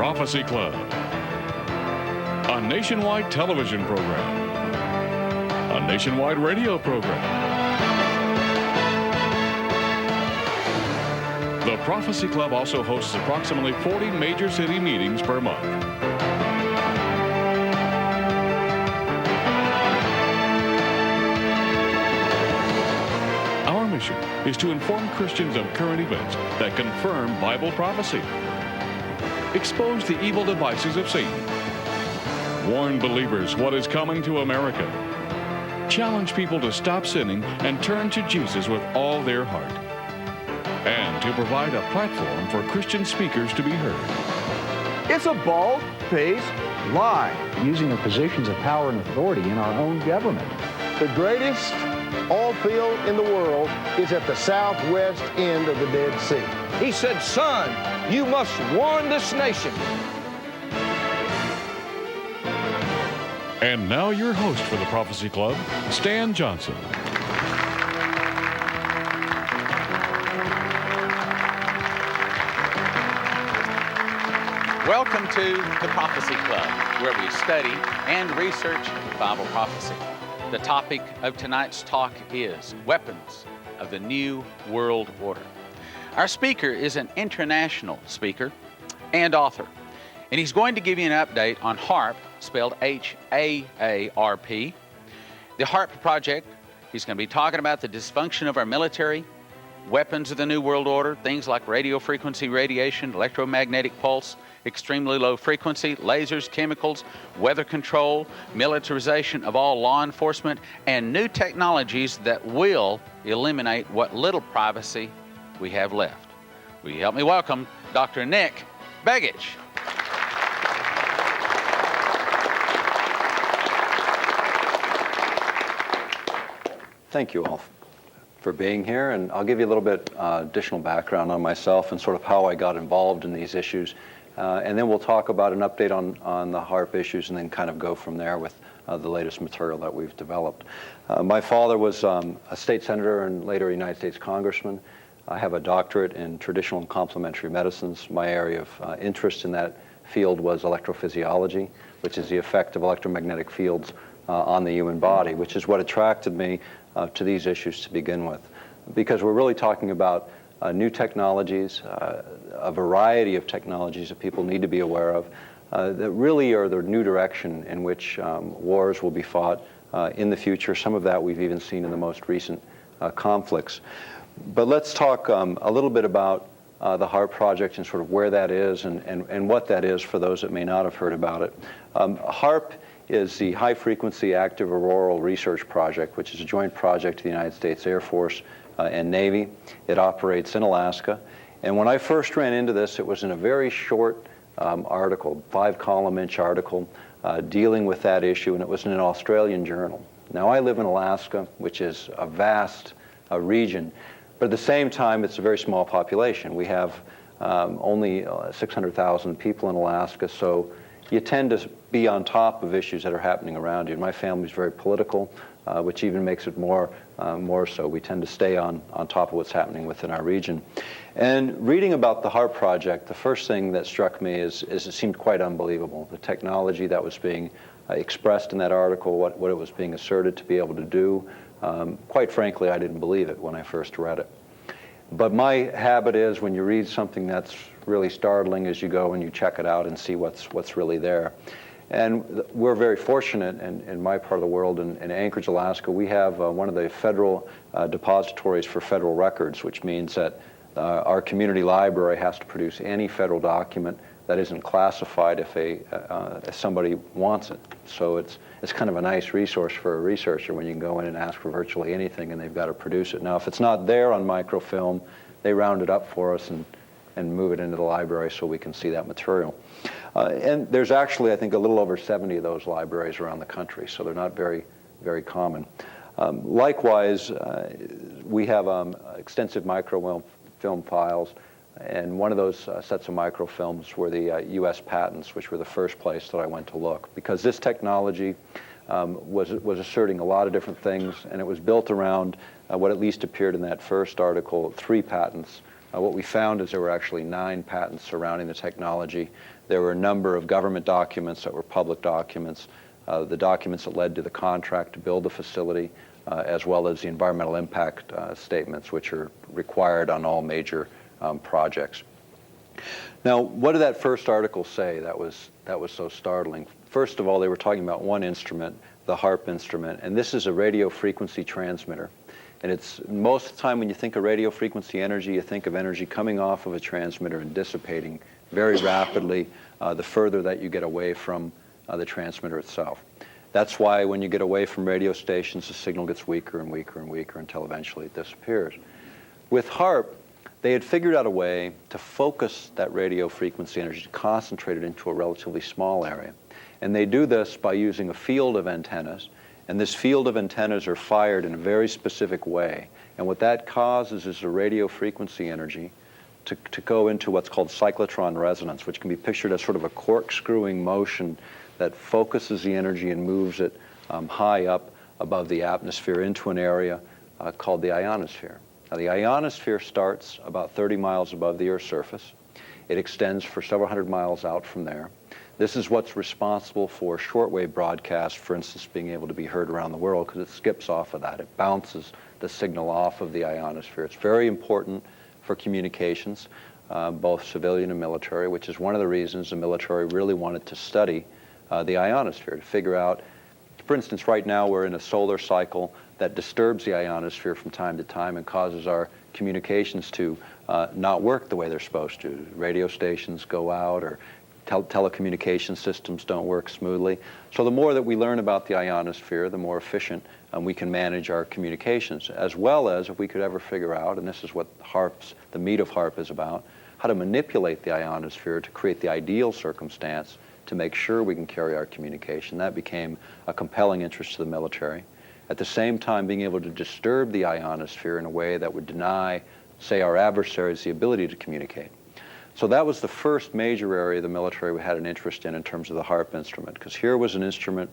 Prophecy Club, a nationwide television program, a nationwide radio program. The Prophecy Club also hosts approximately 40 major city meetings per month. Our mission is to inform Christians of current events that confirm Bible prophecy, expose the evil devices of Satan, warn believers what is coming to America, challenge people to stop sinning and turn to Jesus with all their heart, and to provide a platform for Christian speakers to be heard. It's a bald-faced lie. Using their positions of power and authority in our own government. The greatest oil field in the world is at the southwest end of the Dead Sea. He said, son, you must warn this nation. And now your host for the Prophecy Club, Stan Johnson. Welcome to the Prophecy Club, where we study and research Bible prophecy. The topic of tonight's talk is Weapons of the New World Order. Our speaker is an international speaker and author, and he's going to give you an update on HAARP, spelled H-A-A-R-P. The HAARP project, he's going to be talking about the dysfunction of our military, weapons of the New World Order, things like radio frequency radiation, electromagnetic pulse, extremely low frequency, lasers, chemicals, weather control, militarization of all law enforcement, and new technologies that will eliminate what little privacy we have left. Will you help me welcome Dr. Nick Begich? Thank you all for being here, and I'll give you a little bit additional background on myself and sort of how I got involved in these issues. And then we'll talk about an update on the HAARP issues and then kind of go from there with the latest material that we've developed. My father was a state senator and later a United States congressman. I have a doctorate in traditional and complementary medicines. My area of interest in that field was electrophysiology, which is the effect of electromagnetic fields on the human body, which is what attracted me to these issues to begin with. Because we're really talking about new technologies, a variety of technologies that people need to be aware of, that really are the new direction in which wars will be fought in the future. Some of that we've even seen in the most recent conflicts. But let's talk a little bit about the HAARP project and sort of where that is and what that is for those that may not have heard about it. HAARP is the High Frequency Active Auroral Research Project, which is a joint project of the United States Air Force and Navy. It operates in Alaska. And when I first ran into this, it was in a very short article, 5-column-inch article, dealing with that issue, and it was in an Australian journal. Now, I live in Alaska, which is a vast region, but at the same time, it's a very small population. We have only 600,000 people in Alaska, so you tend to be on top of issues that are happening around you. My family's very political, which even makes it more so. We tend to stay on top of what's happening within our region. And reading about the HAARP project, the first thing that struck me is it seemed quite unbelievable. The technology that was being expressed in that article, what it was being asserted to be able to do. Quite frankly, I didn't believe it when I first read it. But my habit is when you read something that's really startling is you go and you check it out and see what's really there. And we're very fortunate in my part of the world, in Anchorage, Alaska, we have one of the federal depositories for federal records, which means that our community library has to produce any federal document that isn't classified if somebody wants it. So it's kind of a nice resource for a researcher when you can go in and ask for virtually anything and they've got to produce it. Now, if it's not there on microfilm, they round it up for us and move it into the library so we can see that material. And there's actually, I think, a little over 70 of those libraries around the country, so they're not very, very common. Likewise, we have extensive microfilm files, and one of those sets of microfilms were the U.S. patents, which were the first place that I went to look, because this technology was asserting a lot of different things, and it was built around what at least appeared in that first article, 3 patents. What we found is there were actually 9 patents surrounding the technology There were a number of government documents that were public documents, the documents that led to the contract to build the facility, as well as the environmental impact statements, which are required on all major projects. Now, what did that first article say that was so startling? First of all, they were talking about one instrument, the HARP instrument, and this is a radio frequency transmitter. And it's most of the time when you think of radio frequency energy, you think of energy coming off of a transmitter and dissipating very rapidly the further that you get away from the transmitter itself. That's why when you get away from radio stations, the signal gets weaker and weaker and weaker until eventually it disappears. With HARP, they had figured out a way to focus that radio frequency energy, to concentrate it into a relatively small area. And they do this by using a field of antennas. And this field of antennas are fired in a very specific way. And what that causes is the radio frequency energy to go into what's called cyclotron resonance, which can be pictured as sort of a corkscrewing motion that focuses the energy and moves it high up above the atmosphere into an area called the ionosphere. Now, the ionosphere starts about 30 miles above the Earth's surface. It extends for several hundred miles out from there. This is what's responsible for shortwave broadcast, for instance, being able to be heard around the world, because it skips off of that. It bounces the signal off of the ionosphere. It's very important for communications, both civilian and military, which is one of the reasons the military really wanted to study the ionosphere, to figure out, for instance, right now we're in a solar cycle that disturbs the ionosphere from time to time and causes our communications to not work the way they're supposed to. Radio stations go out, or telecommunication systems don't work smoothly. So the more that we learn about the ionosphere, the more efficient we can manage our communications, as well as if we could ever figure out, and this is what the meat of HARP is about, how to manipulate the ionosphere to create the ideal circumstance to make sure we can carry our communication. That became a compelling interest to the military. At the same time, being able to disturb the ionosphere in a way that would deny, say, our adversaries the ability to communicate. So that was the first major area the military had an interest in terms of the HARP instrument, because here was an instrument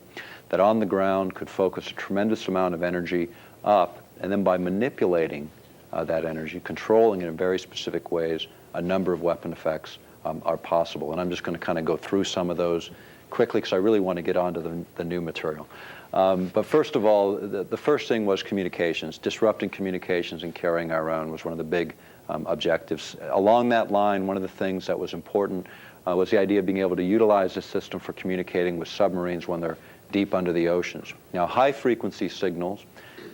that on the ground could focus a tremendous amount of energy up, and then by manipulating that energy, controlling it in very specific ways, a number of weapon effects are possible. And I'm just going to kind of go through some of those quickly, because I really want to get on to the new material. But first of all, the first thing was communications. Disrupting communications and carrying our own was one of the big objectives. Along that line, one of the things that was important was the idea of being able to utilize the system for communicating with submarines when they're deep under the oceans. Now, high-frequency signals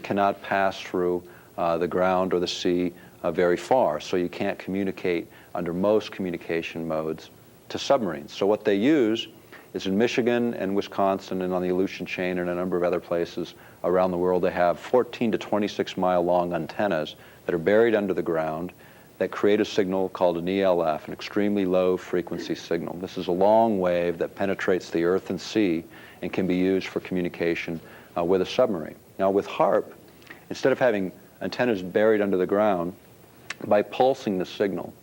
cannot pass through the ground or the sea very far, so you can't communicate under most communication modes to submarines. So what they use is in Michigan and Wisconsin and on the Aleutian Chain and a number of other places around the world, they have 14 to 26 mile long antennas that are buried under the ground that create a signal called an ELF, an extremely low frequency signal. This is a long wave that penetrates the earth and sea and can be used for communication with a submarine. Now with HARP, instead of having antennas buried under the ground, by pulsing the signal,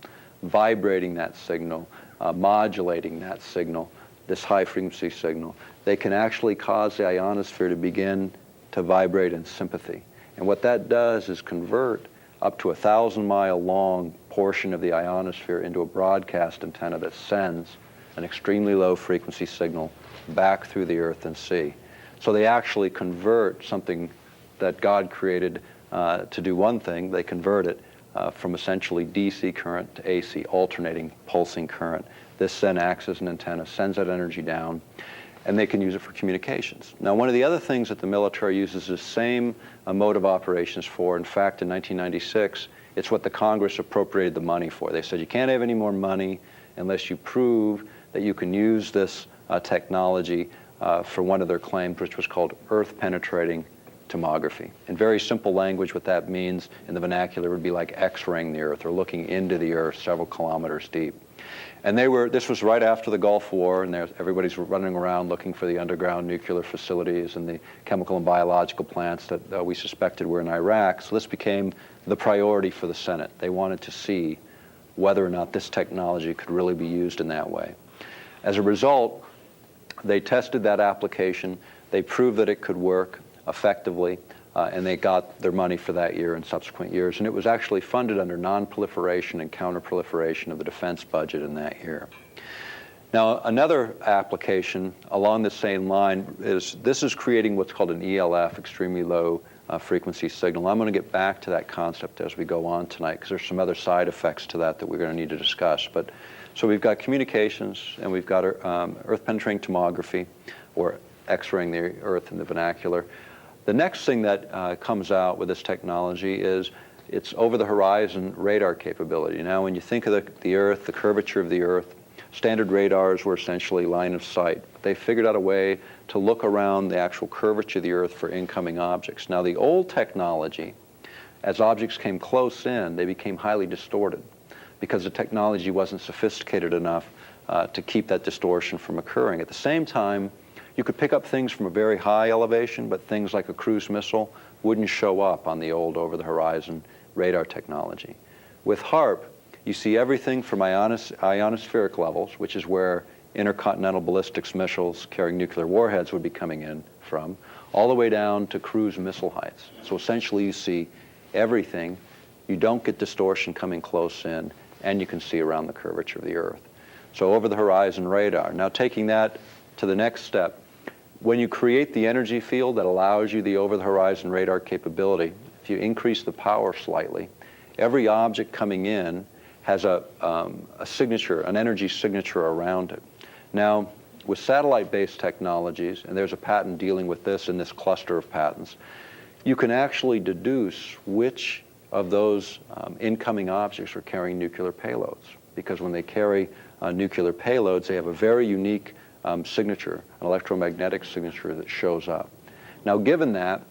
vibrating that signal, modulating that signal, this high frequency signal, they can actually cause the ionosphere to begin to vibrate in sympathy. And what that does is convert up to 1,000-mile long portion of the ionosphere into a broadcast antenna that sends an extremely low frequency signal back through the earth and sea. So they actually convert something that God created to do one thing. They convert it from essentially DC current to AC, alternating pulsing current. This then acts as an antenna, sends that energy down, and they can use it for communications. Now, one of the other things that the military uses the same mode of operations for, in fact, in 1996, it's what the Congress appropriated the money for. They said you can't have any more money unless you prove that you can use this technology for one of their claims, which was called earth-penetrating tomography. In very simple language, what that means in the vernacular would be like X-raying the earth or looking into the earth several kilometers deep. And this was right after the Gulf War, and everybody's running around looking for the underground nuclear facilities and the chemical and biological plants that we suspected were in Iraq. So this became the priority for the Senate. They wanted to see whether or not this technology could really be used in that way. As a result, they tested that application. They proved that it could work effectively, and they got their money for that year and subsequent years. And it was actually funded under non-proliferation and counter-proliferation of the defense budget in that year. Now, another application along the same line is this is creating what's called an ELF, extremely low frequency signal. I'm going to get back to that concept as we go on tonight because there's some other side effects to that we're going to need to discuss. But so we've got communications and we've got earth penetrating tomography, or X-raying the earth in the vernacular. The next thing that comes out with this technology is it's over-the-horizon radar capability. Now, when you think of the earth, the curvature of the earth, standard radars were essentially line of sight. They figured out a way to look around the actual curvature of the earth for incoming objects. Now, the old technology, as objects came close in, they became highly distorted because the technology wasn't sophisticated enough to keep that distortion from occurring. At the same time, you could pick up things from a very high elevation, but things like a cruise missile wouldn't show up on the old over-the-horizon radar technology. With HAARP, you see everything from ionospheric levels, which is where intercontinental ballistics missiles carrying nuclear warheads would be coming in from, all the way down to cruise missile heights. So essentially you see everything. You don't get distortion coming close in, and you can see around the curvature of the earth. So over-the-horizon radar. Now taking that to the next step, when you create the energy field that allows you the over-the-horizon radar capability, if you increase the power slightly, every object coming in has a signature, an energy signature around it. Now, with satellite-based technologies, and there's a patent dealing with this in this cluster of patents, you can actually deduce which of those incoming objects are carrying nuclear payloads. Because when they carry nuclear payloads, they have a very unique signature, an electromagnetic signature that shows up. Now, given that,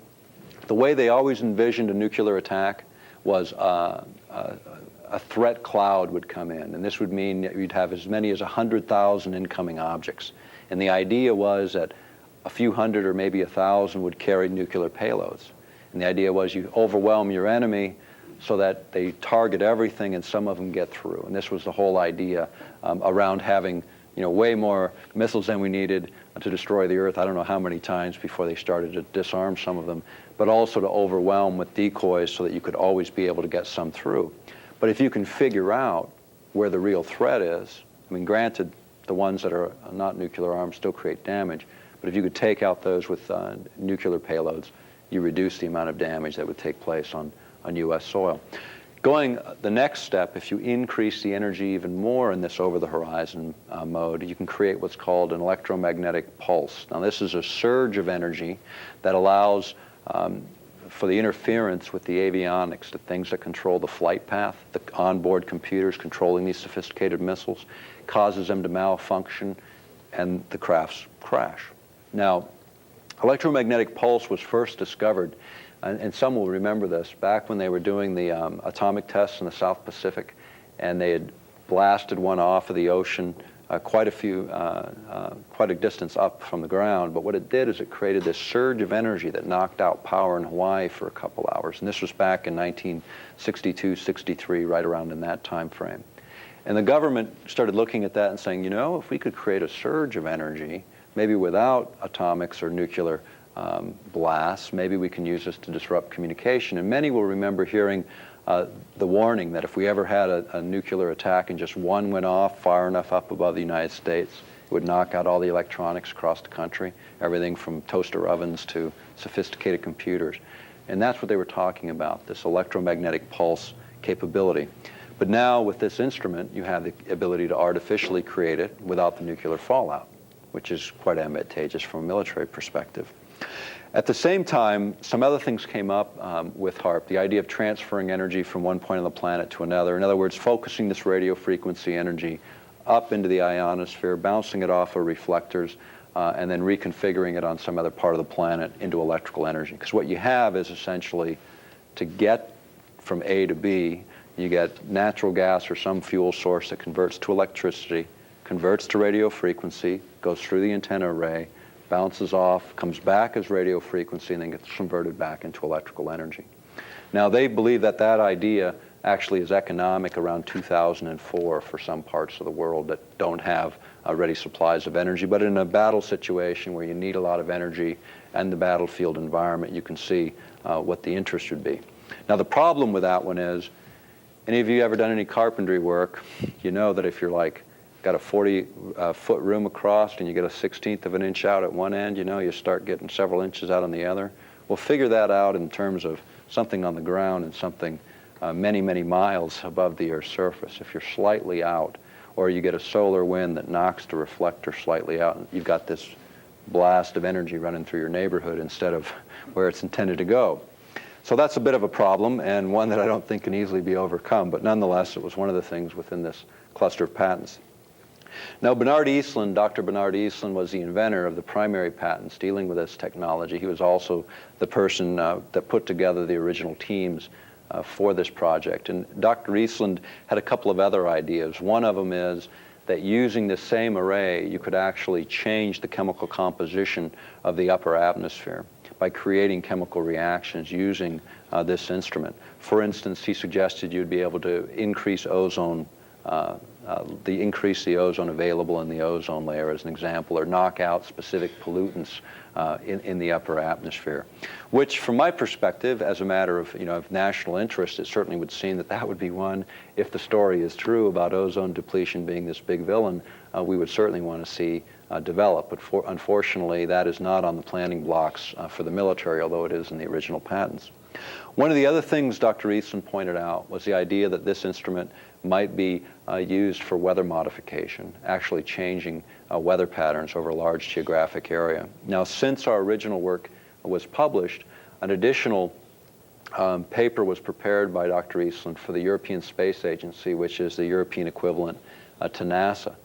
the way they always envisioned a nuclear attack was a threat cloud would come in, and this would mean that you'd have as many as 100,000 incoming objects. And the idea was that a few hundred or maybe 1,000 would carry nuclear payloads. And the idea was you overwhelm your enemy so that they target everything and some of them get through. And this was the whole idea around having way more missiles than we needed to destroy the Earth. I don't know how many times before they started to disarm some of them, but also to overwhelm with decoys so that you could always be able to get some through. But if you can figure out where the real threat is, I mean, granted, the ones that are not nuclear armed still create damage, but if you could take out those with nuclear payloads, you reduce the amount of damage that would take place on U.S. soil. Going the next step, if you increase the energy even more in this over-the-horizon mode, you can create what's called an electromagnetic pulse. Now, this is a surge of energy that allows for the interference with the avionics, the things that control the flight path, the onboard computers controlling these sophisticated missiles, causes them to malfunction, and the crafts crash. Now, electromagnetic pulse was first discovered, and some will remember this, back when they were doing the atomic tests in the South Pacific, and they had blasted one off of the ocean quite a distance up from the ground. But what it did is it created this surge of energy that knocked out power in Hawaii for a couple hours. And this was back in 1962, 63, right around in that time frame. And the government started looking at that and saying, if we could create a surge of energy, maybe without atomics or nuclear blasts, maybe we can use this to disrupt communication. And many will remember hearing the warning that if we ever had a nuclear attack and just one went off far enough up above the United States, it would knock out all the electronics across the country, everything from toaster ovens to sophisticated computers. And that's what they were talking about, this electromagnetic pulse capability. But now with this instrument, you have the ability to artificially create it without the nuclear fallout, which is quite advantageous from a military perspective. At the same time, some other things came up with HAARP, the idea of transferring energy from one point on the planet to another. In other words, focusing this radio frequency energy up into the ionosphere, bouncing it off of reflectors, and then reconfiguring it on some other part of the planet into electrical energy. Because what you have is essentially, to get from A to B, you get natural gas or some fuel source that converts to electricity, converts to radio frequency, goes through the antenna array, bounces off, comes back as radio frequency, and then gets converted back into electrical energy. Now, they believe that that idea actually is economic around 2004 for some parts of the world that don't have ready supplies of energy. But in a battle situation where you need a lot of energy and the battlefield environment, you can see what the interest would be. Now, the problem with that one is, any of you ever done any carpentry work, you know that if you're like got a 40-foot room across and you get a 1/16 of an inch out at one end, you start getting several inches out on the other. We'll figure that out in terms of something on the ground and something many, many miles above the Earth's surface. If you're slightly out, or you get a solar wind that knocks the reflector slightly out, and you've got this blast of energy running through your neighborhood instead of where it's intended to go. So that's a bit of a problem, and one that I don't think can easily be overcome, but nonetheless, it was one of the things within this cluster of patents. Now, Dr. Bernard Eastland was the inventor of the primary patents dealing with this technology. He was also the person that put together the original teams for this project. And Dr. Eastland had a couple of other ideas. One of them is that using the same array, you could actually change the chemical composition of the upper atmosphere by creating chemical reactions using this instrument. For instance, he suggested you'd be able to increase ozone, increase the ozone available in the ozone layer as an example, or knock out specific pollutants in the upper atmosphere, which from my perspective, as a matter of national interest, it certainly would seem that would be one, if the story is true about ozone depletion being this big villain, we would certainly want to see develop. But unfortunately, that is not on the planning blocks for the military, although it is in the original patents. One of the other things Dr. Eastland pointed out was the idea that this instrument might be used for weather modification, actually changing weather patterns over a large geographic area. Now, since our original work was published, an additional paper was prepared by Dr. Eastland for the European Space Agency, which is the European equivalent to NASA.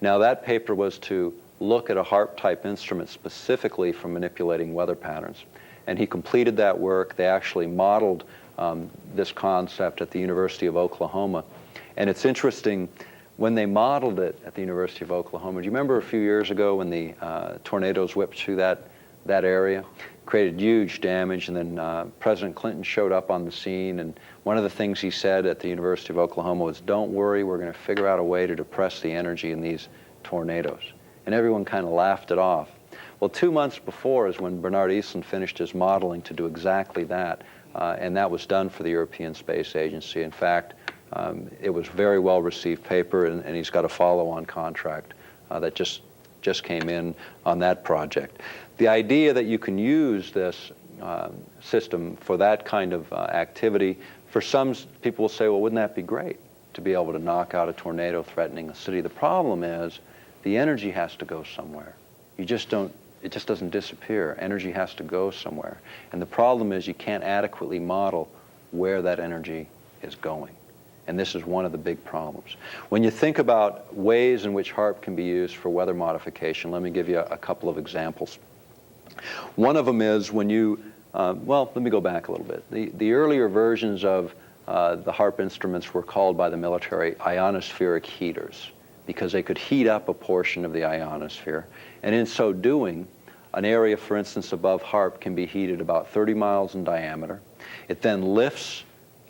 Now, that paper was to look at a HAARP-type instrument specifically for manipulating weather patterns. And he completed that work. They actually modeled this concept at the University of Oklahoma. And it's interesting, when they modeled it at the University of Oklahoma, do you remember a few years ago when the tornadoes whipped through that area? Created huge damage, and then President Clinton showed up on the scene, and one of the things he said at the University of Oklahoma was, "Don't worry, we're going to figure out a way to depress the energy in these tornadoes." And everyone kind of laughed it off. Well, 2 months before is when Bernard Eastland finished his modeling to do exactly that, and that was done for the European Space Agency. In fact, it was a very well-received paper, and he's got a follow-on contract that just came in on that project. The idea that you can use this system for that kind of activity, for some people will say, well, wouldn't that be great to be able to knock out a tornado threatening a city? The problem is the energy has to go somewhere. It just doesn't disappear. Energy has to go somewhere. And the problem is you can't adequately model where that energy is going. And this is one of the big problems. When you think about ways in which HAARP can be used for weather modification, let me give you a couple of examples. One of them is when you, well, let me go back a little bit. The earlier versions of the HAARP instruments were called by the military ionospheric heaters, because they could heat up a portion of the ionosphere. And in so doing, an area, for instance, above HAARP can be heated about 30 miles in diameter. It then lifts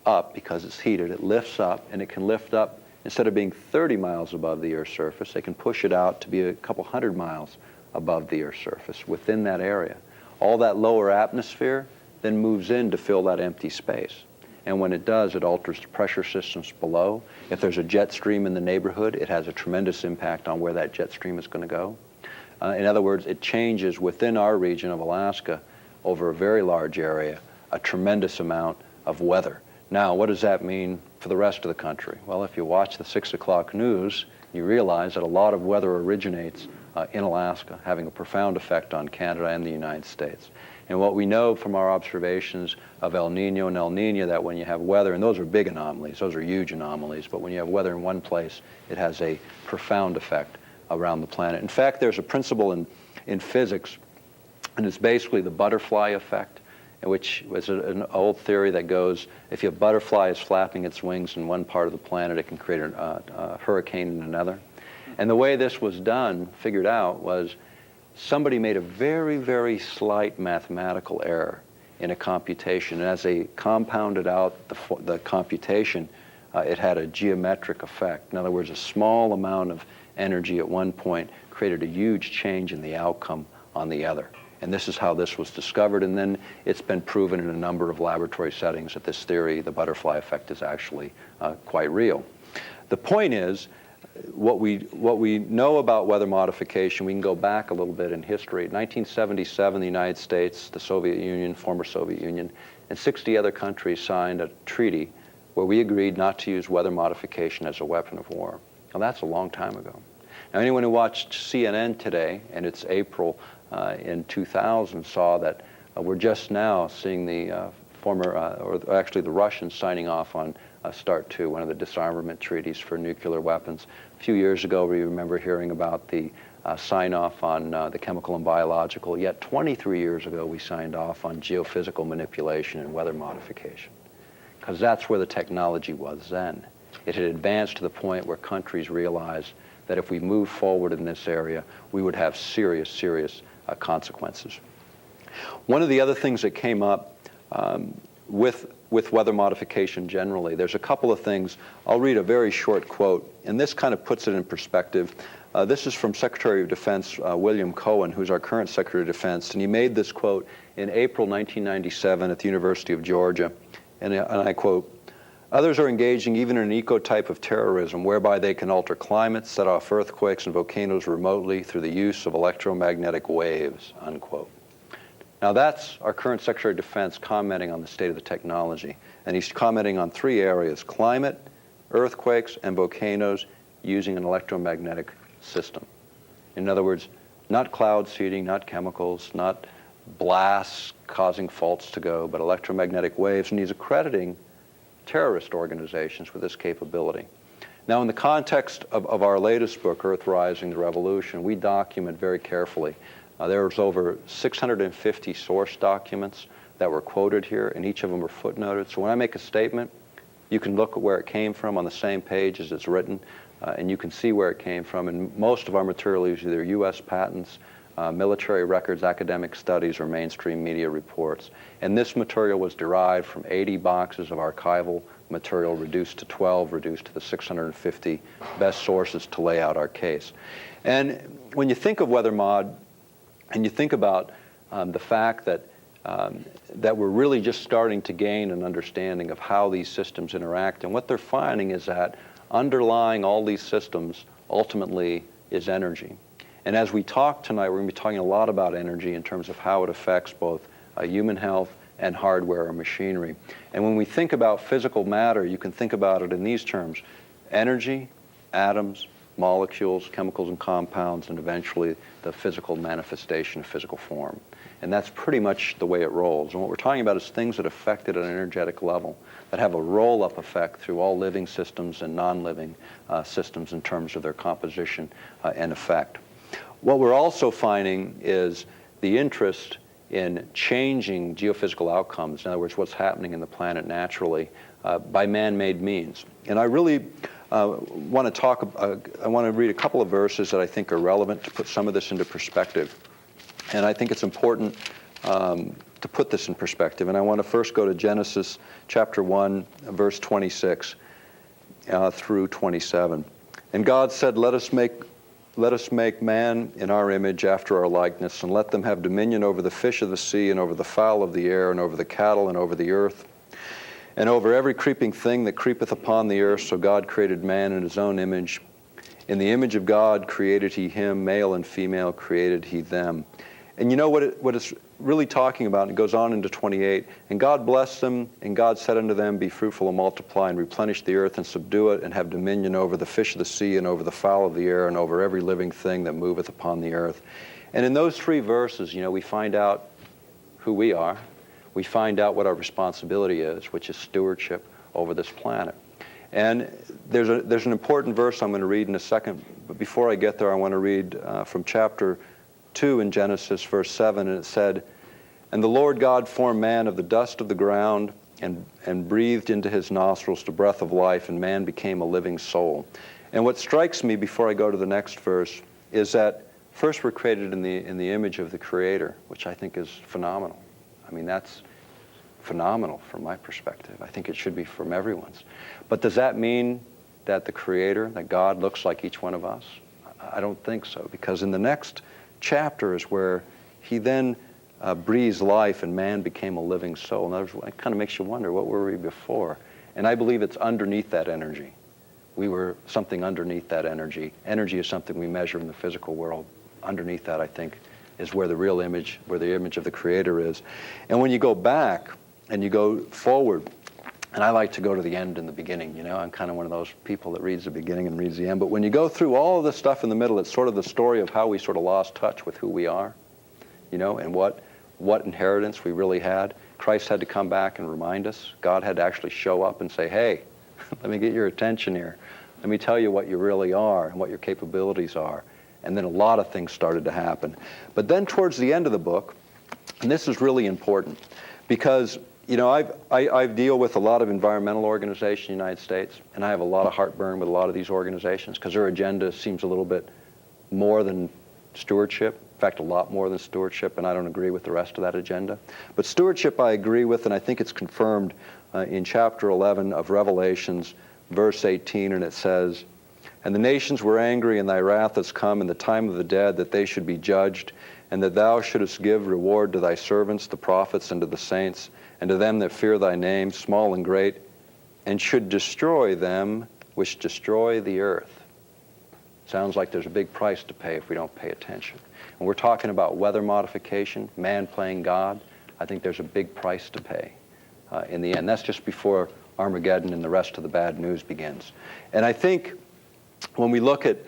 up, because it's heated, it lifts up, and it can lift up, instead of being 30 miles above the Earth's surface, they can push it out to be a couple hundred miles above the Earth's surface within that area. All that lower atmosphere then moves in to fill that empty space. And when it does, it alters the pressure systems below. If there's a jet stream in the neighborhood, it has a tremendous impact on where that jet stream is going to go. In other words, it changes within our region of Alaska over a very large area, a tremendous amount of weather. Now, what does that mean for the rest of the country? Well, if you watch the 6 o'clock news, you realize that a lot of weather originates in Alaska, having a profound effect on Canada and the United States. And what we know from our observations of El Nino and El Nina, that when you have weather, and those are big anomalies, those are huge anomalies, but when you have weather in one place, it has a profound effect around the planet. In fact, there's a principle in physics, and it's basically the butterfly effect, which was an old theory that goes, if a butterfly is flapping its wings in one part of the planet, it can create a hurricane in another. And the way this was done, figured out, was somebody made a very, very slight mathematical error in a computation. And as they compounded out the computation, it had a geometric effect. In other words, a small amount of energy at one point created a huge change in the outcome on the other. And this is how this was discovered, and then it's been proven in a number of laboratory settings that this theory, the butterfly effect, is actually quite real. The point is what we know about weather modification, we can go back a little bit in history. In 1977, the United States, the Soviet Union, former Soviet Union, and 60 other countries signed a treaty where we agreed not to use weather modification as a weapon of war. Now, that's a long time ago. Now, anyone who watched CNN today, and it's April in 2000, saw that we're just now seeing the or actually the Russians signing off on START 2, one of the disarmament treaties for nuclear weapons. A few years ago, we remember hearing about the sign-off on the chemical and biological, yet 23 years ago, we signed off on geophysical manipulation and weather modification, because that's where the technology was then. It had advanced to the point where countries realized that if we moved forward in this area, we would have serious, serious consequences. One of the other things that came up with weather modification generally, there's a couple of things. I'll read a very short quote, and this kind of puts it in perspective. This is from Secretary of Defense William Cohen, who's our current Secretary of Defense, and he made this quote in April 1997 at the University of Georgia, and I quote, "Others are engaging even in an eco-type of terrorism whereby they can alter climates, set off earthquakes and volcanoes remotely through the use of electromagnetic waves," unquote. Now that's our current Secretary of Defense commenting on the state of the technology. And he's commenting on three areas: climate, earthquakes, and volcanoes using an electromagnetic system. In other words, not cloud seeding, not chemicals, not blasts causing faults to go, but electromagnetic waves. And he's accrediting terrorist organizations with this capability. Now, in the context of our latest book, Earthrising: The Revolution, we document very carefully. There's over 650 source documents that were quoted here, and each of them are footnoted. So when I make a statement, you can look at where it came from on the same page as it's written, and you can see where it came from. And most of our material is either U.S. patents, military records, academic studies, or mainstream media reports. And this material was derived from 80 boxes of archival material, reduced to 12, reduced to the 650 best sources to lay out our case. And when you think of weather mod, and you think about the fact that we're really just starting to gain an understanding of how these systems interact, and what they're finding is that underlying all these systems ultimately is energy. And as we talk tonight, we're going to be talking a lot about energy in terms of how it affects both human health and hardware or machinery. And when we think about physical matter, you can think about it in these terms: energy, atoms, molecules, chemicals and compounds, and eventually the physical manifestation of physical form. And that's pretty much the way it rolls. And what we're talking about is things that affect it at an energetic level, that have a roll-up effect through all living systems and non-living systems in terms of their composition and effect. What we're also finding is the interest in changing geophysical outcomes, in other words, what's happening in the planet naturally, by man-made means. And I really want to read a couple of verses that I think are relevant to put some of this into perspective. And I think it's important to put this in perspective. And I want to first go to Genesis chapter 1, verse 26 through 27. And God said, let us make man in our image after our likeness, and let them have dominion over the fish of the sea, and over the fowl of the air, and over the cattle, and over the earth, and over every creeping thing that creepeth upon the earth. So God created man in his own image. In the image of God created he him, male and female created he them. And you know what it's really talking about, and it goes on into 28, and God blessed them, and God said unto them, be fruitful and multiply, and replenish the earth, and subdue it, and have dominion over the fish of the sea, and over the fowl of the air, and over every living thing that moveth upon the earth. And in those three verses, we find out who we are. We find out what our responsibility is, which is stewardship over this planet. And there's an important verse I'm going to read in a second, but before I get there, I want to read from chapter 2 in Genesis, verse 7, and it said, and the Lord God formed man of the dust of the ground, and breathed into his nostrils the breath of life, and man became a living soul. And what strikes me before I go to the next verse is that first we're created in the image of the Creator, which I think is phenomenal. I mean, that's phenomenal from my perspective. I think it should be from everyone's. But does that mean that the Creator, that God, looks like each one of us? I don't think so, because in the next chapter is where he then breathes life, and man became a living soul. In other words, it kind of makes you wonder, what were we before? And I believe it's underneath that energy, we were something underneath that energy. Energy is something we measure in the physical world. Underneath that, I think, is where the real image, where the image of the Creator is. And when you go back and you go forward, and I like to go to the end and the beginning, you know, I'm kind of one of those people that reads the beginning and reads the end. But when you go through all of the stuff in the middle, it's sort of the story of how we sort of lost touch with who we are, you know, and what inheritance we really had. Christ had to come back and remind us. God had to actually show up and say, hey, let me get your attention here. Let me tell you what you really are and what your capabilities are. And then a lot of things started to happen. But then towards the end of the book, and this is really important, because you know, I deal with a lot of environmental organizations in the United States, and I have a lot of heartburn with a lot of these organizations because their agenda seems a little bit more than stewardship. In fact, a lot more than stewardship, and I don't agree with the rest of that agenda. But stewardship I agree with, and I think it's confirmed in chapter 11 of Revelations, verse 18, and it says, "And the nations were angry, and thy wrath has come in the time of the dead, that they should be judged, and that thou shouldest give reward to thy servants, the prophets, and to the saints, and to them that fear thy name, small and great, and should destroy them which destroy the earth." Sounds like there's a big price to pay if we don't pay attention. And we're talking about weather modification, man playing God. I think there's a big price to pay in the end. That's just before Armageddon and the rest of the bad news begins. And I think when we look at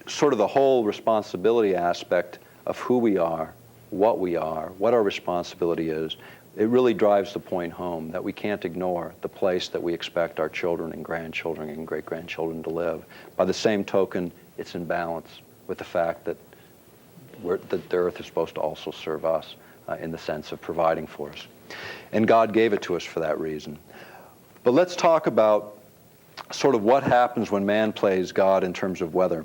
sort of the whole responsibility aspect of who we are, what our responsibility is, it really drives the point home that we can't ignore the place that we expect our children and grandchildren and great-grandchildren to live. By the same token, it's in balance with the fact that the earth is supposed to also serve us in the sense of providing for us. And God gave it to us for that reason. But let's talk about sort of what happens when man plays God in terms of weather.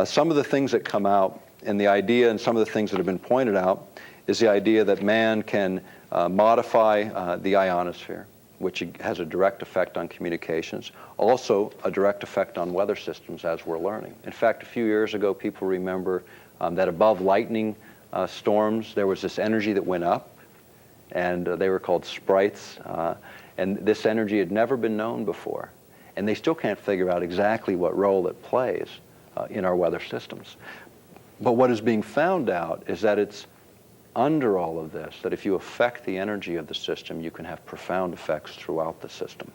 Some of the things that come out, and the idea and some of the things that have been pointed out, is the idea that man can modify the ionosphere, which has a direct effect on communications, also a direct effect on weather systems, as we're learning. In fact, a few years ago, people remember that above lightning storms, there was this energy that went up, and they were called sprites, and this energy had never been known before. And they still can't figure out exactly what role it plays in our weather systems. But what is being found out is that it's under all of this, that if you affect the energy of the system, you can have profound effects throughout the system.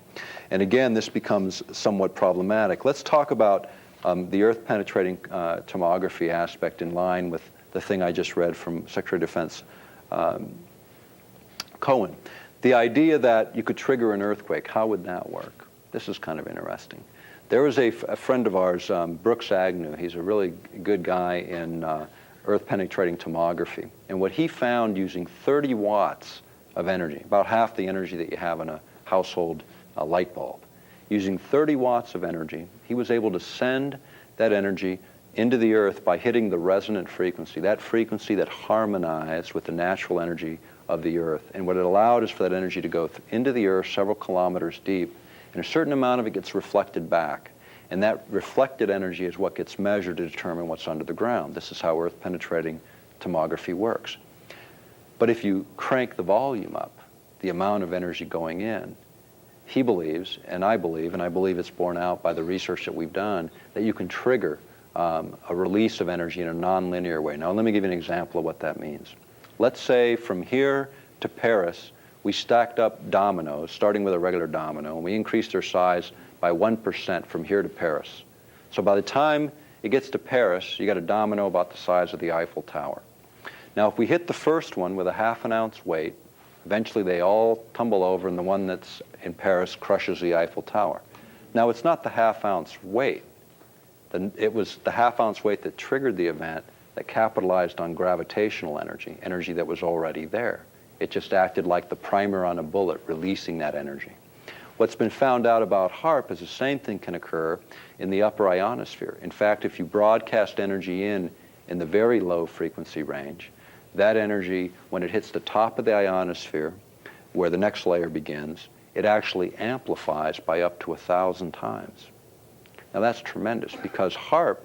And again, this becomes somewhat problematic. Let's talk about the Earth-penetrating tomography aspect in line with the thing I just read from Secretary of Defense Cohen. The idea that you could trigger an earthquake, how would that work? This is kind of interesting. There was a friend of ours, Brooks Agnew. He's a really good guy in Earth-penetrating tomography. And what he found using 30 watts of energy, about half the energy that you have in a household light bulb, using 30 watts of energy, he was able to send that energy into the earth by hitting the resonant frequency that harmonized with the natural energy of the earth. And what it allowed is for that energy to go into the earth several kilometers deep, and a certain amount of it gets reflected back. And that reflected energy is what gets measured to determine what's under the ground. This is how earth-penetrating tomography works. But if you crank the volume up, the amount of energy going in, he believes, and I believe it's borne out by the research that we've done, that you can trigger a release of energy in a nonlinear way. Now, let me give you an example of what that means. Let's say from here to Paris, we stacked up dominoes, starting with a regular domino, and we increased their size by 1% from here to Paris. So by the time it gets to Paris, you got a domino about the size of the Eiffel Tower. Now, if we hit the first one with a half an ounce weight, eventually they all tumble over, and the one that's in Paris crushes the Eiffel Tower. Now, it's not the half ounce weight. It was the half ounce weight that triggered the event that capitalized on gravitational energy, energy that was already there. It just acted like the primer on a bullet, releasing that energy. What's been found out about HAARP is the same thing can occur in the upper ionosphere. In fact, if you broadcast energy in the very low frequency range, that energy, when it hits the top of the ionosphere, where the next layer begins, it actually amplifies by up to 1,000 times. Now that's tremendous, because HAARP,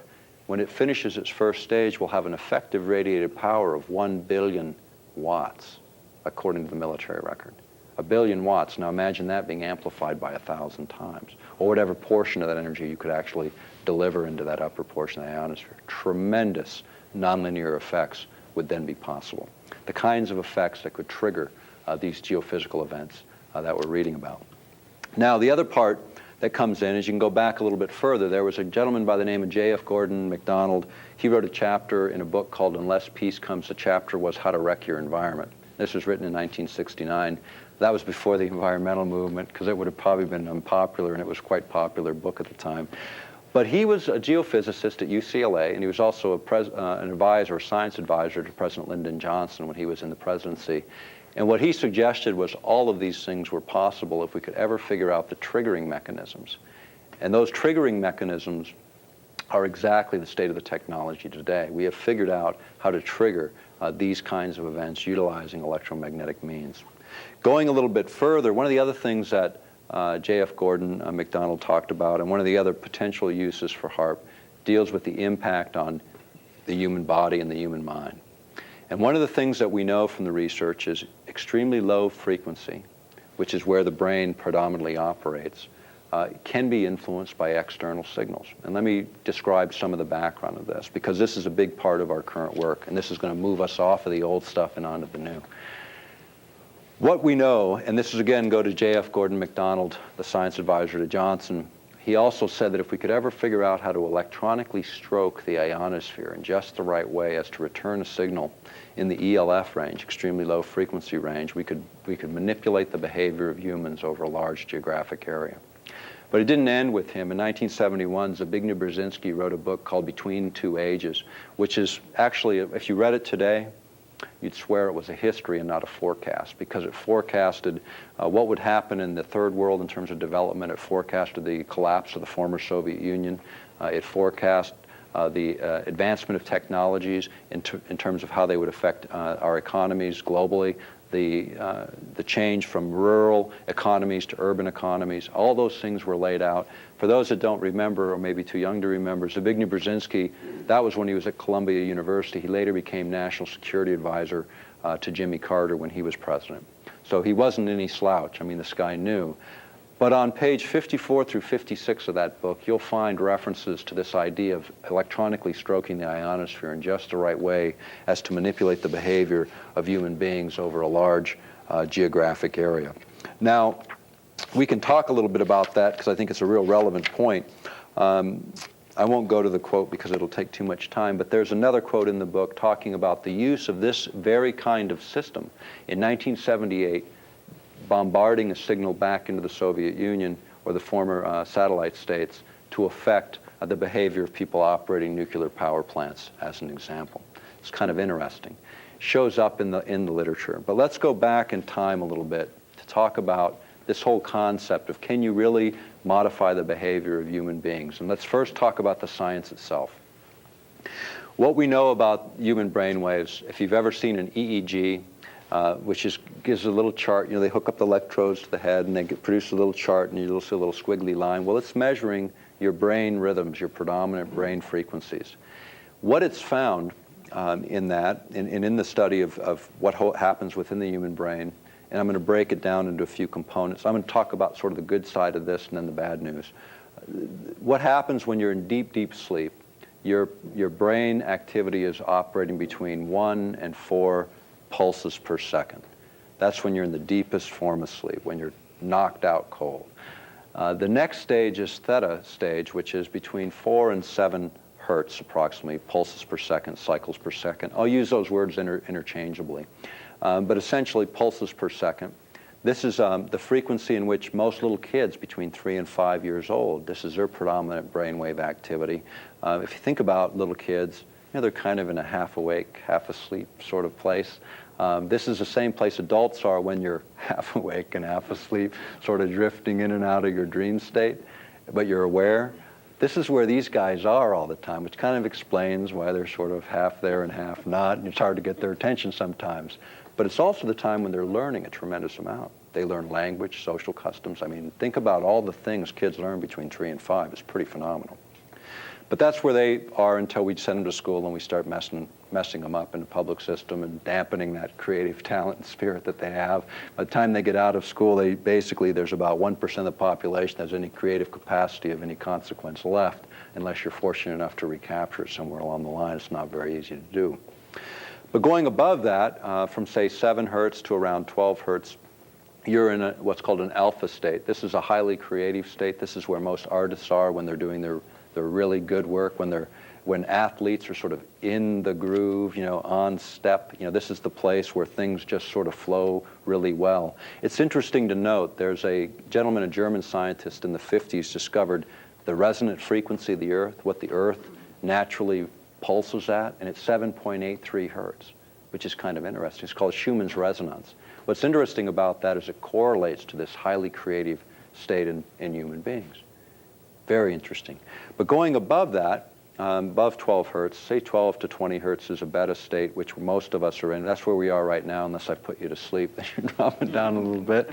when it finishes its first stage, will have an effective radiated power of 1 billion watts, according to the military record. 1 billion watts. Now imagine that being amplified by 1,000 times, or whatever portion of that energy you could actually deliver into that upper portion of the ionosphere. Tremendous nonlinear effects would then be possible. The kinds of effects that could trigger these geophysical events that we're reading about. Now, the other part that comes in is you can go back a little bit further. There was a gentleman by the name of J.F. Gordon MacDonald. He wrote a chapter in a book called Unless Peace Comes. The chapter was How to Wreck Your Environment. This was written in 1969. That was before the environmental movement, because it would have probably been unpopular, and it was quite a popular book at the time. But he was a geophysicist at UCLA, and he was also an advisor, a science advisor to President Lyndon Johnson when he was in the presidency. And what he suggested was all of these things were possible if we could ever figure out the triggering mechanisms. And those triggering mechanisms are exactly the state of the technology today. We have figured out how to trigger these kinds of events utilizing electromagnetic means. Going a little bit further, one of the other things that J.F. Gordon MacDonald talked about, and one of the other potential uses for HAARP, deals with the impact on the human body and the human mind. And one of the things that we know from the research is extremely low frequency, which is where the brain predominantly operates, can be influenced by external signals. And let me describe some of the background of this, because this is a big part of our current work, and this is going to move us off of the old stuff and onto the new. What we know, and this is again go to J.F. Gordon MacDonald, the science advisor to Johnson, he also said that if we could ever figure out how to electronically stroke the ionosphere in just the right way as to return a signal in the ELF range, extremely low frequency range, we could manipulate the behavior of humans over a large geographic area. But it didn't end with him. In 1971, Zbigniew Brzezinski wrote a book called Between Two Ages, which is actually, if you read it today, you'd swear it was a history and not a forecast, because it forecasted what would happen in the third world in terms of development. It forecasted the collapse of the former Soviet Union. It forecast the advancement of technologies in terms of how they would affect our economies globally, the change from rural economies to urban economies. All those things were laid out. For those that don't remember, or maybe too young to remember, Zbigniew Brzezinski, that was when he was at Columbia University. He later became National Security Advisor to Jimmy Carter when he was president. So he wasn't any slouch. I mean, this guy knew. But on page 54 through 56 of that book, you'll find references to this idea of electronically stroking the ionosphere in just the right way as to manipulate the behavior of human beings over a large geographic area. Now, we can talk a little bit about that because I think it's a real relevant point. I won't go to the quote because it'll take too much time, but there's another quote in the book talking about the use of this very kind of system in 1978, bombarding a signal back into the Soviet Union or the former satellite states to affect the behavior of people operating nuclear power plants, as an example. It's kind of interesting. Shows up in the literature. But let's go back in time a little bit to talk about this whole concept of can you really modify the behavior of human beings? And let's first talk about the science itself. What we know about human brain waves, if you've ever seen an EEG, which gives a little chart. You know, they hook up the electrodes to the head and they produce a little chart, and you'll see a little squiggly line. Well, it's measuring your brain rhythms, your predominant brain frequencies. What it's found in the study of what happens within the human brain, and I'm going to break it down into a few components. I'm going to talk about sort of the good side of this and then the bad news. What happens when you're in deep, deep sleep, your brain activity is operating between 1 and 4 pulses per second. That's when you're in the deepest form of sleep, when you're knocked out cold. The next stage is theta stage, which is between 4 and 7 hertz approximately, pulses per second, cycles per second. I'll use those words interchangeably. But essentially pulses per second. This is the frequency in which most little kids between 3 and 5 years old, this is their predominant brainwave activity. If you think about little kids, you know, they're kind of in a half awake, half asleep sort of place. This is the same place adults are when you're half awake and half asleep, sort of drifting in and out of your dream state, but you're aware. This is where these guys are all the time, which kind of explains why they're sort of half there and half not, and it's hard to get their attention sometimes. But it's also the time when they're learning a tremendous amount. They learn language, social customs. I mean, think about all the things kids learn between 3 and 5. It's pretty phenomenal. But that's where they are until we send them to school and we start messing messing them up in the public system and dampening that creative talent and spirit that they have. By the time they get out of school, there's about 1% of the population that has any creative capacity of any consequence left, unless you're fortunate enough to recapture it somewhere along the line. It's not very easy to do. But going above that, from say 7 hertz to around 12 hertz, you're in what's called an alpha state. This is a highly creative state. This is where most artists are when they're doing their really good work, when athletes are sort of in the groove, on step. This is the place where things just sort of flow really well. It's interesting to note, there's a gentleman, a German scientist in the 50s, discovered the resonant frequency of the Earth, what the Earth naturally pulses at, and it's 7.83 hertz, which is kind of interesting. It's called Schumann's resonance. What's interesting about that is it correlates to this highly creative state in human beings. Very interesting. But going above that, above 12 hertz, say 12 to 20 hertz is a beta state, which most of us are in. That's where we are right now, unless I put you to sleep, then you're dropping down a little bit.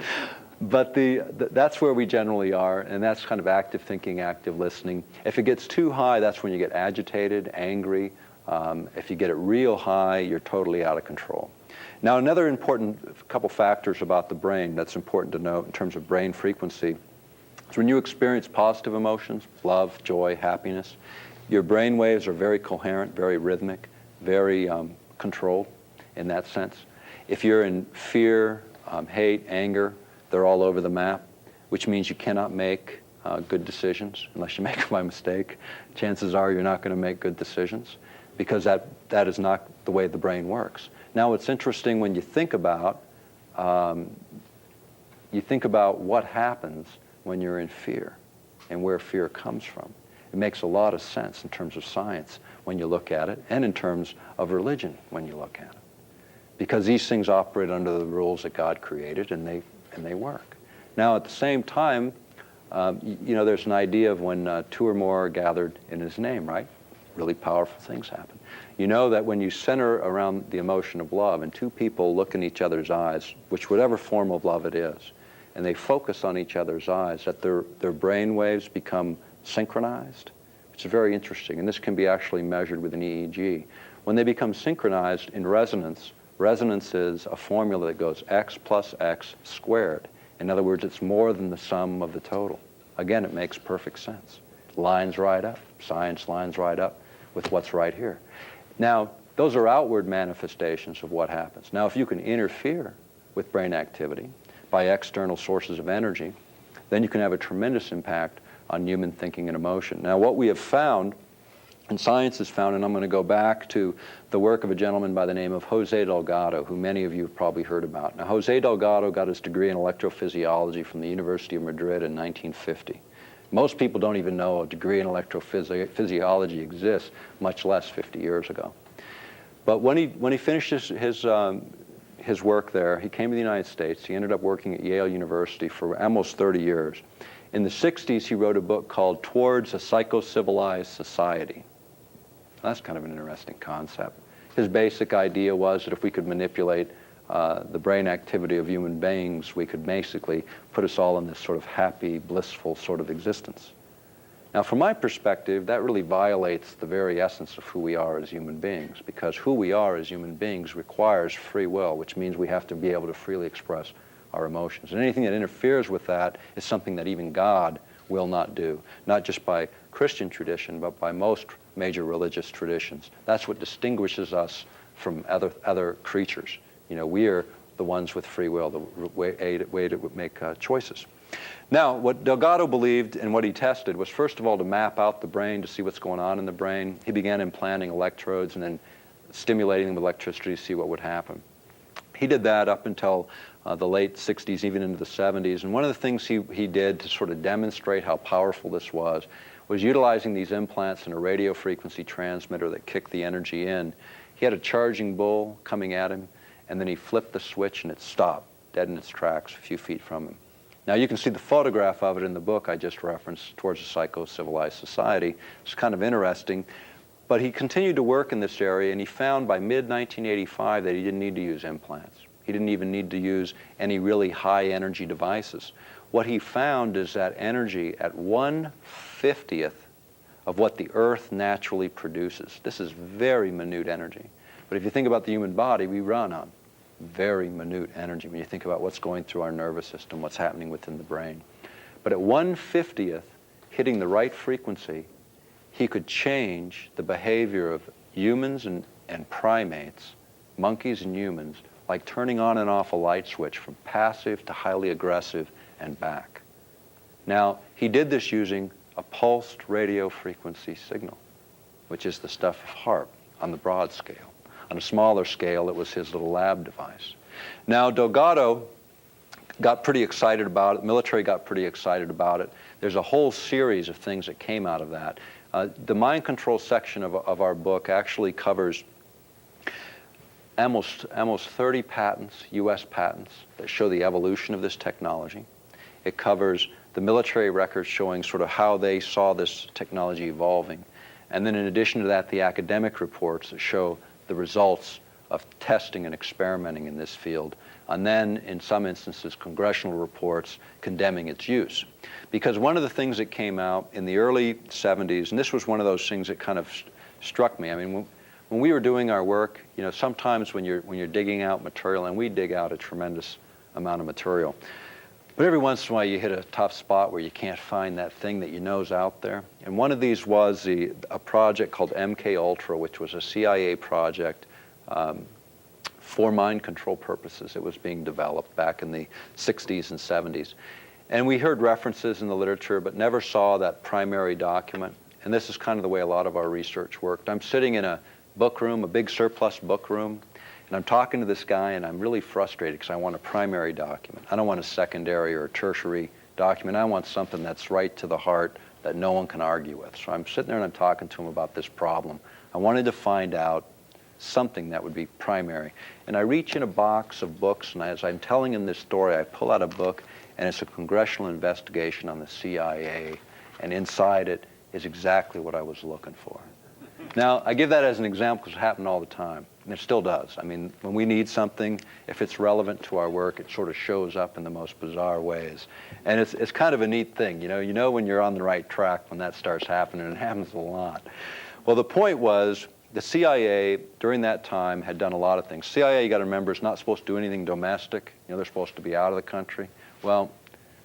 But that's where we generally are, and that's kind of active thinking, active listening. If it gets too high, that's when you get agitated, angry. If you get it real high, you're totally out of control. Now, another important couple factors about the brain that's important to note in terms of brain frequency is when you experience positive emotions, love, joy, happiness, your brain waves are very coherent, very rhythmic, very controlled in that sense. If you're in fear, hate, anger, they're all over the map, which means you cannot make good decisions unless you make them by mistake. Chances are you're not going to make good decisions because that is not the way the brain works. Now, it's interesting when you think about what happens when you're in fear and where fear comes from. It makes a lot of sense in terms of science when you look at it, and in terms of religion when you look at it. Because these things operate under the rules that God created, and they work. Now, at the same time, there's an idea of when 2 or more are gathered in His name, right? Really powerful things happen. You know that when you center around the emotion of love, and 2 people look in each other's eyes, which whatever form of love it is, and they focus on each other's eyes, that their brain waves become synchronized. It's very interesting, and this can be actually measured with an EEG. When they become synchronized in resonance, resonance is a formula that goes x plus x squared. In other words, it's more than the sum of the total. Again, it makes perfect sense. Lines right up. Science lines right up with what's right here. Now, those are outward manifestations of what happens. Now, if you can interfere with brain activity by external sources of energy, then you can have a tremendous impact on human thinking and emotion. Now, what we have found, and science has found, and I'm going to go back to the work of a gentleman by the name of Jose Delgado, who many of you have probably heard about. Now, Jose Delgado got his degree in electrophysiology from the University of Madrid in 1950. Most people don't even know a degree in electrophysiology exists, much less 50 years ago. But when he finished his work there, he came to the United States. He ended up working at Yale University for almost 30 years. In the 60s, he wrote a book called Towards a Psycho-Civilized Society. That's kind of an interesting concept. His basic idea was that if we could manipulate the brain activity of human beings, we could basically put us all in this sort of happy, blissful sort of existence. Now, from my perspective, that really violates the very essence of who we are as human beings, because who we are as human beings requires free will, which means we have to be able to freely express our emotions. And anything that interferes with that is something that even God will not do, not just by Christian tradition, but by most major religious traditions. That's what distinguishes us from other creatures. We are the ones with free will, the way to make choices. Now, what Delgado believed and what he tested was, first of all, to map out the brain to see what's going on in the brain. He began implanting electrodes and then stimulating them with electricity to see what would happen. He did that up until the late 60s, even into the 70s. And one of the things he did to sort of demonstrate how powerful this was utilizing these implants in a radio frequency transmitter that kicked the energy in. He had a charging bull coming at him, and then he flipped the switch and it stopped, dead in its tracks, a few feet from him. Now, you can see the photograph of it in the book I just referenced, Towards a Psycho-Civilized Society. It's kind of interesting. But he continued to work in this area, and he found by mid-1985 that he didn't need to use implants. He didn't even need to use any really high-energy devices. What he found is that energy at 1/50th of what the Earth naturally produces. This is very minute energy. But if you think about the human body, we run on very minute energy when you think about what's going through our nervous system, what's happening within the brain. But at 1/50th, hitting the right frequency, he could change the behavior of humans and primates, monkeys and humans, like turning on and off a light switch from passive to highly aggressive and back. Now, he did this using a pulsed radio frequency signal, which is the stuff of HAARP on the broad scale. On a smaller scale, it was his little lab device. Now, Delgado got pretty excited about it. The military got pretty excited about it. There's a whole series of things that came out of that. The mind control section of our book actually covers almost 30 patents, U.S. patents, that show the evolution of this technology. It covers the military records showing sort of how they saw this technology evolving. And then in addition to that, the academic reports that show the results of testing and experimenting in this field. And then, in some instances, congressional reports condemning its use. Because one of the things that came out in the early 70s, and this was one of those things that kind of struck me. I mean, when we were doing our work, you know, sometimes when you're digging out material, and we dig out a tremendous amount of material, but every once in a while you hit a tough spot where you can't find that thing that you know is out there. And one of these was a project called MK Ultra, which was a CIA project for mind control purposes. It was being developed back in the 60s and 70s. And we heard references in the literature, but never saw that primary document. And this is kind of the way a lot of our research worked. I'm sitting in a book room, a big surplus book room, and I'm talking to this guy, and I'm really frustrated because I want a primary document. I don't want a secondary or a tertiary document. I want something that's right to the heart that no one can argue with. So I'm sitting there and I'm talking to him about this problem. I wanted to find out something that would be primary. And I reach in a box of books, and as I'm telling him this story, I pull out a book, and it's a congressional investigation on the CIA, and inside it is exactly what I was looking for. Now, I give that as an example because it happened all the time, and it still does. I mean, when we need something, if it's relevant to our work, it sort of shows up in the most bizarre ways. And it's kind of a neat thing. You know when you're on the right track when that starts happening, and it happens a lot. Well, the point was, the CIA, during that time, had done a lot of things. CIA, you got to remember, is not supposed to do anything domestic. You know, they're supposed to be out of the country. Well,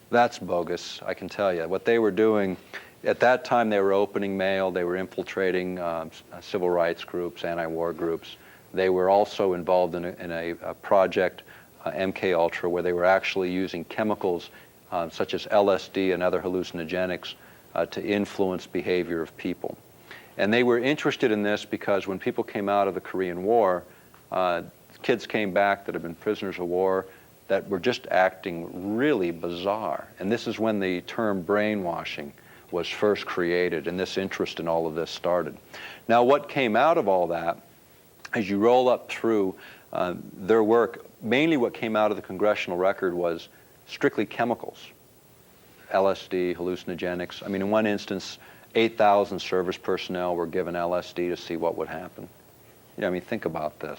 that's bogus, I can tell you. What they were doing, at that time, they were opening mail. They were infiltrating civil rights groups, anti-war groups. They were also involved in a project, MK Ultra, where they were actually using chemicals such as LSD and other hallucinogenics to influence behavior of people. And they were interested in this because when people came out of the Korean War, kids came back that had been prisoners of war that were just acting really bizarre. And this is when the term brainwashing was first created, and this interest in all of this started. Now, what came out of all that, as you roll up through their work, mainly what came out of the congressional record was strictly chemicals, LSD, hallucinogenics. I mean, in one instance, 8,000 service personnel were given LSD to see what would happen. You know, I mean, think about this.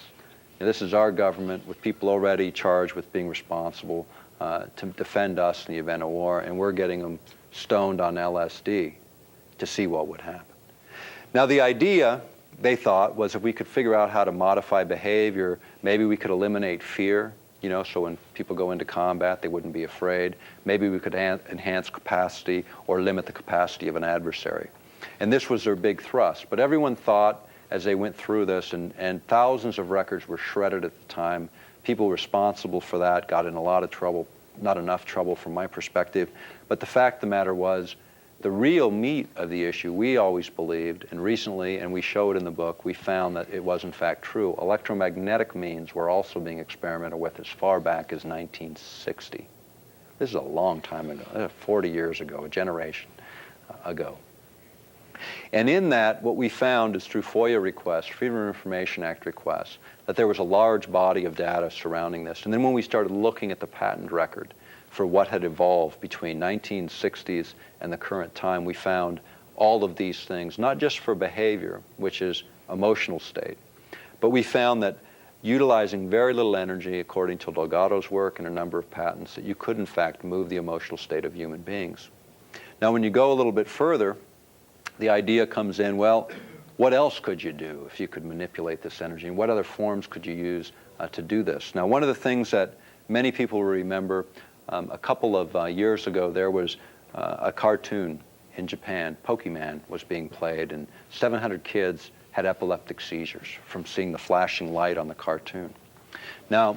You know, this is our government with people already charged with being responsible to defend us in the event of war, and we're getting them stoned on LSD to see what would happen. Now, the idea, they thought, was if we could figure out how to modify behavior, maybe we could eliminate fear, you know, so when people go into combat, they wouldn't be afraid. Maybe we could enhance capacity or limit the capacity of an adversary. And this was their big thrust. But everyone thought, as they went through this, and thousands of records were shredded at the time, people responsible for that got in a lot of trouble, not enough trouble from my perspective. But the fact of the matter was, the real meat of the issue, we always believed, and recently, and we show it in the book, we found that it was in fact true. Electromagnetic means were also being experimented with as far back as 1960. This is a long time ago, 40 years ago, a generation ago. And in that, what we found is through FOIA requests, Freedom of Information Act requests, that there was a large body of data surrounding this. And then when we started looking at the patent record for what had evolved between 1960s and the current time, we found all of these things, not just for behavior, which is emotional state, but we found that utilizing very little energy, according to Delgado's work and a number of patents, that you could in fact move the emotional state of human beings. Now, when you go a little bit further, the idea comes in, well, what else could you do if you could manipulate this energy, and what other forms could you use to do this? Now, one of the things that many people will remember, a couple of years ago, there was a cartoon in Japan. Pokemon was being played, and 700 kids had epileptic seizures from seeing the flashing light on the cartoon. Now,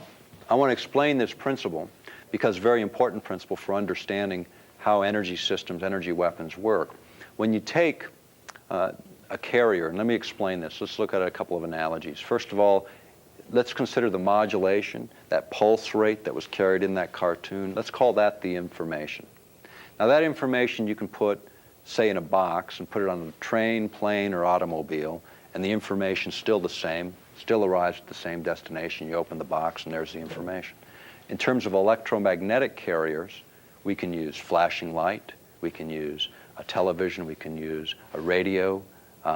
I want to explain this principle because it's a very important principle for understanding how energy systems, energy weapons work. When you take a carrier, and let me explain this. Let's look at a couple of analogies. First of all, let's consider the modulation, that pulse rate that was carried in that cartoon. Let's call that the information. Now, that information you can put, say, in a box and put it on a train, plane, or automobile, and the information's still the same, still arrives at the same destination. You open the box and there's the information. In terms of electromagnetic carriers, we can use flashing light, we can use a television, we can use a radio,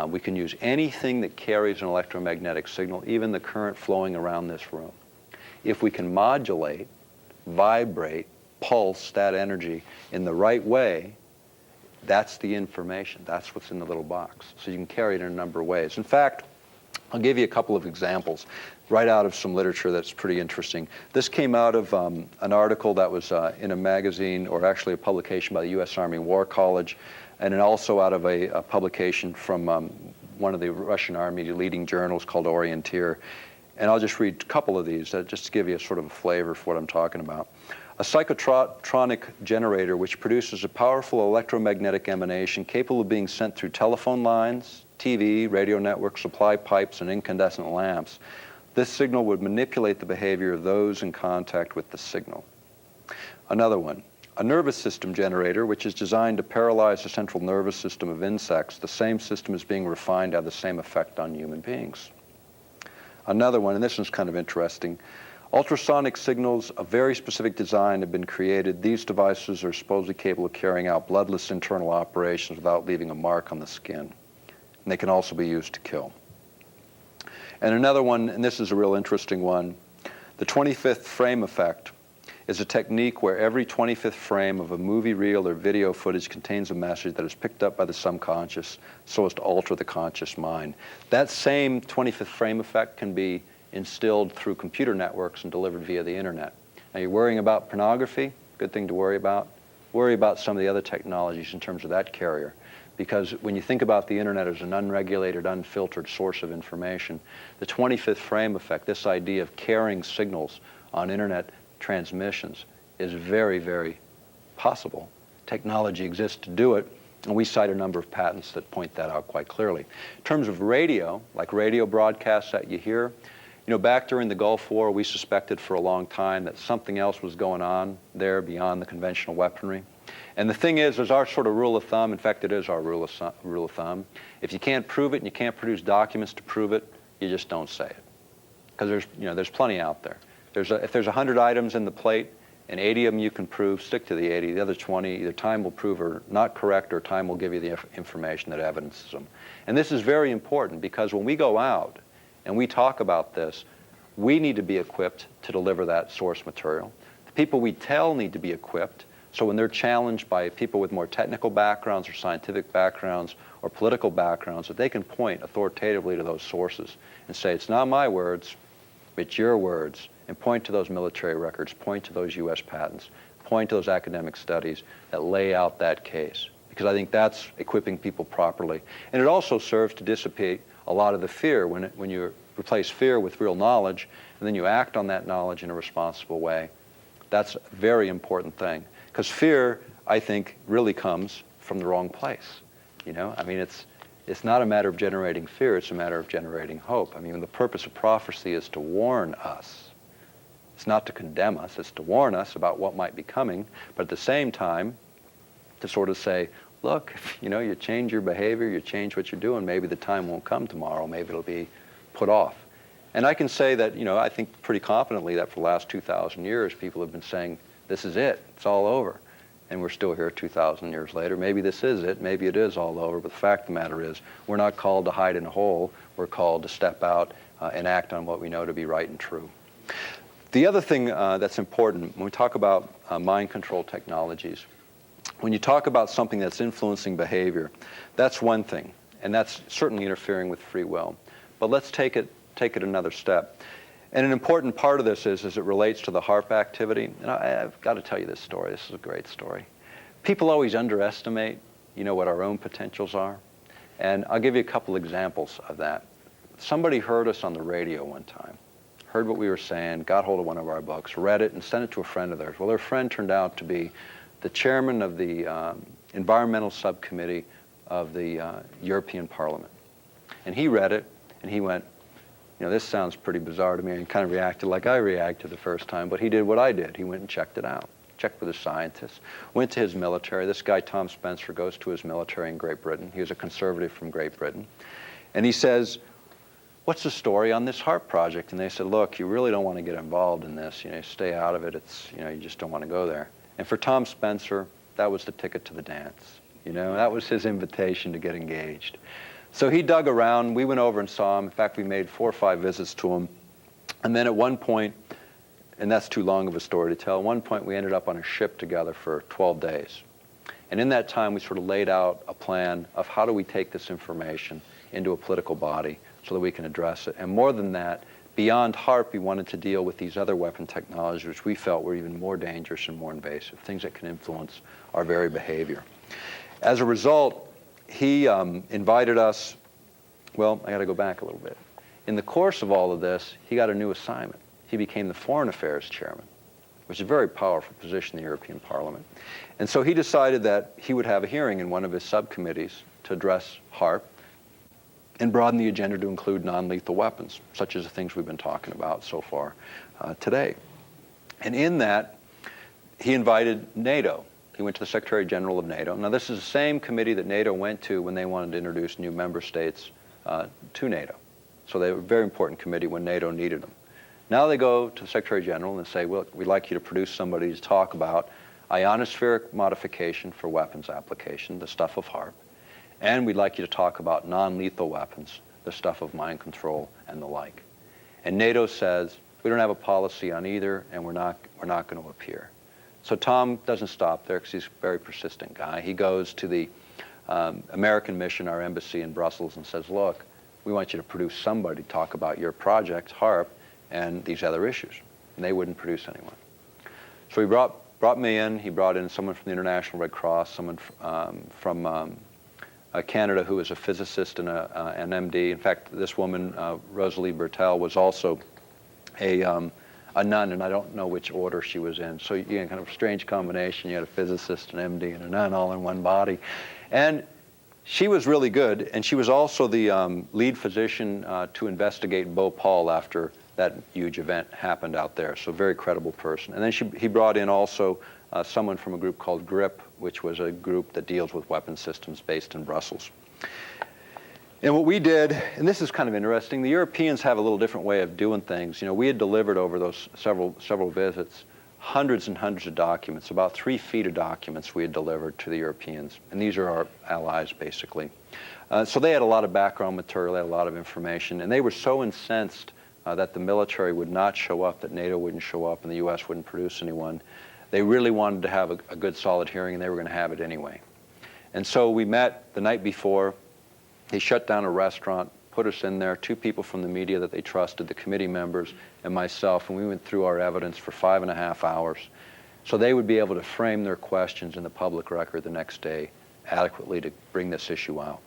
we can use anything that carries an electromagnetic signal, even the current flowing around this room. If we can modulate, vibrate, pulse that energy in the right way, that's the information. That's what's in the little box. So you can carry it in a number of ways. In fact, I'll give you a couple of examples right out of some literature that's pretty interesting. This came out of an article that was in a magazine, or actually a publication by the U.S. Army War College, and then also out of a publication from one of the Russian Army leading journals called Orienteer. And I'll just read a couple of these just to give you a sort of a flavor for what I'm talking about. A psychotronic generator which produces a powerful electromagnetic emanation capable of being sent through telephone lines, TV, radio networks, supply pipes, and incandescent lamps. This signal would manipulate the behavior of those in contact with the signal. Another one, a nervous system generator which is designed to paralyze the central nervous system of insects. The same system is being refined to have the same effect on human beings. Another one, and this one's kind of interesting, ultrasonic signals of very specific design have been created. These devices are supposedly capable of carrying out bloodless internal operations without leaving a mark on the skin. And they can also be used to kill. And another one, and this is a real interesting one, the 25th frame effect is a technique where every 25th frame of a movie reel or video footage contains a message that is picked up by the subconscious so as to alter the conscious mind. That same 25th frame effect can be instilled through computer networks and delivered via the internet. Now, you're worrying about pornography, good thing to worry about. Worry about some of the other technologies in terms of that carrier. Because when you think about the internet as an unregulated, unfiltered source of information, the 25th frame effect, this idea of carrying signals on internet transmissions, is very, very possible. Technology exists to do it, and we cite a number of patents that point that out quite clearly. In terms of radio, like radio broadcasts that you hear, you know, back during the Gulf War, we suspected for a long time that something else was going on there beyond the conventional weaponry. And the thing is, as our sort of rule of thumb, in fact, it is our rule of thumb, if you can't prove it and you can't produce documents to prove it, you just don't say it. Because there's plenty out there. If there's 100 items in the plate and 80 of them you can prove, stick to the 80. The other 20, either time will prove are not correct or time will give you the information that evidences them. And this is very important because when we go out and we talk about this, we need to be equipped to deliver that source material. The people we tell need to be equipped, so when they're challenged by people with more technical backgrounds or scientific backgrounds or political backgrounds, that they can point authoritatively to those sources and say, it's not my words, it's your words, and point to those military records, point to those U.S. patents, point to those academic studies that lay out that case. Because I think that's equipping people properly. And it also serves to dissipate a lot of the fear when you replace fear with real knowledge, and then you act on that knowledge in a responsible way. That's a very important thing. Because fear, I think, really comes from the wrong place. You know, I mean, it's not a matter of generating fear, it's a matter of generating hope. I mean, the purpose of prophecy is to warn us. It's not to condemn us, it's to warn us about what might be coming, but at the same time, to sort of say, look, if, you change your behavior, you change what you're doing, maybe the time won't come tomorrow, maybe it'll be put off. And I can say that, I think pretty confidently that for the last 2,000 years, people have been saying, this is it, it's all over. And we're still here 2,000 years later. Maybe this is it, maybe it is all over, but the fact of the matter is, we're not called to hide in a hole, we're called to step out and act on what we know to be right and true. The other thing that's important, when we talk about mind control technologies, when you talk about something that's influencing behavior, that's one thing. And that's certainly interfering with free will. But let's take it another step. And an important part of this is as it relates to the HAARP activity. And I've got to tell you this story. This is a great story. People always underestimate, what our own potentials are. And I'll give you a couple examples of that. Somebody heard us on the radio one time, heard what we were saying, got hold of one of our books, read it, and sent it to a friend of theirs. Well, their friend turned out to be the chairman of the environmental subcommittee of the European Parliament. And he read it, and he went, this sounds pretty bizarre to me, and kind of reacted like I reacted the first time, but he did what I did. He went and checked it out, checked with his scientists, went to his military. This guy, Tom Spencer, goes to his military in Great Britain. He was a conservative from Great Britain. And he says, what's the story on this HAARP project? And they said, look, you really don't want to get involved in this. Stay out of it. It's, you just don't want to go there. And for Tom Spencer, that was the ticket to the dance. That was his invitation to get engaged. So he dug around. We went over and saw him. In fact, we made 4 or 5 visits to him. And then at one point, and that's too long of a story to tell, at one point we ended up on a ship together for 12 days. And in that time, we sort of laid out a plan of how do we take this information into a political body so that we can address it. And more than that, beyond HAARP, we wanted to deal with these other weapon technologies, which we felt were even more dangerous and more invasive, things that can influence our very behavior. As a result, he invited us, well, I got to go back a little bit. In the course of all of this, he got a new assignment. He became the Foreign Affairs Chairman, which is a very powerful position in the European Parliament. And so he decided that he would have a hearing in one of his subcommittees to address HAARP and broaden the agenda to include non-lethal weapons, such as the things we've been talking about so far today. And in that, he invited NATO. He went to the Secretary General of NATO. Now, this is the same committee that NATO went to when they wanted to introduce new member states to NATO. So they were a very important committee when NATO needed them. Now they go to the Secretary General and say, well, we'd like you to produce somebody to talk about ionospheric modification for weapons application, the stuff of HAARP, and we'd like you to talk about non-lethal weapons, the stuff of mind control and the like. And NATO says, we don't have a policy on either, and we're not going to appear. So Tom doesn't stop there because he's a very persistent guy. He goes to the American mission, our embassy in Brussels, and says, look, we want you to produce somebody to talk about your project, HAARP, and these other issues. And they wouldn't produce anyone. So he brought me in. He brought in someone from the International Red Cross, someone from Canada who is a physicist and an MD. In fact, this woman, Rosalie Bertel, was also a nun, and I don't know which order she was in. So kind of a strange combination. You had a physicist, an MD, and a nun all in one body. And she was really good, and she was also the lead physician to investigate Bhopal after that huge event happened out there. So a very credible person. And then he brought in also someone from a group called GRIP, which was a group that deals with weapon systems based in Brussels. And what we did, and this is kind of interesting, the Europeans have a little different way of doing things. We had delivered over those several visits hundreds and hundreds of documents, about 3 feet of documents we had delivered to the Europeans. And these are our allies, basically. So they had a lot of background material, they had a lot of information, and they were so incensed that the military would not show up, that NATO wouldn't show up, and the U.S. wouldn't produce anyone. They really wanted to have a good, solid hearing, and they were going to have it anyway. And so we met the night before. He shut down a restaurant, put us in there, 2 people from the media that they trusted, the committee members, and myself, and we went through our evidence for 5.5 hours. So they would be able to frame their questions in the public record the next day adequately to bring this issue out.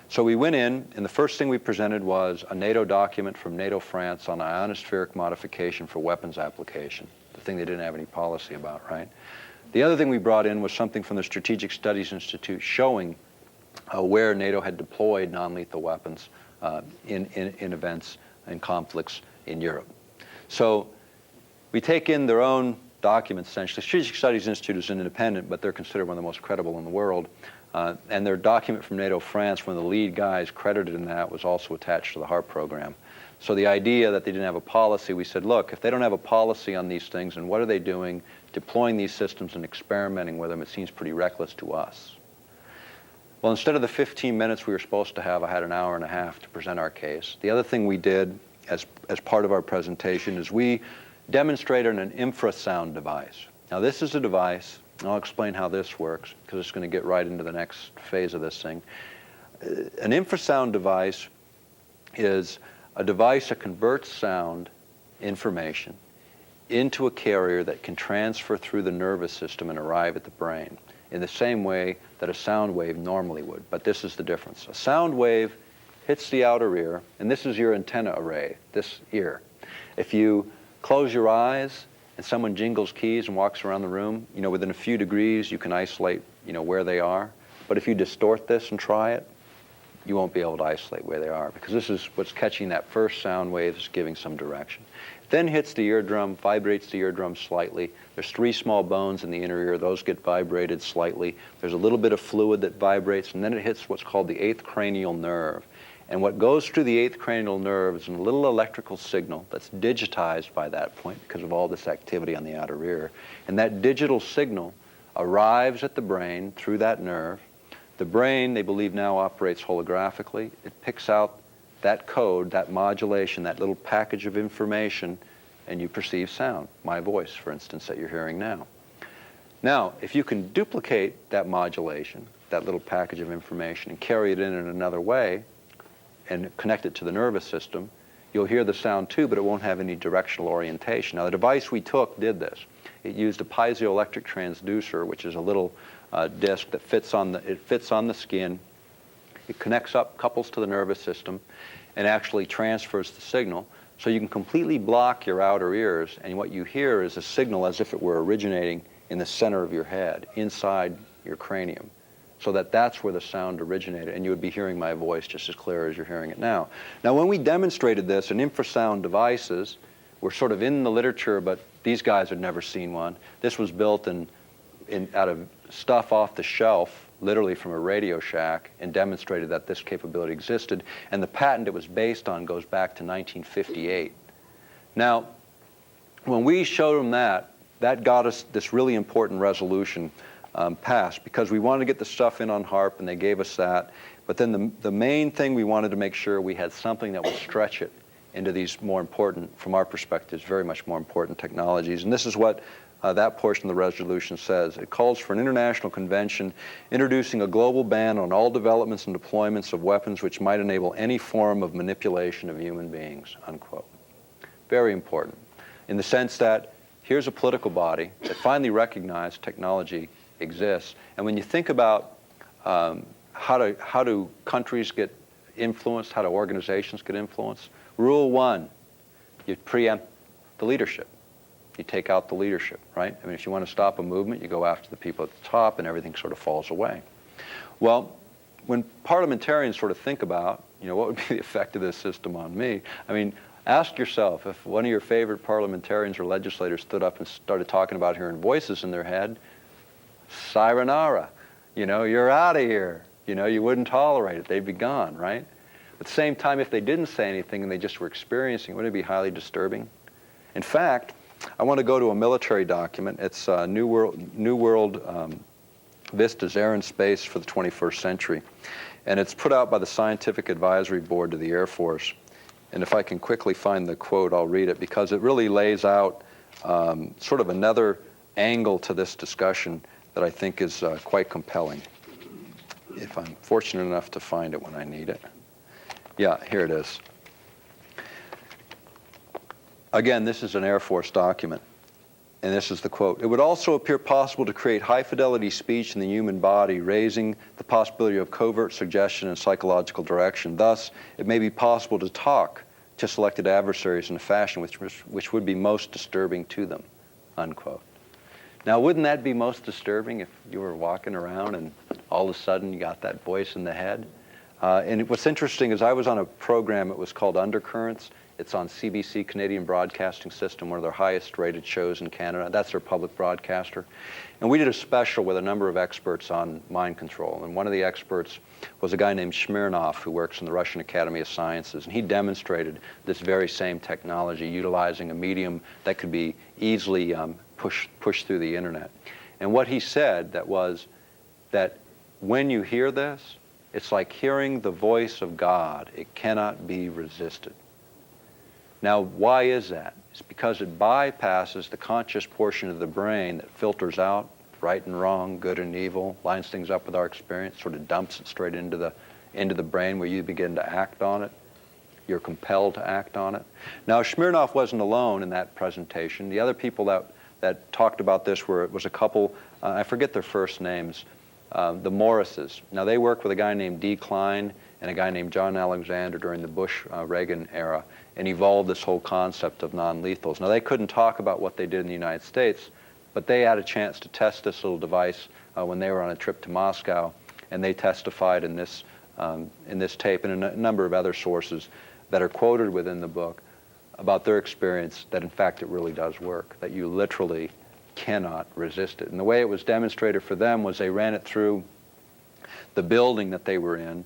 So we went in, and the first thing we presented was a NATO document from NATO France on ionospheric modification for weapons application, the thing they didn't have any policy about, right? The other thing we brought in was something from the Strategic Studies Institute showing where NATO had deployed non-lethal weapons in events and conflicts in Europe. So we take in their own documents, essentially. Strategic Studies Institute is independent, but they're considered one of the most credible in the world. And their document from NATO France, one of the lead guys credited in that, was also attached to the HAARP program. So the idea that they didn't have a policy, we said, look, if they don't have a policy on these things, and what are they doing, deploying these systems and experimenting with them, it seems pretty reckless to us. Well, instead of the 15 minutes we were supposed to have, I had an hour and a half to present our case. The other thing we did as part of our presentation is we demonstrated an infrasound device. Now, this is a device, and I'll explain how this works, because it's going to get right into the next phase of this thing. an infrasound device is a device that converts sound information into a carrier that can transfer through the nervous system and arrive at the brain in the same way that a sound wave normally would. But this is the difference. A sound wave hits the outer ear, and this is your antenna array, this ear. If you close your eyes and someone jingles keys and walks around the room, within a few degrees you can isolate, where they are. But if you distort this and try it, you won't be able to isolate where they are, because this is what's catching that first sound wave, is giving some direction. It then hits the eardrum, vibrates the eardrum slightly. There's 3 small bones in the inner ear. Those get vibrated slightly. There's a little bit of fluid that vibrates, and then it hits what's called the 8th cranial nerve. And what goes through the 8th cranial nerve is a little electrical signal that's digitized by that point because of all this activity on the outer ear. And that digital signal arrives at the brain through that nerve. The brain, they believe now, operates holographically. It picks out that code, that modulation, that little package of information, and you perceive sound. My voice, for instance, that you're hearing now. Now, if you can duplicate that modulation, that little package of information, and carry it in another way, and connect it to the nervous system, you'll hear the sound too, but it won't have any directional orientation. Now, the device we took did this. It used a piezoelectric transducer, which is a little disc that fits on the skin. It connects up, couples to the nervous system, and actually transfers the signal. So you can completely block your outer ears, and what you hear is a signal as if it were originating in the center of your head, inside your cranium, so that's where the sound originated, and you would be hearing my voice just as clear as you're hearing it now. Now, when we demonstrated this in infrasound devices, we're sort of in the literature, but these guys had never seen one. This was built out of stuff off the shelf, literally from a Radio Shack, and demonstrated that this capability existed. And the patent it was based on goes back to 1958. Now, when we showed them that got us this really important resolution passed, because we wanted to get the stuff in on HARP, and they gave us that. But then the main thing, we wanted to make sure we had something that would stretch it into these more important, from our perspectives, very much more important technologies. And this is what that portion of the resolution says. It calls for an international convention introducing a global ban on all developments and deployments of weapons which might enable any form of manipulation of human beings, unquote. Very important, in the sense that here's a political body that finally recognized technology exists. And when you think about how do countries get influenced, how do organizations get influenced, rule 1, you preempt the leadership. You take out the leadership, right? I mean, if you want to stop a movement, you go after the people at the top, and everything sort of falls away. Well, when parliamentarians sort of think about, what would be the effect of this system on me? I mean, ask yourself, if one of your favorite parliamentarians or legislators stood up and started talking about hearing voices in their head, sayonara, you're out of here. You wouldn't tolerate it. They'd be gone, right? At the same time, if they didn't say anything and they just were experiencing, wouldn't it be highly disturbing? In fact, I want to go to a military document. It's New World Vistas, Air and Space for the 21st Century. And it's put out by the Scientific Advisory Board to the Air Force. And if I can quickly find the quote, I'll read it, because it really lays out sort of another angle to this discussion that I think is quite compelling, if I'm fortunate enough to find it when I need it. Yeah, here it is. Again, this is an Air Force document, and this is the quote. It would also appear possible to create high-fidelity speech in the human body, raising the possibility of covert suggestion and psychological direction. Thus, it may be possible to talk to selected adversaries in a fashion which would be most disturbing to them, unquote. Now, wouldn't that be most disturbing if you were walking around and all of a sudden you got that voice in the head? And what's interesting is I was on a program, it was called Undercurrents. It's on CBC, Canadian Broadcasting System, one of their highest rated shows in Canada. That's their public broadcaster. And we did a special with a number of experts on mind control. And one of the experts was a guy named Smirnov, who works in the Russian Academy of Sciences. And he demonstrated this very same technology, utilizing a medium that could be easily pushed through the internet. And what he said was that when you hear this, it's like hearing the voice of God. It cannot be resisted. Now, why is that? It's because it bypasses the conscious portion of the brain that filters out right and wrong, good and evil, lines things up with our experience, sort of dumps it straight into into the brain where you begin to act on it. You're compelled to act on it. Now, Smirnoff wasn't alone in that presentation. The other people that talked about this was a couple, I forget their first names, the Morrises. Now, they worked with a guy named D. Klein and a guy named John Alexander during the Bush-Reagan era and evolved this whole concept of non-lethals. Now, they couldn't talk about what they did in the United States, but they had a chance to test this little device when they were on a trip to Moscow, and they testified in this tape and in a number of other sources that are quoted within the book about their experience that in fact it really does work, that you literally cannot resist it. And the way it was demonstrated for them was they ran it through the building that they were in,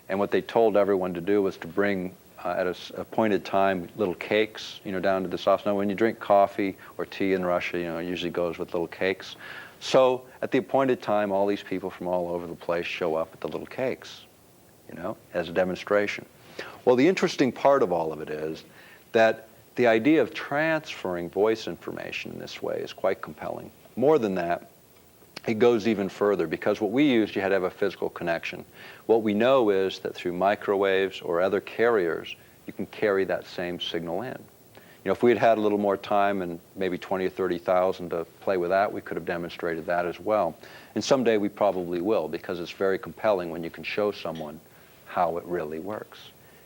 and what they told everyone to do was to bring at a appointed time little cakes, down to the sauce. Now, when you drink coffee or tea in Russia, it usually goes with little cakes. So at the appointed time, all these people from all over the place show up at the little cakes, as a demonstration. Well, the interesting part of all of it is that the idea of transferring voice information in this way is quite compelling. More than that, it goes even further, because what we used, you had to have a physical connection. What we know is that through microwaves or other carriers, you can carry that same signal in. If we had had a little more time and maybe 20 or 30,000 to play with that, we could have demonstrated that as well. And someday we probably will, because it's very compelling when you can show someone how it really works.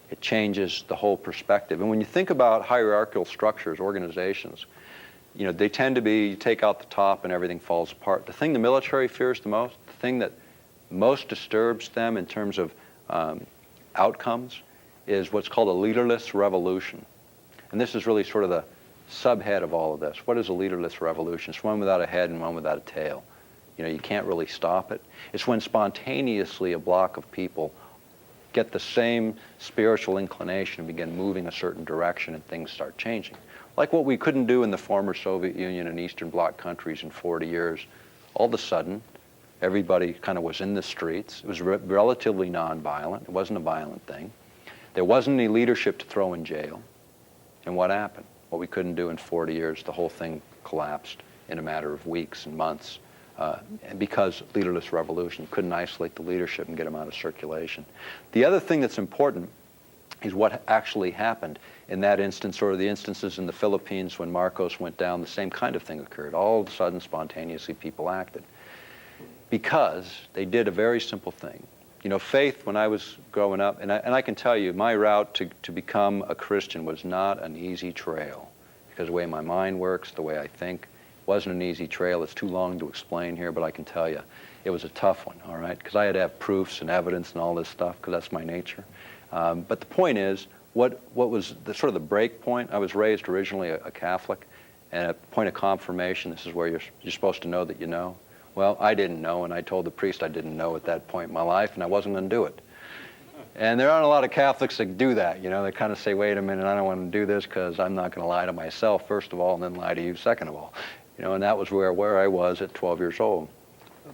It changes the whole perspective. And when you think about hierarchical structures, organizations, they tend to be, you take out the top and everything falls apart. The thing the military fears the most, the thing that most disturbs them in terms of outcomes, is what's called a leaderless revolution. And this is really sort of the subhead of all of this. What is a leaderless revolution? It's one without a head and one without a tail. You can't really stop it. It's when spontaneously a block of people get the same spiritual inclination and begin moving a certain direction and things start changing. Like what we couldn't do in the former Soviet Union and Eastern Bloc countries in 40 years. All of a sudden, everybody kind of was in the streets. It was relatively nonviolent. It wasn't a violent thing. There wasn't any leadership to throw in jail. And what happened? What we couldn't do in 40 years, the whole thing collapsed in a matter of weeks and months. Because leaderless revolution, couldn't isolate the leadership and get them out of circulation. The other thing that's important is what actually happened in that instance, or the instances in the Philippines when Marcos went down. The same kind of thing occurred. All of a sudden, spontaneously, people acted because they did a very simple thing. Faith, when I was growing up, and I can tell you, my route to become a Christian was not an easy trail, because the way my mind works, the way I think, wasn't an easy trail. It's too long to explain here, but I can tell you it was a tough one, all right? Because I had to have proofs and evidence and all this stuff, because that's my nature. But the point is, what was the sort of the break point? I was raised originally a Catholic, and at point of confirmation, this is where you're supposed to know that you know. Well, I didn't know, and I told the priest I didn't know at that point in my life, and I wasn't going to do it. And there aren't a lot of Catholics that do that, They kind of say, wait a minute, I don't want to do this because I'm not going to lie to myself, first of all, and then lie to you, second of all. And that was where I was at 12 years old.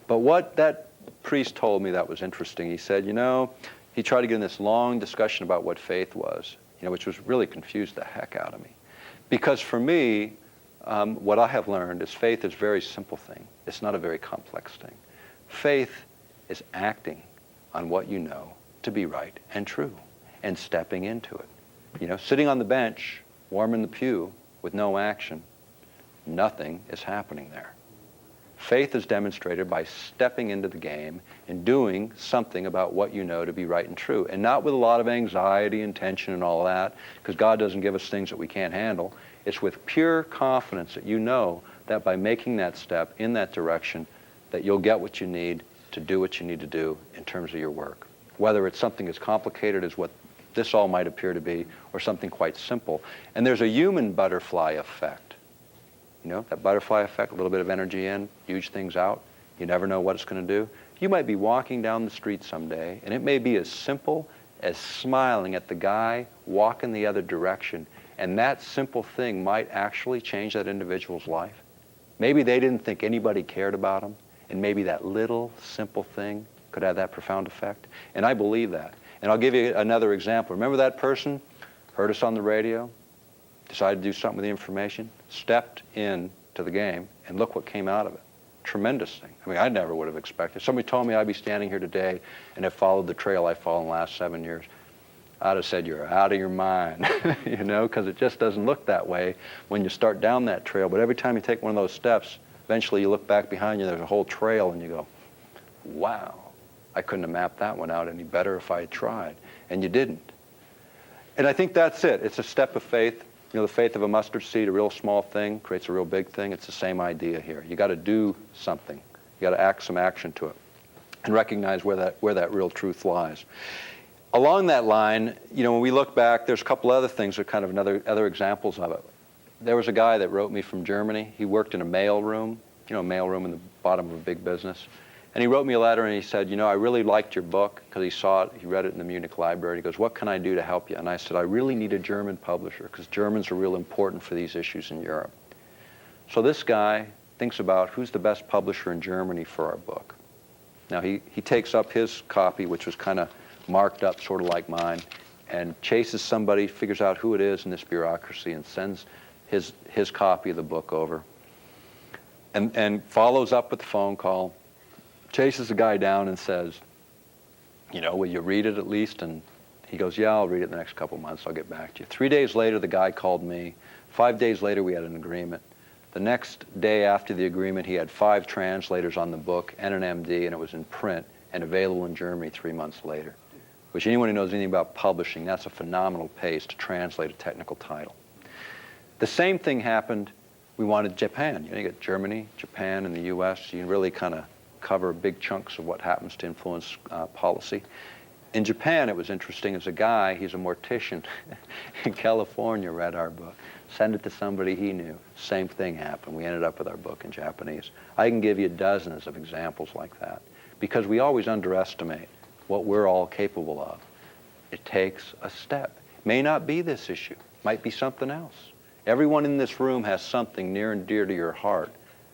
But what that priest told me that was interesting, he said, he tried to get in this long discussion about what faith was, which was really confused the heck out of me. Because for me, what I have learned is faith is a very simple thing. It's not a very complex thing. Faith is acting on what you know to be right and true and stepping into it. Sitting on the bench, warm in the pew with no action, nothing is happening there. Faith is demonstrated by stepping into the game and doing something about what you know to be right and true, and not with a lot of anxiety and tension and all that, because God doesn't give us things that we can't handle. It's with pure confidence that you know that by making that step in that direction, that you'll get what you need to do what you need to do in terms of your work. Whether it's something as complicated as what this all might appear to be, or something quite simple. And there's a human butterfly effect. That butterfly effect, a little bit of energy in, huge things out. You never know what it's going to do. You might be walking down the street someday, and it may be as simple as smiling at the guy walking the other direction, and that simple thing might actually change that individual's life. Maybe they didn't think anybody cared about them, and maybe that little simple thing could have that profound effect. And I believe that. And I'll give you another example. Remember that person heard us on the radio, decided to do something with the information, stepped in to the game, and look what came out of it. tremendous thing. I mean, I never would have expected. Somebody told me I'd be standing here today and have followed the trail I've followed in the last 7 years. I'd have said, you're out of your mind, you know, because it just doesn't look that way when you start down that trail. But every time you take one of those steps, eventually you look back behind you, there's a whole trail, and you go, wow, I couldn't have mapped that one out any better if I had tried. And you didn't. And I think that's it. It's a step of faith. You know, the faith of a mustard seed, a real small thing, creates a real big thing. It's the same idea here. You got to do something. You got to act some action to it and recognize where that real truth lies. Along that line, you know, when we look back, there's a couple other things that are kind of other examples of it. There was a guy that wrote me from Germany. He worked in a mail room, you know, a mail room in the bottom of a big business. And he wrote me a letter and he said, you know, I really liked your book because he saw it, he read it in the Munich library. He goes, what can I do to help you? And I said, I really need a German publisher because Germans are real important for these issues in Europe. So this guy thinks about who's the best publisher in Germany for our book. Now he takes up his copy, which was kind of marked up sort of like mine, and chases somebody, figures out who it is in this bureaucracy, and sends his copy of the book over, and follows up with the phone call, chases the guy down and says, you know, will you read it at least? And he goes, yeah, I'll read it in the next couple months, I'll get back to you. 3 days later, the guy called me. 5 days later, we had an agreement. The next day after the agreement, he had 5 translators on the book and an MD, and it was in print and available in Germany 3 months later. Which anyone who knows anything about publishing, that's a phenomenal pace to translate a technical title. The same thing happened, we wanted Japan. You know, you get Germany, Japan, and the US. You can really kind of cover big chunks of what happens to influence policy. In Japan, it was interesting. There's a guy, he's a mortician in California, read our book. Send it to somebody he knew. Same thing happened. We ended up with our book in Japanese. I can give you dozens of examples like that because we always underestimate what we're all capable of. It takes a step. May not be this issue, might be something else. Everyone in this room has something near and dear to your heart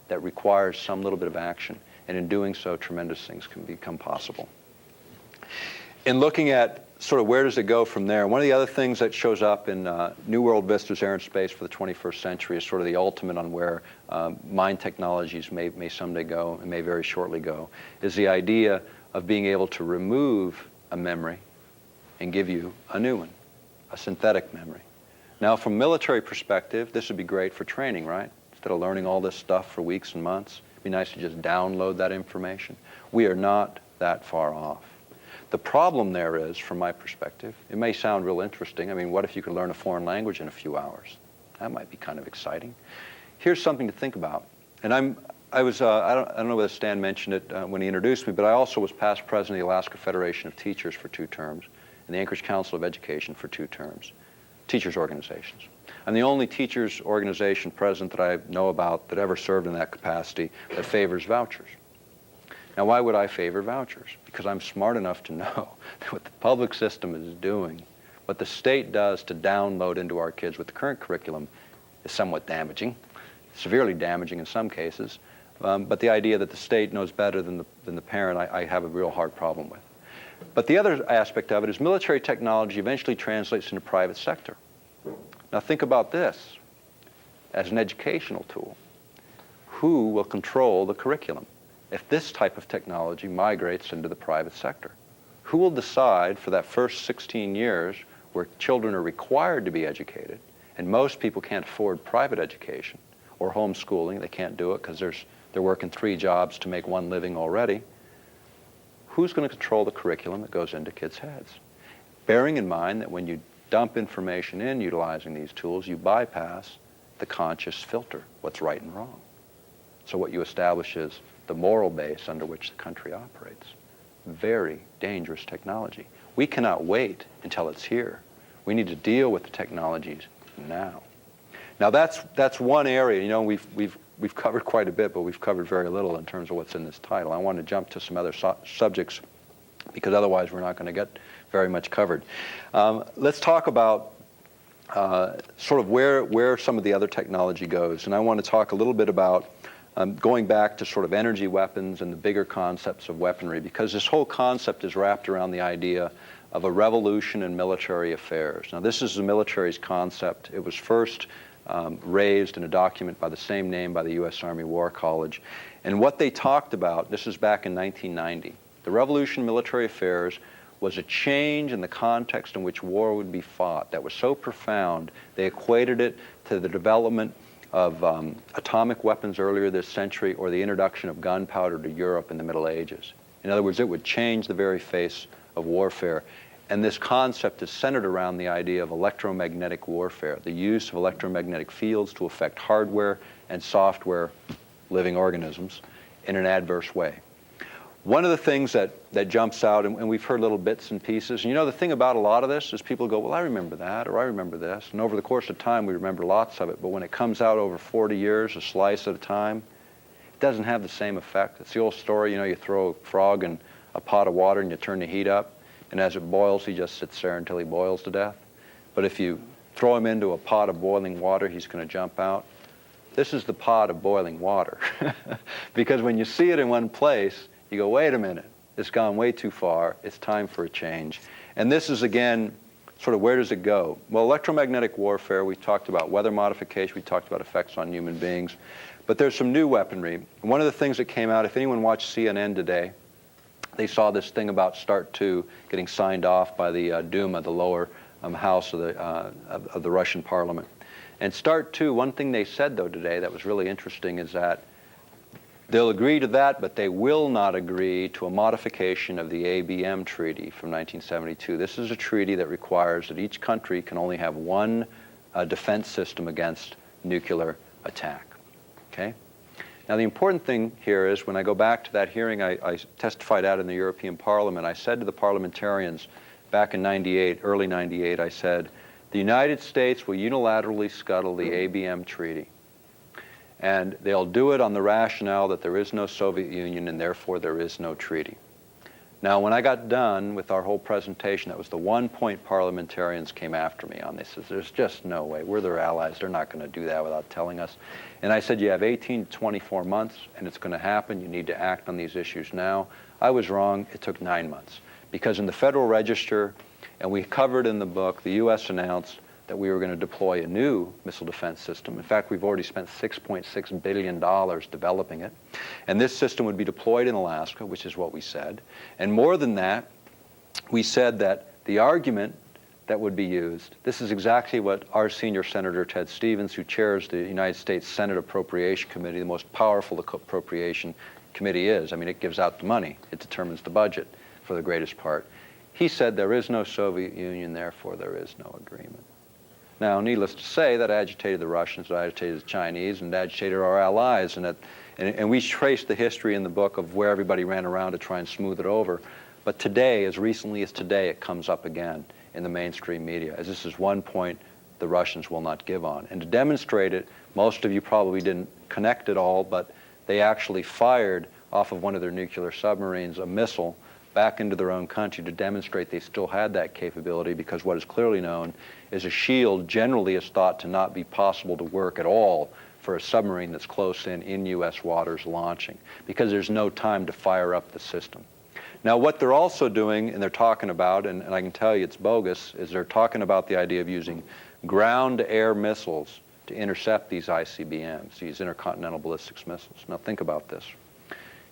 that requires some little bit of action, and in doing so, tremendous things can become possible. In looking at sort of where does it go from there, one of the other things that shows up in New World Vistas Air and Space for the 21st Century is sort of the ultimate on where mind technologies may someday go and may very shortly go, is the idea of being able to remove a memory and give you a new one, a synthetic memory. Now, from a military perspective, this would be great for training, right? Instead of learning all this stuff for weeks and months, it'd be nice to just download that information. We are not that far off. The problem there is, from my perspective, it may sound real interesting. I mean, what if you could learn a foreign language in a few hours? That might be kind of exciting. Here's something to think about. And I don't know whether Stan mentioned it when he introduced me, but I also was past president of the Alaska Federation of Teachers for 2 terms and the Anchorage Council of Education for 2 terms, teachers' organizations. I'm the only teachers' organization president that I know about that ever served in that capacity that favors vouchers. Now, why would I favor vouchers? Because I'm smart enough to know that what the public system is doing, what the state does to download into our kids with the current curriculum is somewhat damaging, severely damaging in some cases. But the idea that the state knows better than the parent, I have a real hard problem with. But the other aspect of it is military technology eventually translates into private sector. Now think about this as an educational tool. Who will control the curriculum if this type of technology migrates into the private sector? Who will decide for that first 16 years where children are required to be educated, and most people can't afford private education or homeschooling, they can't do it because they're working 3 jobs to make 1 living already. Who's going to control the curriculum that goes into kids' heads? Bearing in mind that when you dump information in utilizing these tools, you bypass the conscious filter, what's right and wrong. So what you establish is the moral base under which the country operates. Very dangerous technology. We cannot wait until it's here. We need to deal with the technologies now. Now that's one area. You know, we've covered quite a bit, but we've covered very little in terms of what's in this title. I want to jump to some other subjects because otherwise we're not going to get very much covered. Let's talk about sort of where some of the other technology goes, and I want to talk a little bit about going back to sort of energy weapons and the bigger concepts of weaponry, because this whole concept is wrapped around the idea of a revolution in military affairs. Now, this is the military's concept. It was first raised in a document by the same name by the U.S. Army War College. And what they talked about, this is back in 1990, the revolution in military affairs was a change in the context in which war would be fought that was so profound, they equated it to the development of atomic weapons earlier this century or the introduction of gunpowder to Europe in the Middle Ages. In other words, it would change the very face of warfare. And this concept is centered around the idea of electromagnetic warfare, the use of electromagnetic fields to affect hardware and software, living organisms, in an adverse way. One of the things that jumps out, and we've heard little bits and pieces, and you know the thing about a lot of this is people go, well, I remember that, or I remember this, and over the course of time we remember lots of it, but when it comes out over 40 years, a slice at a time, it doesn't have the same effect. It's the old story, you know, you throw a frog in a pot of water and you turn the heat up, and as it boils, he just sits there until he boils to death. But if you throw him into a pot of boiling water, he's going to jump out. This is the pot of boiling water. Because when you see it in one place, you go, wait a minute, it's gone way too far. It's time for a change. And this is, again, sort of where does it go? Well, electromagnetic warfare, we talked about weather modification, we talked about effects on human beings. But there's some new weaponry. One of the things that came out, if anyone watched CNN today, they saw this thing about START 2 getting signed off by the Duma, the lower house of the Russian parliament. And START 2, one thing they said, though, today that was really interesting is that they'll agree to that, but they will not agree to a modification of the ABM Treaty from 1972. This is a treaty that requires that each country can only have one defense system against nuclear attack. Okay? Now, the important thing here is when I go back to that hearing I testified at in the European Parliament, I said to the parliamentarians back in 98, early 98, I said, the United States will unilaterally scuttle the ABM Treaty. And they'll do it on the rationale that there is no Soviet Union and therefore there is no treaty. Now, when I got done with our whole presentation, that was the one point parliamentarians came after me on. They said, there's just no way. We're their allies. They're not going to do that without telling us. And I said, you have 18 to 24 months, and it's going to happen. You need to act on these issues now. I was wrong. It took 9 months. Because in the Federal Register, and we covered in the book, the U.S. announced that we were going to deploy a new missile defense system. In fact, we've already spent $6.6 billion developing it. And this system would be deployed in Alaska, which is what we said. And more than that, we said that the argument that would be used, this is exactly what our senior Senator Ted Stevens, who chairs the United States Senate Appropriation Committee, the most powerful appropriation committee is. I mean, it gives out the money. It determines the budget for the greatest part. He said there is no Soviet Union, therefore there is no agreement. Now, needless to say, that agitated the Russians, it agitated the Chinese, and it agitated our allies. And we traced the history in the book of where everybody ran around to try and smooth it over. But today, as recently as today, it comes up again in the mainstream media, as this is one point the Russians will not give on. And to demonstrate it, most of you probably didn't connect at all, but they actually fired off of one of their nuclear submarines a missile back into their own country to demonstrate they still had that capability, because what is clearly known is a shield generally is thought to not be possible to work at all for a submarine that's close in U.S. waters launching, because there's no time to fire up the system. Now, what they're also doing, and they're talking about, and I can tell you it's bogus, is they're talking about the idea of using ground-to-air missiles to intercept these ICBMs, these intercontinental ballistic missiles. Now, think about this.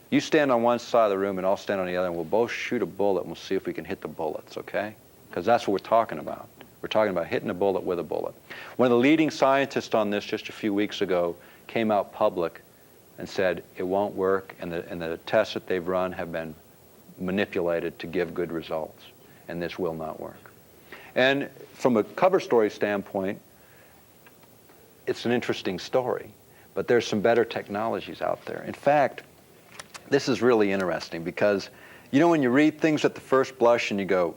You stand on one side of the room and I'll stand on the other, and we'll both shoot a bullet and we'll see if we can hit the bullets, okay? Because that's what we're talking about. We're talking about hitting a bullet with a bullet. One of the leading scientists on this just a few weeks ago came out public and said it won't work, and the tests that they've run have been manipulated to give good results, and this will not work. And from a cover story standpoint, it's an interesting story, but there's some better technologies out there. In fact, this is really interesting because, you know, when you read things at the first blush and you go,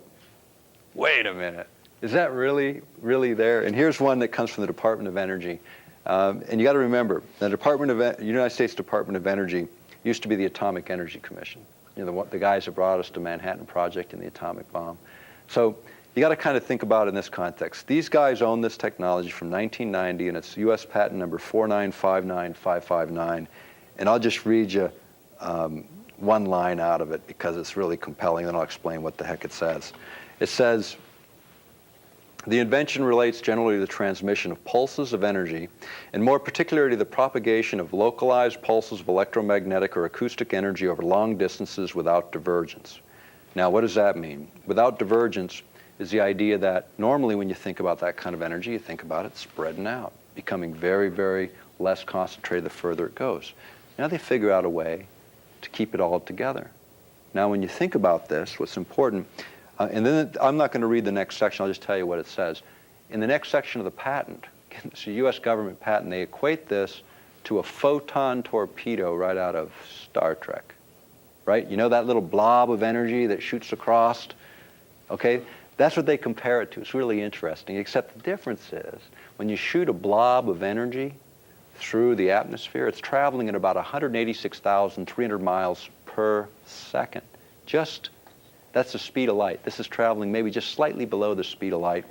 wait a minute, is that really there? And here's one that comes from the Department of Energy. And you got to remember, the United States Department of Energy used to be the Atomic Energy Commission. You know, the guys that brought us to Manhattan Project and the atomic bomb. So you got to kind of think about it in this context. These guys own this technology from 1990, and it's U.S. patent number 4959559. And I'll just read you one line out of it because it's really compelling, then I'll explain what the heck it says. It says, The invention relates generally to the transmission of pulses of energy, and more particularly to the propagation of localized pulses of electromagnetic or acoustic energy over long distances without divergence. Now, what does that mean? Without divergence is the idea that normally when you think about that kind of energy, you think about it spreading out, becoming very, very less concentrated the further it goes. Now they figure out a way to keep it all together. Now, when you think about this, what's important, and then I'm not going to read the next section, I'll just tell you what it says. In the next section of the patent, it's a U.S. government patent, they equate this to a photon torpedo right out of Star Trek, right? You know that little blob of energy that shoots across? Okay, that's what they compare it to. It's really interesting, except the difference is when you shoot a blob of energy through the atmosphere, it's traveling at about 186,300 miles per second. That's the speed of light. This is traveling maybe just slightly below the speed of light,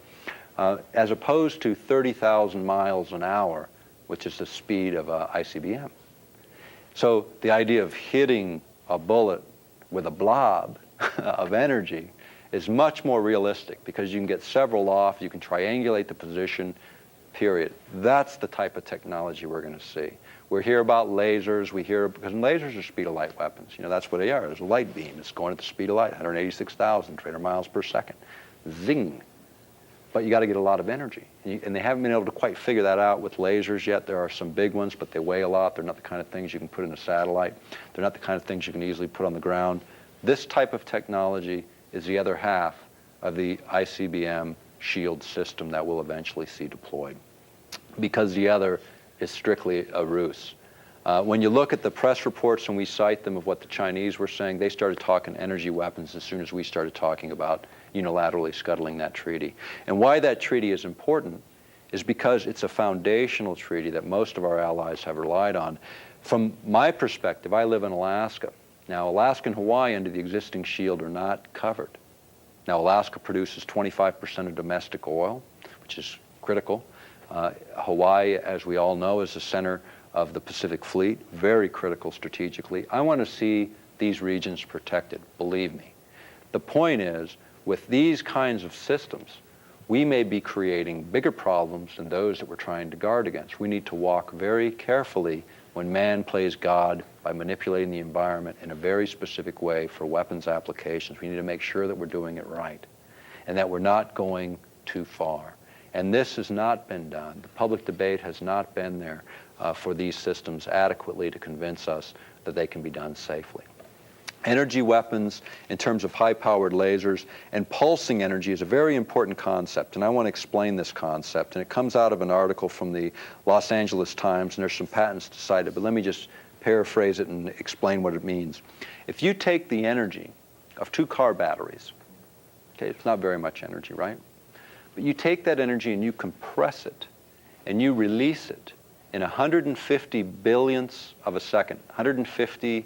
as opposed to 30,000 miles an hour, which is the speed of ICBM. So the idea of hitting a bullet with a blob of energy is much more realistic because you can get several off, you can triangulate the position, period. That's the type of technology we're going to see. We hear about lasers, because lasers are speed of light weapons. You know, that's what they are. There's a light beam. It's going at the speed of light, 186,300 miles per second. Zing. But you got to get a lot of energy. And they haven't been able to quite figure that out with lasers yet. There are some big ones, but they weigh a lot. They're not the kind of things you can put in a satellite. They're not the kind of things you can easily put on the ground. This type of technology is the other half of the ICBM shield system that we'll eventually see deployed, because the other is strictly a ruse. When you look at the press reports and we cite them of what the Chinese were saying, they started talking energy weapons as soon as we started talking about unilaterally scuttling that treaty. And why that treaty is important is because it's a foundational treaty that most of our allies have relied on. From my perspective, I live in Alaska. Now, Alaska and Hawaii under the existing shield are not covered. Now, Alaska produces 25% of domestic oil, which is critical. Hawaii, as we all know, is the center of the Pacific Fleet, very critical strategically. I want to see these regions protected, believe me. The point is, with these kinds of systems, we may be creating bigger problems than those that we're trying to guard against. We need to walk very carefully when man plays God by manipulating the environment in a very specific way for weapons applications. We need to make sure that we're doing it right and that we're not going too far. And this has not been done. The public debate has not been there for these systems adequately to convince us that they can be done safely. Energy weapons in terms of high-powered lasers and pulsing energy is a very important concept, and I want to explain this concept. And it comes out of an article from the Los Angeles Times, and there's some patents to cite it, but let me just paraphrase it and explain what it means. If you take the energy of 2 car batteries, okay, it's not very much energy, right? But you take that energy and you compress it, and you release it in 150 billionths of a second, 150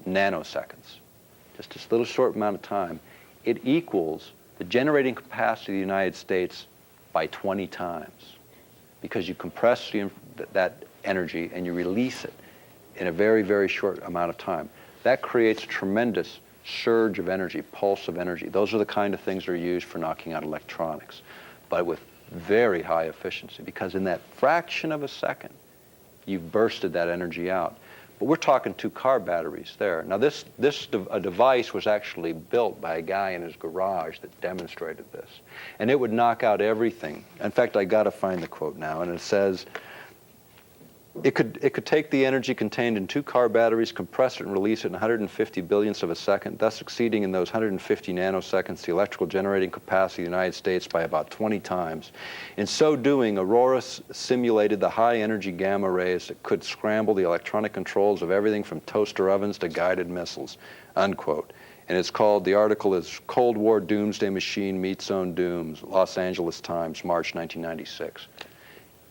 nanoseconds, just this little short amount of time, it equals the generating capacity of the United States by 20 times, because you compress that energy and you release it in a very, very short amount of time. That creates a tremendous surge of energy, pulse of energy. Those are the kind of things that are used for knocking out electronics, but with very high efficiency, because in that fraction of a second, you've bursted that energy out. But we're talking 2 car batteries there. Now, this device was actually built by a guy in his garage that demonstrated this. And it would knock out everything. In fact, I got to find the quote now, and it says, it could take the energy contained in 2 car batteries, compress it, and release it in 150 billionths of a second, thus exceeding in those 150 nanoseconds the electrical generating capacity of the United States by about 20 times. In so doing, Aurora simulated the high-energy gamma rays that could scramble the electronic controls of everything from toaster ovens to guided missiles, unquote. And it's called, the article is Cold War Doomsday Machine Meets Own Dooms, Los Angeles Times, March 1996.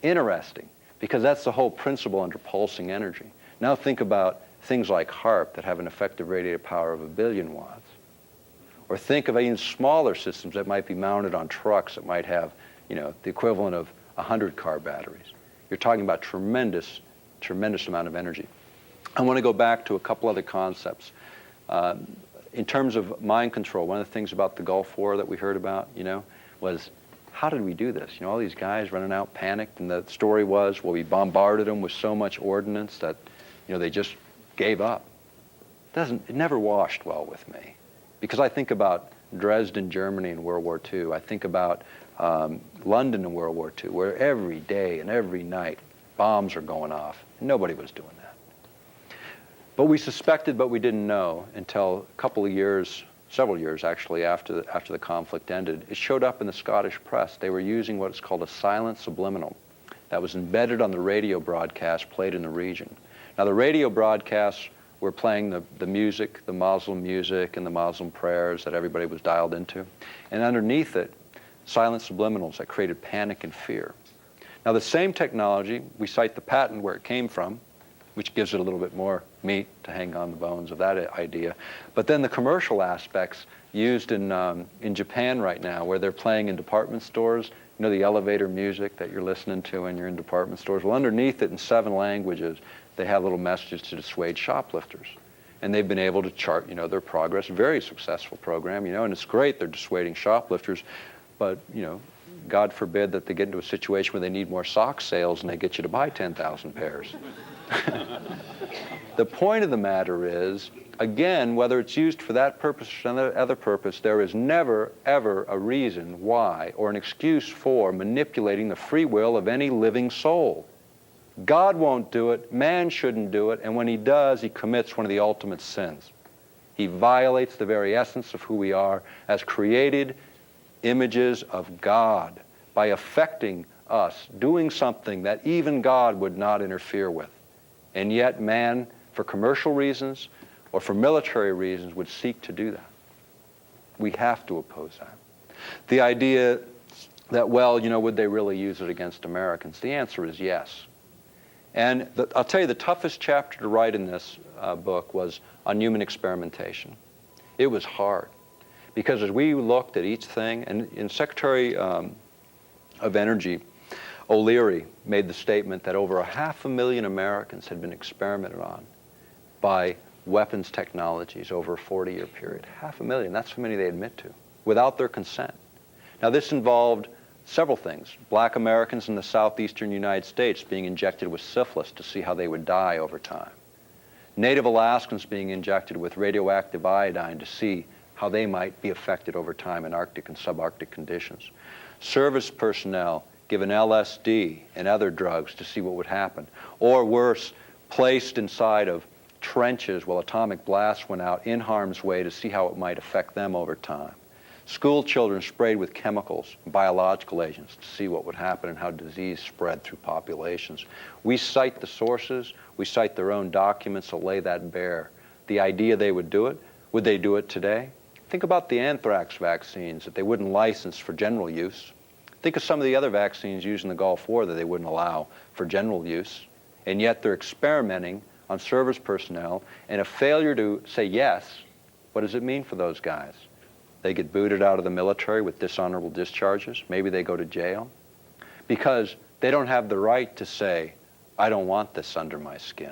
Interesting, because that's the whole principle under pulsing energy. Now think about things like HAARP that have an effective radiated power of 1 billion watts. Or think of even smaller systems that might be mounted on trucks that might have, the equivalent of 100 car batteries. You're talking about tremendous, tremendous amount of energy. I want to go back to a couple other concepts. In terms of mind control, one of the things about the Gulf War that we heard about, was how did we do this? You know, all these guys running out panicked, and the story was, well, we bombarded them with so much ordnance that, you know, they just gave up. It never washed well with me, because I think about Dresden, Germany in World War II. I think about London in World War II, where every day and every night bombs are going off. Nobody was doing that. But we suspected, but we didn't know until a couple of years, several years actually, after the conflict ended. It showed up in the Scottish press. They were using what is called a silent subliminal that was embedded on the radio broadcast played in the region. Now, the radio broadcasts were playing the music, the Muslim music and the Muslim prayers that everybody was dialed into. And underneath it, silent subliminals that created panic and fear. Now, the same technology, we cite the patent where it came from, which gives it a little bit more meat to hang on the bones of that idea. But then the commercial aspects used in Japan right now, where they're playing in department stores, you know, the elevator music that you're listening to when you're in department stores. Well, underneath it in 7 languages, they have little messages to dissuade shoplifters. And they've been able to chart, you know, their progress. Very successful program, you know, and it's great they're dissuading shoplifters, but, you know, God forbid that they get into a situation where they need more sock sales and they get you to buy 10,000 pairs. The point of the matter is, again, whether it's used for that purpose or some other purpose, there is never, ever a reason why or an excuse for manipulating the free will of any living soul. God won't do it, man shouldn't do it, and when he does, he commits one of the ultimate sins. He violates the very essence of who we are as created images of God by affecting us, doing something that even God would not interfere with. And yet man, for commercial reasons or for military reasons, would seek to do that. We have to oppose that. The idea that, well, you know, would they really use it against Americans? The answer is yes. And I'll tell you, the toughest chapter to write in this book was on human experimentation. It was hard, because as we looked at each thing, and Secretary of Energy O'Leary made the statement that over 500,000 Americans had been experimented on by weapons technologies over a 40-year period. 500,000, that's how many they admit to, without their consent. Now, this involved several things. Black Americans in the southeastern United States being injected with syphilis to see how they would die over time. Native Alaskans being injected with radioactive iodine to see how they might be affected over time in Arctic and subarctic conditions. Service personnel given LSD and other drugs to see what would happen. Or worse, placed inside of trenches while atomic blasts went out in harm's way to see how it might affect them over time. School children sprayed with chemicals, biological agents to see what would happen and how disease spread through populations. We cite the sources, we cite their own documents that lay that bare. The idea they would do it, would they do it today? Think about the anthrax vaccines that they wouldn't license for general use. Think of some of the other vaccines used in the Gulf War that they wouldn't allow for general use. And yet they're experimenting on service personnel, and a failure to say yes, what does it mean for those guys? They get booted out of the military with dishonorable discharges. Maybe they go to jail because they don't have the right to say, I don't want this under my skin.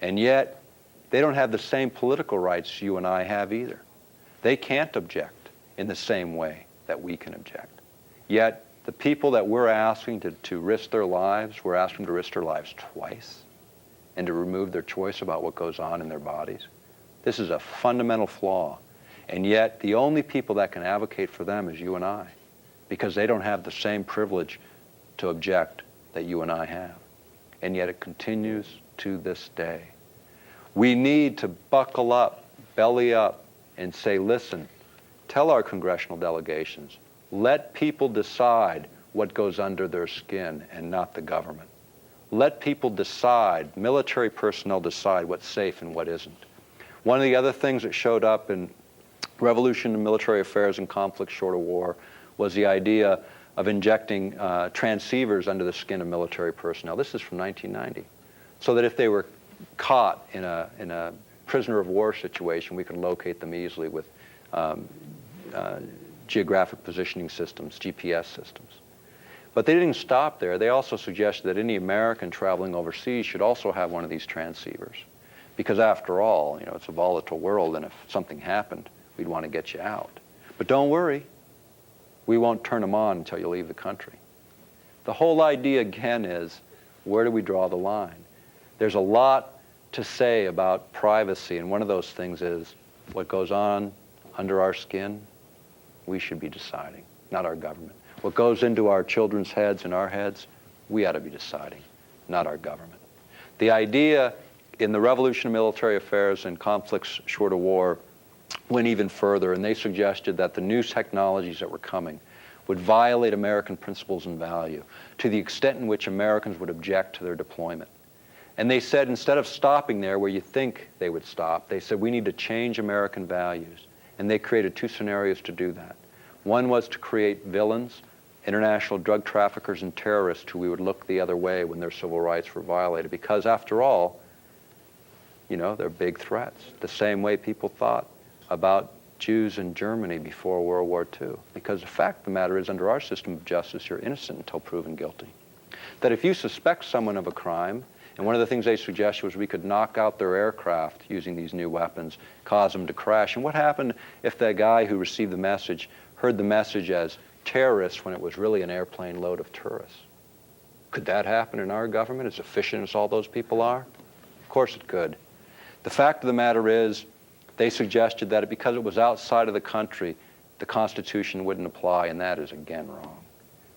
And yet, they don't have the same political rights you and I have either. They can't object in the same way that we can object. Yet, the people that we're asking to risk their lives, we're asking them to risk their lives twice and to remove their choice about what goes on in their bodies. This is a fundamental flaw. And yet, the only people that can advocate for them is you and I, because they don't have the same privilege to object that you and I have. And yet it continues to this day. We need to buckle up, belly up, and say, listen, tell our congressional delegations, let people decide what goes under their skin and not the government. Let people decide, military personnel decide what's safe and what isn't. One of the other things that showed up in Revolution in Military Affairs and Conflict Short of War was the idea of injecting transceivers under the skin of military personnel. This is from 1990. So that if they were caught in a prisoner of war situation, we could locate them easily with geographic positioning systems, GPS systems. But they didn't stop there. They also suggested that any American traveling overseas should also have one of these transceivers. Because after all, you know, it's a volatile world, and if something happened, we'd want to get you out. But don't worry. We won't turn them on until you leave the country. The whole idea, again, is where do we draw the line? There's a lot to say about privacy, and one of those things is what goes on under our skin, we should be deciding, not our government. What goes into our children's heads and our heads, we ought to be deciding, not our government. The idea in the revolution of military affairs and conflicts short of war went even further, and they suggested that the new technologies that were coming would violate American principles and value to the extent in which Americans would object to their deployment. And they said, instead of stopping there where you think they would stop, they said, we need to change American values. And they created two scenarios to do that. One was to create villains, international drug traffickers and terrorists who we would look the other way when their civil rights were violated. Because after all, you know, they're big threats. The same way people thought about Jews in Germany before World War II. Because the fact of the matter is, under our system of justice, you're innocent until proven guilty. That if you suspect someone of a crime, and one of the things they suggested was we could knock out their aircraft using these new weapons, cause them to crash. And what happened if that guy who received the message heard the message as terrorists when it was really an airplane load of tourists? Could that happen in our government, as efficient as all those people are? Of course it could. The fact of the matter is, they suggested that because it was outside of the country, the Constitution wouldn't apply, and that is again wrong.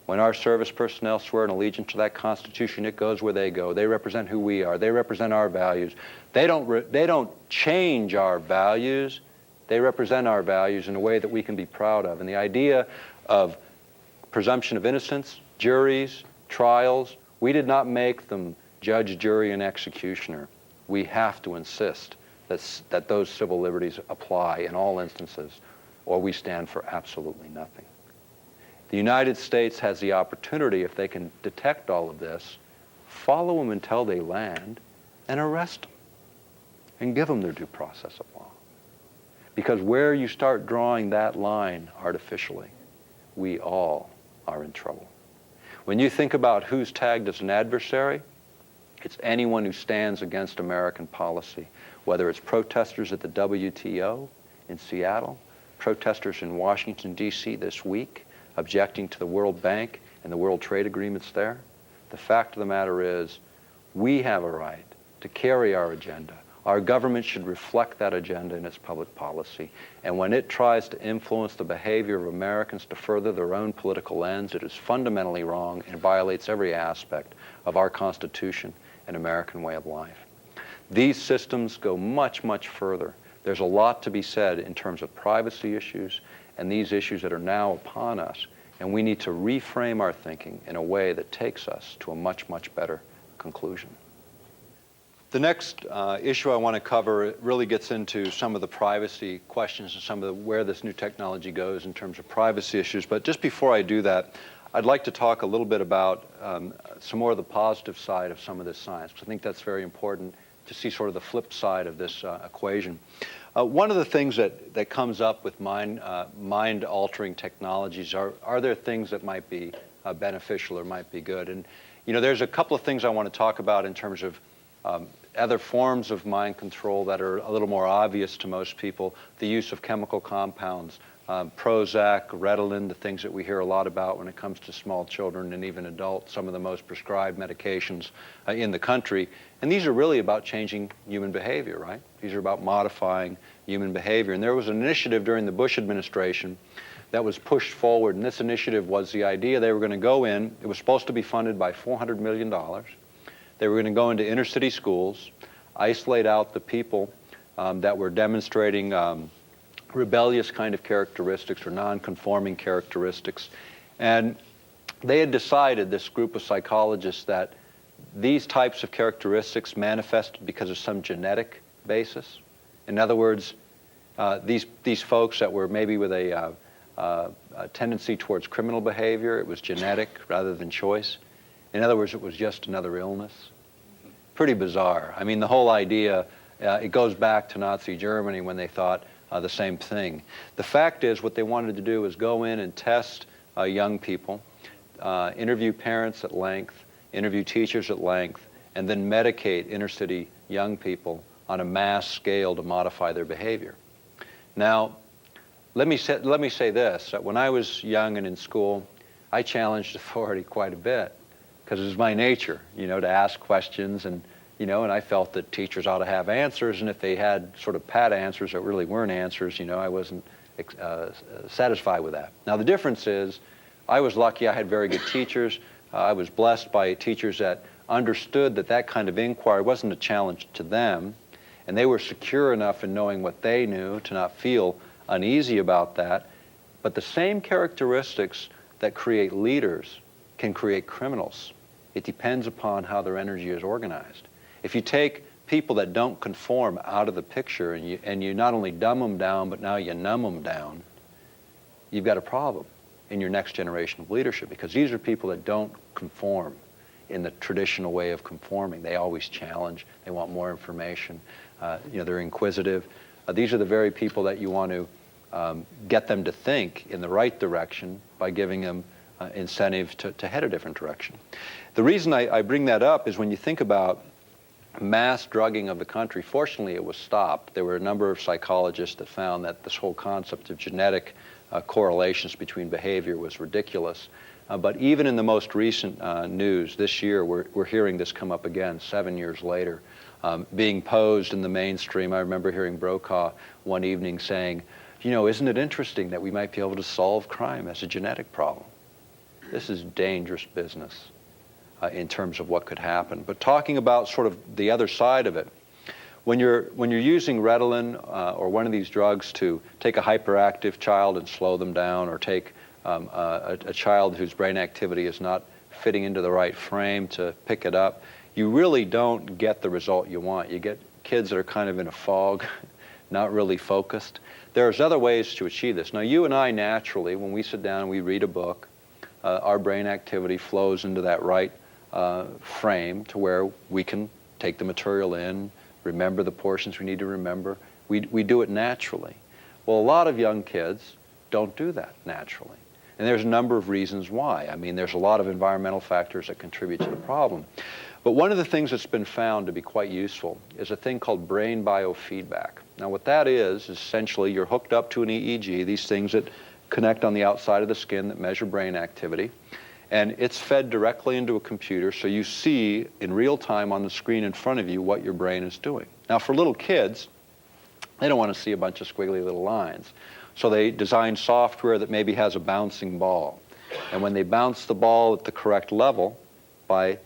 When our service personnel swear an allegiance to that Constitution, it goes where they go. They represent who we are. They represent our values. They don't change our values. They represent our values in a way that we can be proud of. And the idea of presumption of innocence, juries, trials, we did not make them judge, jury, and executioner. We have to insist that those civil liberties apply in all instances, or we stand for absolutely nothing. The United States has the opportunity, if they can detect all of this, follow them until they land and arrest them and give them their due process of law. Because where you start drawing that line artificially, we all are in trouble. When you think about who's tagged as an adversary, it's anyone who stands against American policy, whether it's protesters at the WTO in Seattle, protesters in Washington, D.C. this week, objecting to the World Bank and the World Trade Agreements there. The fact of the matter is, we have a right to carry our agenda. Our government should reflect that agenda in its public policy. And when it tries to influence the behavior of Americans to further their own political ends, it is fundamentally wrong and violates every aspect of our Constitution and American way of life. These systems go much, much further. There's a lot to be said in terms of privacy issues and these issues that are now upon us, and we need to reframe our thinking in a way that takes us to a much, much better conclusion. The next issue I want to cover really gets into some of the privacy questions and some of where this new technology goes in terms of privacy issues. But just before I do that, I'd like to talk a little bit about some more of the positive side of some of this science, because I think that's very important to see sort of the flip side of this equation. One of the things that comes up with mind-altering technologies are there things that might be beneficial or might be good? And there's a couple of things I want to talk about in terms of other forms of mind control that are a little more obvious to most people. The use of chemical compounds, Prozac, Ritalin, the things that we hear a lot about when it comes to small children and even adults, some of the most prescribed medications in the country. And these are really about changing human behavior, right? These are about modifying human behavior. And there was an initiative during the Bush administration that was pushed forward, and this initiative was the idea they were going to go in. It was supposed to be funded by $400 million. They were going to go into inner city schools, isolate out the people that were demonstrating rebellious kind of characteristics or non-conforming characteristics. And they had decided, this group of psychologists, that these types of characteristics manifested because of some genetic basis. In other words, these folks that were maybe with a tendency towards criminal behavior, it was genetic rather than choice. In other words, it was just another illness. Pretty bizarre. I mean, the whole idea, it goes back to Nazi Germany when they thought the same thing. The fact is, what they wanted to do is go in and test young people, interview parents at length, interview teachers at length, and then medicate inner city young people on a mass scale to modify their behavior. Now, let me say this. When I was young and in school, I challenged authority quite a bit because it was my nature, to ask questions and I felt that teachers ought to have answers, and if they had sort of pat answers that really weren't answers, I wasn't satisfied with that. Now, the difference is I was lucky I had very good teachers. I was blessed by teachers that understood that kind of inquiry wasn't a challenge to them, and they were secure enough in knowing what they knew to not feel uneasy about that. But the same characteristics that create leaders can create criminals. It depends upon how their energy is organized. If you take people that don't conform out of the picture and you not only dumb them down, but now you numb them down, you've got a problem in your next generation of leadership, because these are people that don't conform in the traditional way of conforming. They always challenge. They want more information. They're inquisitive. These are the very people that you want to get them to think in the right direction by giving them incentive to head a different direction. The reason I bring that up is when you think about mass drugging of the country, fortunately it was stopped. There were a number of psychologists that found that this whole concept of genetic correlations between behavior was ridiculous. But even in the most recent news this year, we're hearing this come up again 7 years later, being posed in the mainstream. I remember hearing Brokaw one evening saying, isn't it interesting that we might be able to solve crime as a genetic problem? This is dangerous business in terms of what could happen. But talking about sort of the other side of it, when you're using Ritalin or one of these drugs to take a hyperactive child and slow them down, or take a child whose brain activity is not fitting into the right frame to pick it up, you really don't get the result you want. You get kids that are kind of in a fog, not really focused. There's other ways to achieve this. Now, you and I naturally, when we sit down and we read a book, our brain activity flows into that right frame to where we can take the material in, remember the portions we need to remember. We do it naturally. Well, a lot of young kids don't do that naturally. And there's a number of reasons why. I mean, there's a lot of environmental factors that contribute to the problem. But one of the things that's been found to be quite useful is a thing called brain biofeedback. Now, what that is essentially you're hooked up to an EEG, these things that connect on the outside of the skin that measure brain activity, and it's fed directly into a computer, so you see in real time on the screen in front of you what your brain is doing. Now, for little kids, they don't want to see a bunch of squiggly little lines. So they design software that maybe has a bouncing ball. And when they bounce the ball at the correct level by,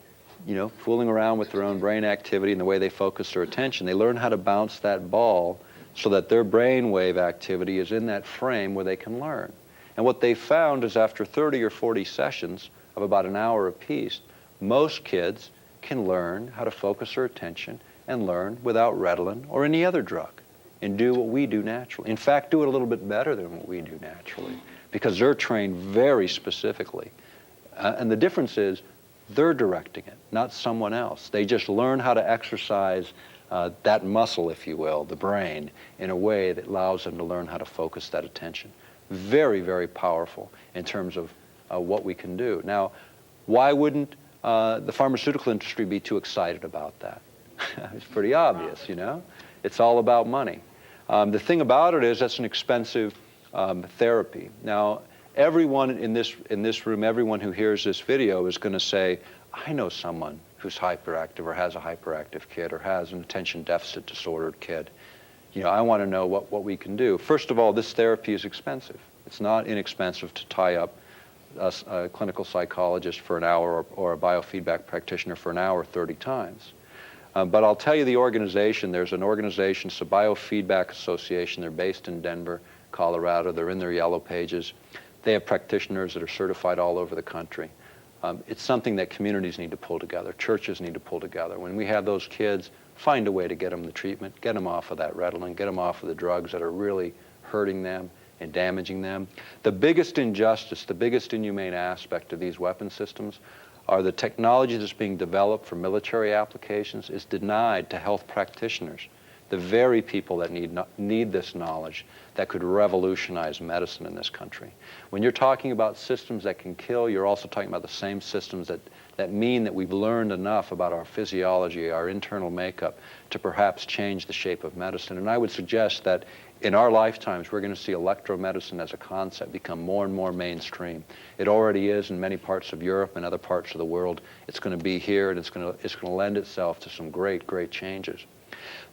fooling around with their own brain activity and the way they focus their attention, they learn how to bounce that ball so that their brain wave activity is in that frame where they can learn. And what they found is after 30 or 40 sessions of about an hour apiece, most kids can learn how to focus their attention and learn without Ritalin or any other drug, and do what we do naturally. In fact, do it a little bit better than what we do naturally, because they're trained very specifically. And the difference is they're directing it, not someone else. They just learn how to exercise that muscle, if you will, the brain, in a way that allows them to learn how to focus that attention. Very, very powerful in terms of what we can do. Now, why wouldn't the pharmaceutical industry be too excited about that? It's pretty obvious, It's all about money. The thing about it is that's an expensive therapy. Now, everyone in this room, everyone who hears this video is going to say, I know someone who's hyperactive or has a hyperactive kid or has an attention deficit disordered kid. I want to know what we can do. First of all, this therapy is expensive. It's not inexpensive to tie up a clinical psychologist for an hour or a biofeedback practitioner for an hour 30 times. But I'll tell you the organization. There's an organization, it's a Biofeedback Association. They're based in Denver, Colorado. They're in their yellow pages. They have practitioners that are certified all over the country. It's something that communities need to pull together. Churches need to pull together. When we have those kids, find a way to get them the treatment, get them off of that Ritalin, get them off of the drugs that are really hurting them and damaging them. The biggest injustice, the biggest inhumane aspect of these weapon systems are the technology that's being developed for military applications is denied to health practitioners the very people that need this knowledge that could revolutionize medicine in this country. When you're talking about systems that can kill, you're also talking about the same systems that mean that we've learned enough about our physiology, our internal makeup, to perhaps change the shape of medicine. And I would suggest that in our lifetimes, we're going to see electromedicine as a concept become more and more mainstream. It already is in many parts of Europe and other parts of the world. It's going to be here, and it's going to lend itself to some great, great changes.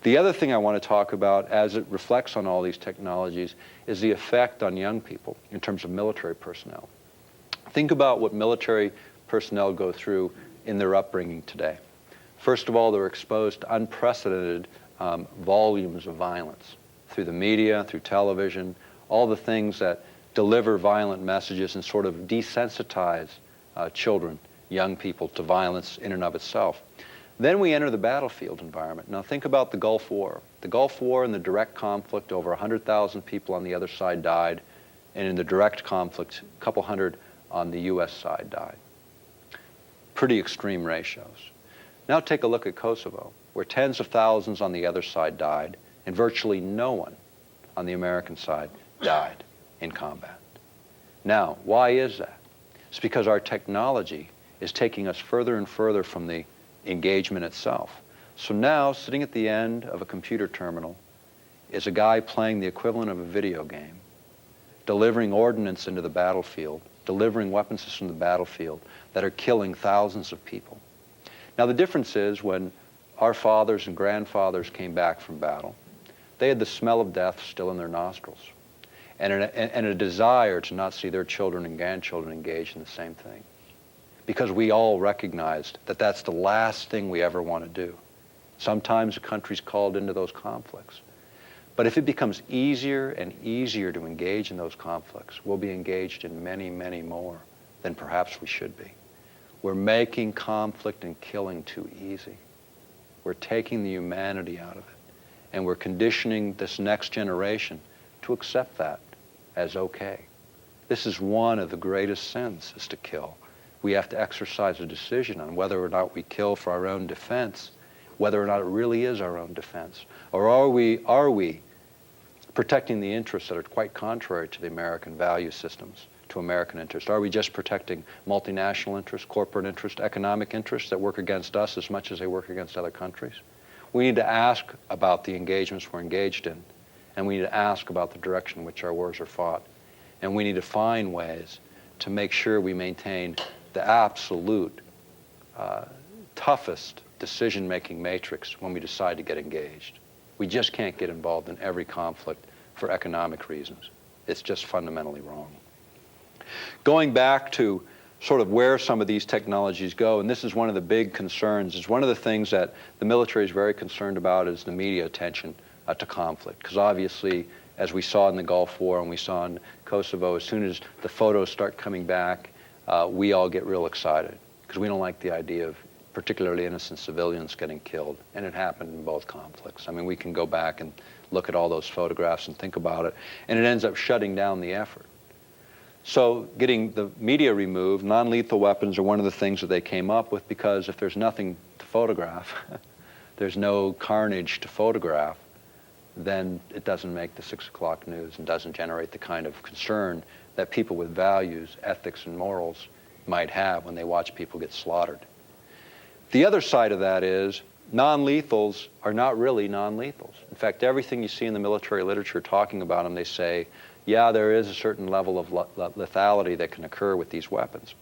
The other thing I want to talk about as it reflects on all these technologies is the effect on young people in terms of military personnel. Think about what military personnel go through in their upbringing today. First of all, they're exposed to unprecedented volumes of violence through the media, through television, all the things that deliver violent messages and sort of desensitize children, young people, to violence in and of itself. Then we enter the battlefield environment. Now think about the Gulf War. The Gulf War, in the direct conflict, over 100,000 people on the other side died, and in the direct conflict, a couple hundred on the U.S. side died. Pretty extreme ratios. Now take a look at Kosovo, where tens of thousands on the other side died, and virtually no one on the American side died in combat. Now, why is that? It's because our technology is taking us further and further from the engagement itself. So now, sitting at the end of a computer terminal is a guy playing the equivalent of a video game, delivering ordnance into the battlefield, delivering weapon systems to the battlefield that are killing thousands of people. Now, the difference is when our fathers and grandfathers came back from battle, they had the smell of death still in their nostrils and a desire to not see their children and grandchildren engaged in the same thing. Because we all recognized that that's the last thing we ever want to do. Sometimes a country's called into those conflicts. But if it becomes easier and easier to engage in those conflicts, we'll be engaged in many, many more than perhaps we should be. We're making conflict and killing too easy. We're taking the humanity out of it. And we're conditioning this next generation to accept that as okay. This is one of the greatest sins, is to kill. We have to exercise a decision on whether or not we kill for our own defense, whether or not it really is our own defense, or are we protecting the interests that are quite contrary to the American value systems, to American interests? Are we just protecting multinational interests, corporate interests, economic interests that work against us as much as they work against other countries? We need to ask about the engagements we're engaged in, and we need to ask about the direction in which our wars are fought. And we need to find ways to make sure we maintain the absolute toughest decision-making matrix when we decide to get engaged. We just can't get involved in every conflict for economic reasons. It's just fundamentally wrong. Going back to sort of where some of these technologies go, and this is one of the big concerns, is one of the things that the military is very concerned about is the media attention to conflict. Because obviously, as we saw in the Gulf War and we saw in Kosovo, as soon as the photos start coming back, we all get real excited because we don't like the idea of particularly innocent civilians getting killed. And it happened in both conflicts. I mean, we can go back and look at all those photographs and think about it, and it ends up shutting down the effort. So getting the media removed, non-lethal weapons are one of the things that they came up with, because if there's nothing to photograph, there's no carnage to photograph, then it doesn't make the 6 o'clock news and doesn't generate the kind of concern that people with values, ethics, and morals might have when they watch people get slaughtered. The other side of that is non-lethals are not really non-lethals. In fact, everything you see in the military literature talking about them, they say, yeah, there is a certain level of lethality that can occur with these weapons.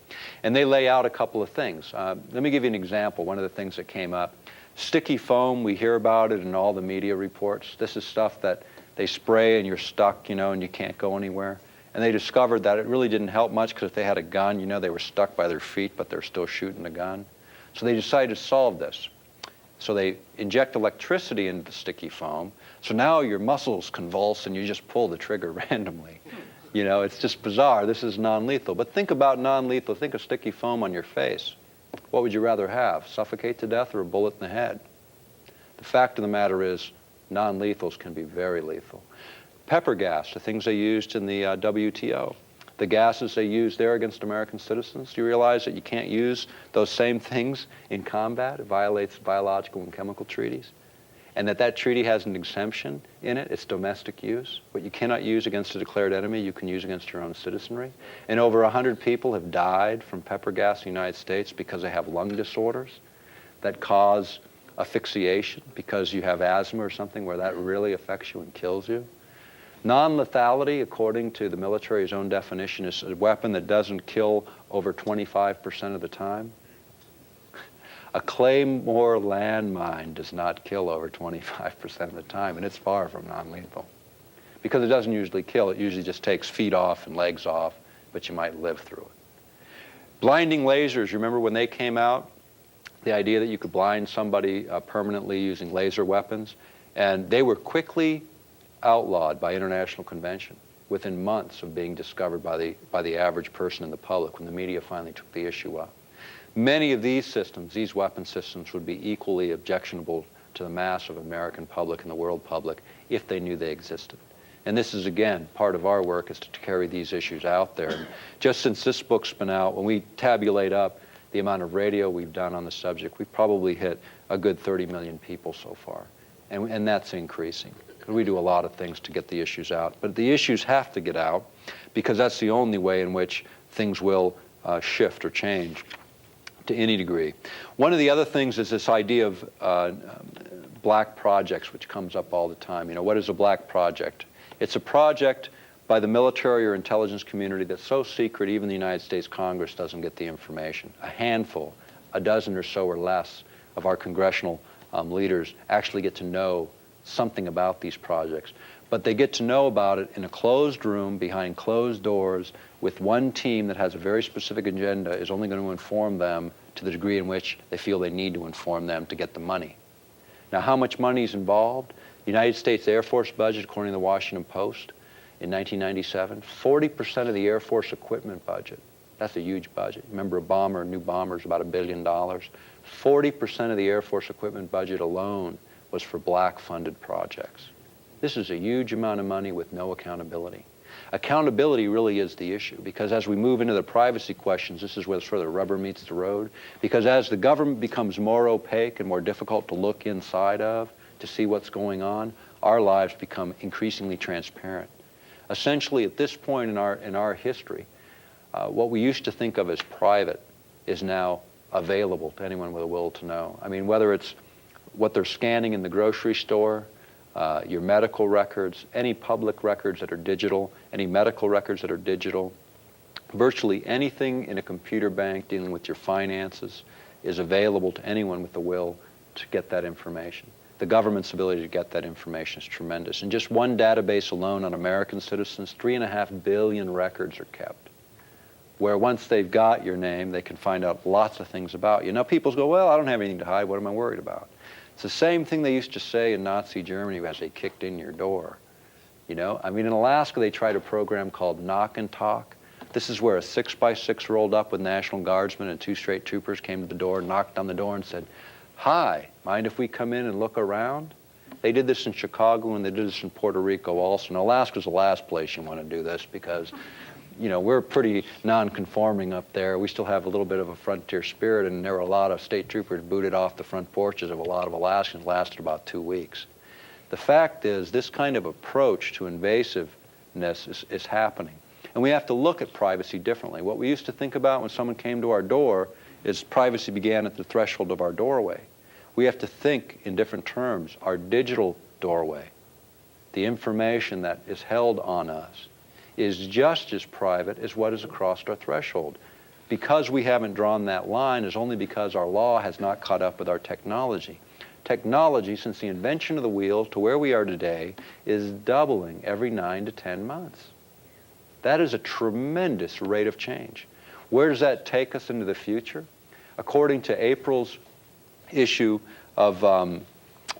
And they lay out a couple of things. Let me give you an example. One of the things that came up, sticky foam, we hear about it in all the media reports. This is stuff that they spray and you're stuck, and you can't go anywhere. And they discovered that it really didn't help much, because if they had a gun, they were stuck by their feet, but they're still shooting the gun. So they decided to solve this. So they inject electricity into the sticky foam. So now your muscles convulse and you just pull the trigger randomly. It's just bizarre. This is non-lethal. But think about non-lethal. Think of sticky foam on your face. What would you rather have? Suffocate to death or a bullet in the head? The fact of the matter is non-lethals can be very lethal. Pepper gas, the things they used in the WTO. The gases they use there against American citizens, do you realize that you can't use those same things in combat? It violates biological and chemical treaties. and that treaty has an exemption in it. It's domestic use. What you cannot use against a declared enemy, you can use against your own citizenry. And over 100 people have died from pepper gas in the United States because they have lung disorders that cause asphyxiation, because you have asthma or something where that really affects you and kills you. Non-lethality, according to the military's own definition, is a weapon that doesn't kill over 25% of the time. A Claymore landmine does not kill over 25% of the time, and it's far from non-lethal. Because it doesn't usually kill, it usually just takes feet off and legs off, but you might live through it. Blinding lasers, remember when they came out? The idea that you could blind somebody permanently using laser weapons, and they were quickly outlawed by international convention within months of being discovered by the average person in the public when the media finally took the issue up. Many of these systems, these weapon systems, would be equally objectionable to the mass of American public and the world public if they knew they existed. And this is, again, part of our work is to carry these issues out there. And just since this book's been out, when we tabulate up the amount of radio we've done on the subject, we've probably hit a good 30 million people so far. And that's increasing. We do a lot of things to get the issues out. But the issues have to get out because that's the only way in which things will shift or change to any degree. One of the other things is this idea of black projects, which comes up all the time. You know, what is a black project? It's a project by the military or intelligence community that's so secret even the United States Congress doesn't get the information. A handful, a dozen or so or less of our congressional leaders actually get to know something about these projects. But they get to know about it in a closed room behind closed doors with one team that has a very specific agenda is only going to inform them to the degree in which they feel they need to inform them to get the money. Now, how much money is involved? The United States Air Force budget, according to the Washington Post, in 1997, 40% of the Air Force equipment budget. That's a huge budget. Remember, a new bomber is about $1 billion. 40% of the Air Force equipment budget alone was for black-funded projects. This is a huge amount of money with no accountability. Accountability really is the issue, because as we move into the privacy questions, this is where sort of the rubber meets the road. Because as the government becomes more opaque and more difficult to look inside of, to see what's going on, our lives become increasingly transparent. Essentially, at this point in our history, what we used to think of as private is now available to anyone with a will to know. I mean, whether it's what they're scanning in the grocery store, your medical records, any public records that are digital, any medical records that are digital, virtually anything in a computer bank dealing with your finances is available to anyone with the will to get that information. The government's ability to get that information is tremendous. In just one database alone on American citizens, 3.5 billion records are kept, where once they've got your name, they can find out lots of things about you. Now, people go, well, I don't have anything to hide. What am I worried about? It's the same thing they used to say in Nazi Germany as they kicked in your door. You know, I mean, in Alaska, they tried a program called Knock and Talk. This is where a 6x6 rolled up with National Guardsmen and 2 straight troopers came to the door, knocked on the door and said, "Hi, mind if we come in and look around?" They did this in Chicago and they did this in Puerto Rico also. And Alaska's the last place you want to do this because, you know, we're pretty non-conforming up there. We still have a little bit of a frontier spirit, and there were a lot of state troopers booted off the front porches of a lot of Alaskans. Lasted about 2 weeks. The fact is, this kind of approach to invasiveness is happening. And we have to look at privacy differently. What we used to think about when someone came to our door is privacy began at the threshold of our doorway. We have to think in different terms. Our digital doorway, the information that is held on us, is just as private as what is across our threshold. Because we haven't drawn that line is only because our law has not caught up with our technology. Technology, since the invention of the wheel to where we are today, is doubling every 9 to 10 months. That is a tremendous rate of change. Where does that take us into the future? According to April's issue of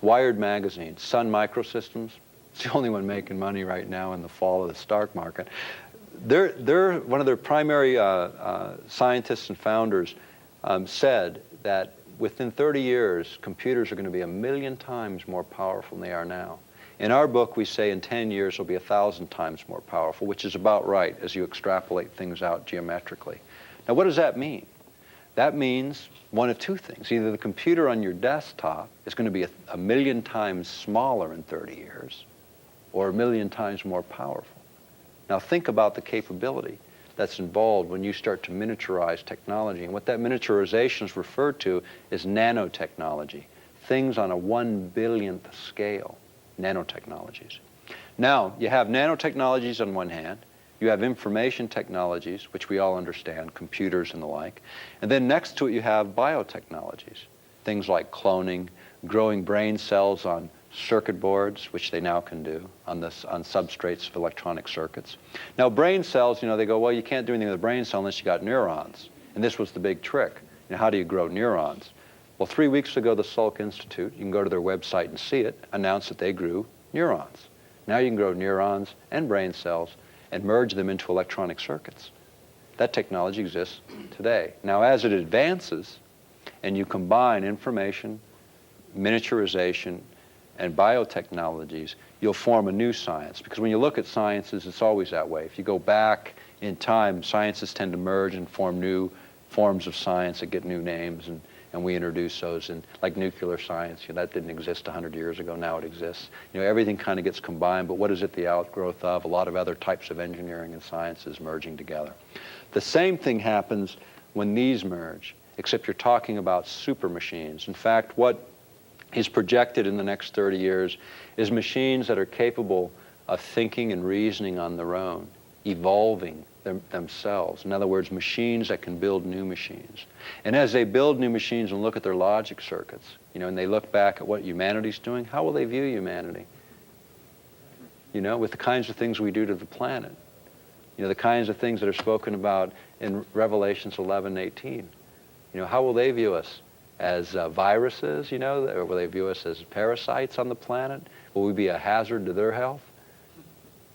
Wired magazine, Sun Microsystems, it's the only one making money right now in the fall of the stock market. They're one of their primary scientists and founders said that within 30 years, computers are going to be 1 million times more powerful than they are now. In our book, we say in 10 years, they'll be 1,000 times more powerful, which is about right as you extrapolate things out geometrically. Now, what does that mean? That means one of two things. Either the computer on your desktop is going to be a million times smaller in 30 years, or a million times more powerful. Now think about the capability that's involved when you start to miniaturize technology. And what that miniaturization is referred to is nanotechnology, things on a 1/billionth scale, nanotechnologies. Now, you have nanotechnologies on one hand, you have information technologies, which we all understand, computers and the like, and then next to it you have biotechnologies, things like cloning, growing brain cells on circuit boards, which they now can do on substrates of electronic circuits. Now, brain cells, they go, well, you can't do anything with a brain cell unless you got neurons. And this was the big trick. How do you grow neurons? Well, 3 weeks ago, the Salk Institute, you can go to their website and see it, announced that they grew neurons. Now you can grow neurons and brain cells and merge them into electronic circuits. That technology exists today. Now, as it advances and you combine information, miniaturization, and biotechnologies, you'll form a new science. Because when you look at sciences, it's always that way. If you go back in time, sciences tend to merge and form new forms of science that get new names, and we introduce those. And like nuclear science, that didn't exist 100 years ago, now it exists. Everything kind of gets combined, but what is it the outgrowth of? A lot of other types of engineering and sciences merging together. The same thing happens when these merge, except you're talking about super machines. In fact, what is projected in the next 30 years is machines that are capable of thinking and reasoning on their own, evolving themselves. In other words, machines that can build new machines. And as they build new machines and look at their logic circuits, and they look back at what humanity's doing, how will they view humanity? With the kinds of things we do to the planet. The kinds of things that are spoken about in Revelations 11:18. How will they view us? As viruses, or will they view us as parasites on the planet? Will we be a hazard to their health?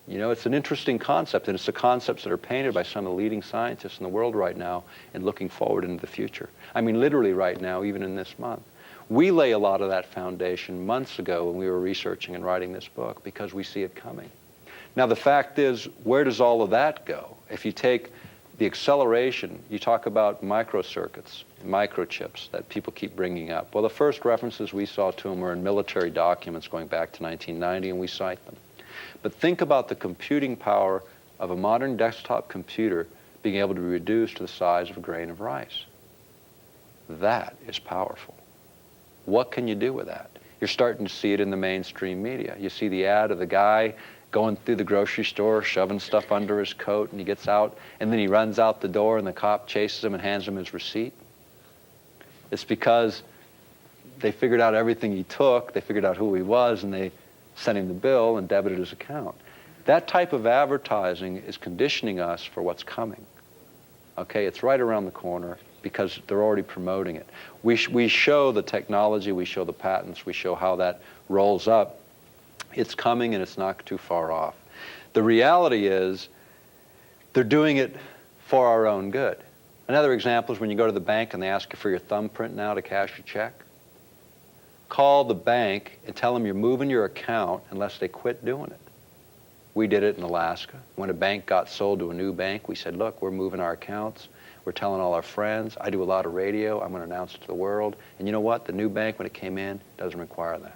It's an interesting concept, and it's the concepts that are painted by some of the leading scientists in the world right now and looking forward into the future. I mean, literally right now, even in this month. We lay a lot of that foundation months ago when we were researching and writing this book because we see it coming. Now, the fact is, where does all of that go? If you take the acceleration, you talk about microcircuits, microchips that people keep bringing up. Well, the first references we saw to them were in military documents going back to 1990, and we cite them. But think about the computing power of a modern desktop computer being able to be reduced to the size of a grain of rice. That is powerful. What can you do with that? You're starting to see it in the mainstream media. You see the ad of the guy going through the grocery store, shoving stuff under his coat, and he gets out, and then he runs out the door, and the cop chases him and hands him his receipt. It's because they figured out everything he took, they figured out who he was, and they sent him the bill and debited his account. That type of advertising is conditioning us for what's coming. Okay, it's right around the corner because they're already promoting it. We show the technology, we show the patents, we show how that rolls up. It's coming and it's not too far off. The reality is they're doing it for our own good. Another example is when you go to the bank and they ask you for your thumbprint now to cash your check. Call the bank and tell them you're moving your account unless they quit doing it. We did it in Alaska. When a bank got sold to a new bank, we said, look, we're moving our accounts. We're telling all our friends. I do a lot of radio. I'm going to announce it to the world. And you know what? The new bank, when it came in, doesn't require that.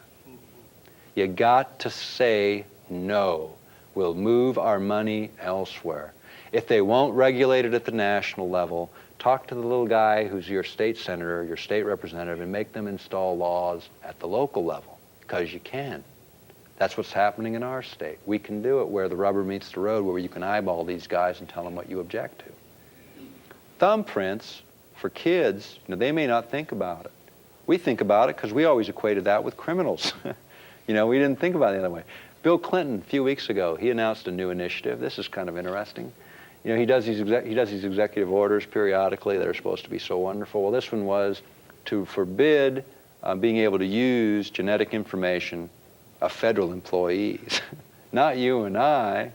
You got to say no. We'll move our money elsewhere. If they won't regulate it at the national level, talk to the little guy who's your state senator, your state representative, and make them install laws at the local level, because you can. That's what's happening in our state. We can do it where the rubber meets the road, where you can eyeball these guys and tell them what you object to. Thumbprints, for kids, they may not think about it. We think about it because we always equated that with criminals. We didn't think about it the other way. Bill Clinton, a few weeks ago, he announced a new initiative. This is kind of interesting. He does these executive orders periodically that are supposed to be so wonderful. Well, this one was to forbid being able to use genetic information of federal employees, not you and I,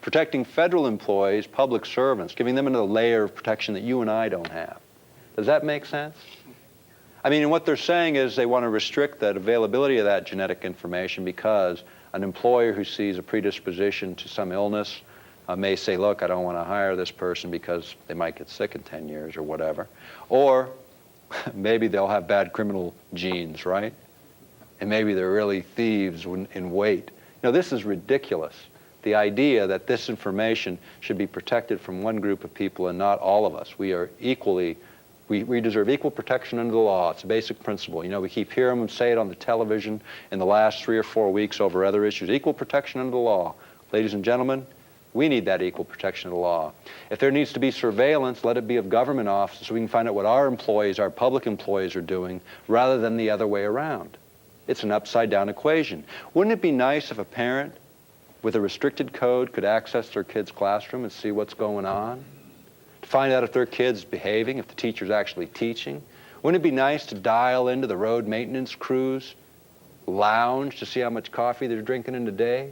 protecting federal employees, public servants, giving them another layer of protection that you and I don't have. Does that make sense? I mean, what they're saying is they want to restrict that availability of that genetic information because an employer who sees a predisposition to some illness may say, look, I don't want to hire this person because they might get sick in 10 years or whatever. Or maybe they'll have bad criminal genes, right? And maybe they're really thieves in wait. This is ridiculous. The idea that this information should be protected from one group of people and not all of us. We are equally, we deserve equal protection under the law. It's a basic principle. We keep hearing them say it on the television in the last 3 or 4 weeks over other issues. Equal protection under the law. Ladies and gentlemen, we need that equal protection of the law. If there needs to be surveillance, let it be of government offices so we can find out what our employees, our public employees are doing, rather than the other way around. It's an upside-down equation. Wouldn't it be nice if a parent with a restricted code could access their kid's classroom and see what's going on? To find out if their kid's behaving, if the teacher's actually teaching? Wouldn't it be nice to dial into the road maintenance crew's lounge to see how much coffee they're drinking in a day?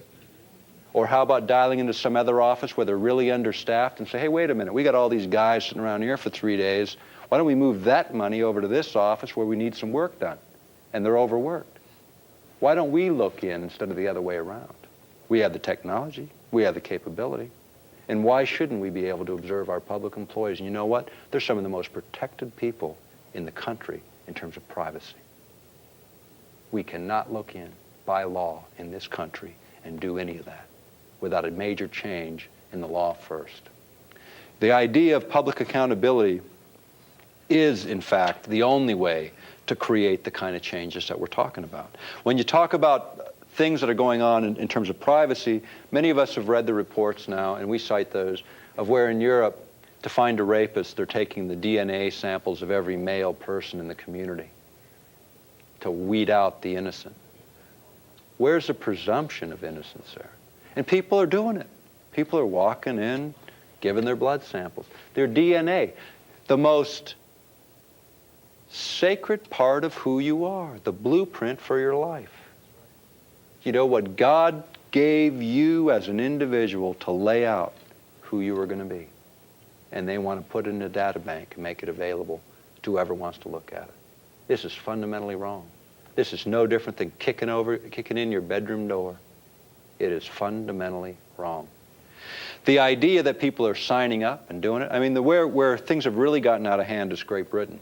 Or how about dialing into some other office where they're really understaffed and say, hey, wait a minute, we got all these guys sitting around here for 3 days. Why don't we move that money over to this office where we need some work done? And they're overworked. Why don't we look in instead of the other way around? We have the technology. We have the capability. And why shouldn't we be able to observe our public employees? And you know what? They're some of the most protected people in the country in terms of privacy. We cannot look in by law in this country and do any of that without a major change in the law first. The idea of public accountability is, in fact, the only way to create the kind of changes that we're talking about. When you talk about things that are going on in terms of privacy, many of us have read the reports now, and we cite those, of where in Europe, to find a rapist, they're taking the DNA samples of every male person in the community to weed out the innocent. Where's the presumption of innocence there? And people are doing it. People are walking in, giving their blood samples. Their DNA, the most sacred part of who you are, the blueprint for your life. What God gave you as an individual to lay out who you were going to be. And they want to put it in a data bank and make it available to whoever wants to look at it. This is fundamentally wrong. This is no different than kicking in your bedroom door. It is fundamentally wrong. The idea that people are signing up and doing it, where things have really gotten out of hand is Great Britain,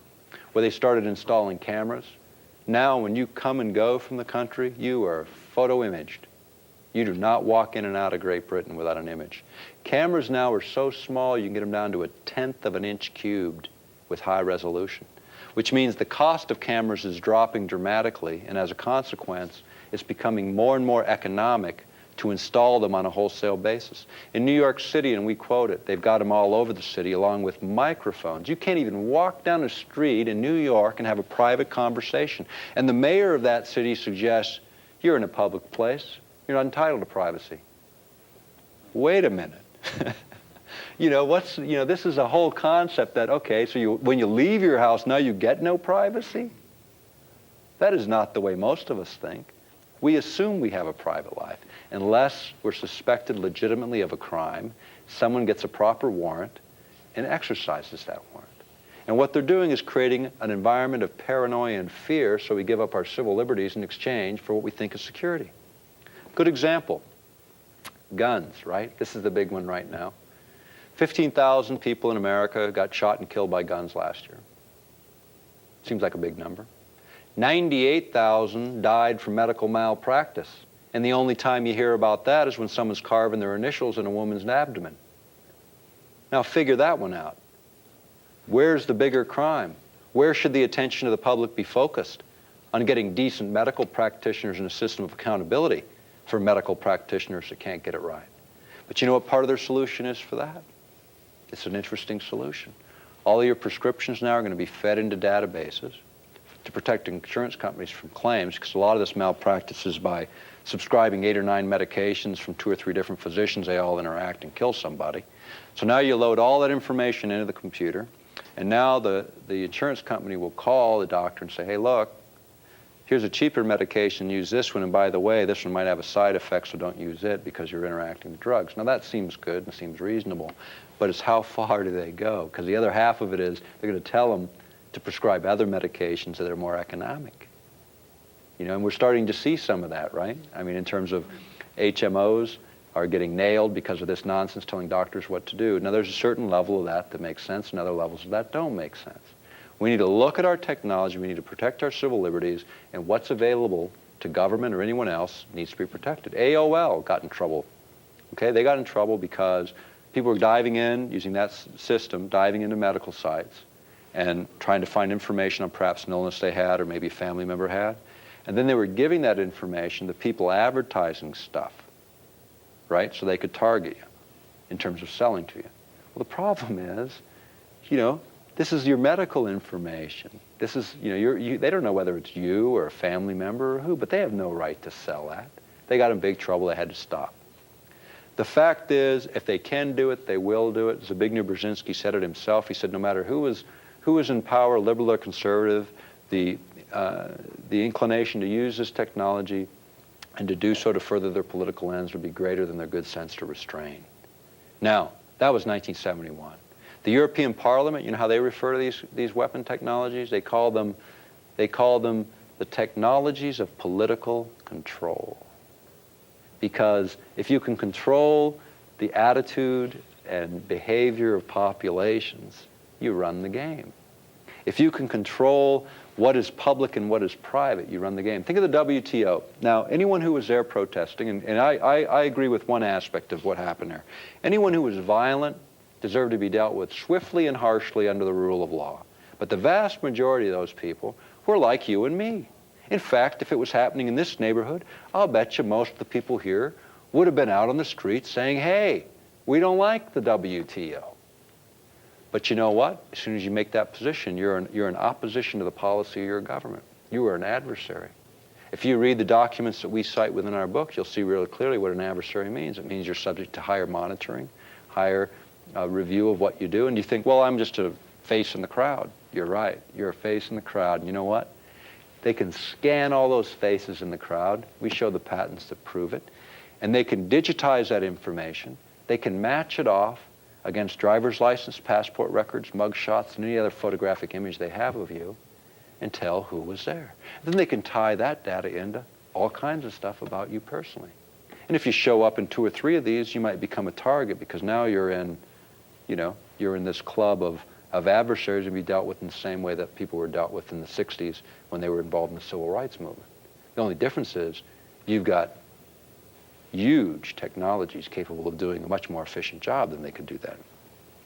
where they started installing cameras. Now, when you come and go from the country, you are photo imaged. You do not walk in and out of Great Britain without an image. Cameras now are so small, you can get them down to 1/10 of an inch cubed with high resolution, which means the cost of cameras is dropping dramatically, and as a consequence, it's becoming more and more economic to install them on a wholesale basis. In New York City, and we quote it, they've got them all over the city along with microphones. You can't even walk down a street in New York and have a private conversation. And the mayor of that city suggests, you're in a public place, you're not entitled to privacy. Wait a minute. This is a whole concept that, okay, so when you leave your house, now you get no privacy? That is not the way most of us think. We assume we have a private life. Unless we're suspected legitimately of a crime, someone gets a proper warrant and exercises that warrant. And what they're doing is creating an environment of paranoia and fear, so we give up our civil liberties in exchange for what we think is security. Good example, guns, right? This is the big one right now. 15,000 people in America got shot and killed by guns last year. Seems like a big number. 98,000 died from medical malpractice. And the only time you hear about that is when someone's carving their initials in a woman's abdomen. Now figure that one out. Where's the bigger crime? Where should the attention of the public be focused? On getting decent medical practitioners and a system of accountability for medical practitioners that can't get it right. But you know what part of their solution is for that? It's an interesting solution. All of your prescriptions now are going to be fed into databases to protect insurance companies from claims, because a lot of this malpractice is by subscribing 8 or 9 medications from 2 or 3 different physicians. They all interact and kill somebody. So now you load all that information into the computer, and now the insurance company will call the doctor and say, hey, look, here's a cheaper medication, use this one, and by the way, this one might have a side effect, so don't use it because you're interacting with drugs. Now that seems good and seems reasonable, but it's how far do they go? Because the other half of it is they're going to tell them to prescribe other medications that are more economic. And we're starting to see some of that, right? In terms of HMOs, are getting nailed because of this nonsense telling doctors what to do. Now, there's a certain level of that makes sense, and other levels of that don't make sense. We need to look at our technology, we need to protect our civil liberties, and what's available to government or anyone else needs to be protected. AOL got in trouble. Okay, they got in trouble because people were diving in, using that system, diving into medical sites, and trying to find information on perhaps an illness they had or maybe a family member had. And then they were giving that information to people advertising stuff, right? So they could target you in terms of selling to you. Well, the problem is, this is your medical information. This is, they don't know whether it's you or a family member or who, but they have no right to sell that. They got in big trouble. They had to stop. The fact is, if they can do it, they will do it. Zbigniew Brzezinski said it himself. He said no matter who is in power, liberal or conservative, the inclination to use this technology and to do so to further their political ends would be greater than their good sense to restrain. Now, that was 1971. The European Parliament, you know how they refer to these weapon technologies? They call them the technologies of political control. Because if you can control the attitude and behavior of populations, you run the game. If you can control what is public and what is private, you run the game. Think of the WTO. Now, anyone who was there protesting, and I agree with one aspect of what happened there. Anyone who was violent deserved to be dealt with swiftly and harshly under the rule of law. But the vast majority of those people were like you and me. In fact, if it was happening in this neighborhood, I'll bet you most of the people here would have been out on the streets saying, hey, we don't like the WTO. But you know what? As soon as you make that position, you're in opposition to the policy of your government. You are an adversary. If you read the documents that we cite within our book, you'll see really clearly what an adversary means. It means you're subject to higher monitoring, higher review of what you do. And you think, well, I'm just a face in the crowd. You're right. You're a face in the crowd. And you know what? They can scan all those faces in the crowd. We show the patents that prove it. And they can digitize that information. They can match it off against driver's license, passport records, mug shots, and any other photographic image they have of you and tell who was there. And then they can tie that data into all kinds of stuff about you personally. And if you show up in 2 or 3 of these, you might become a target because now you're in this club of adversaries and be dealt with in the same way that people were dealt with in the 60s when they were involved in the civil rights movement. The only difference is you've got huge technologies capable of doing a much more efficient job than they could do then.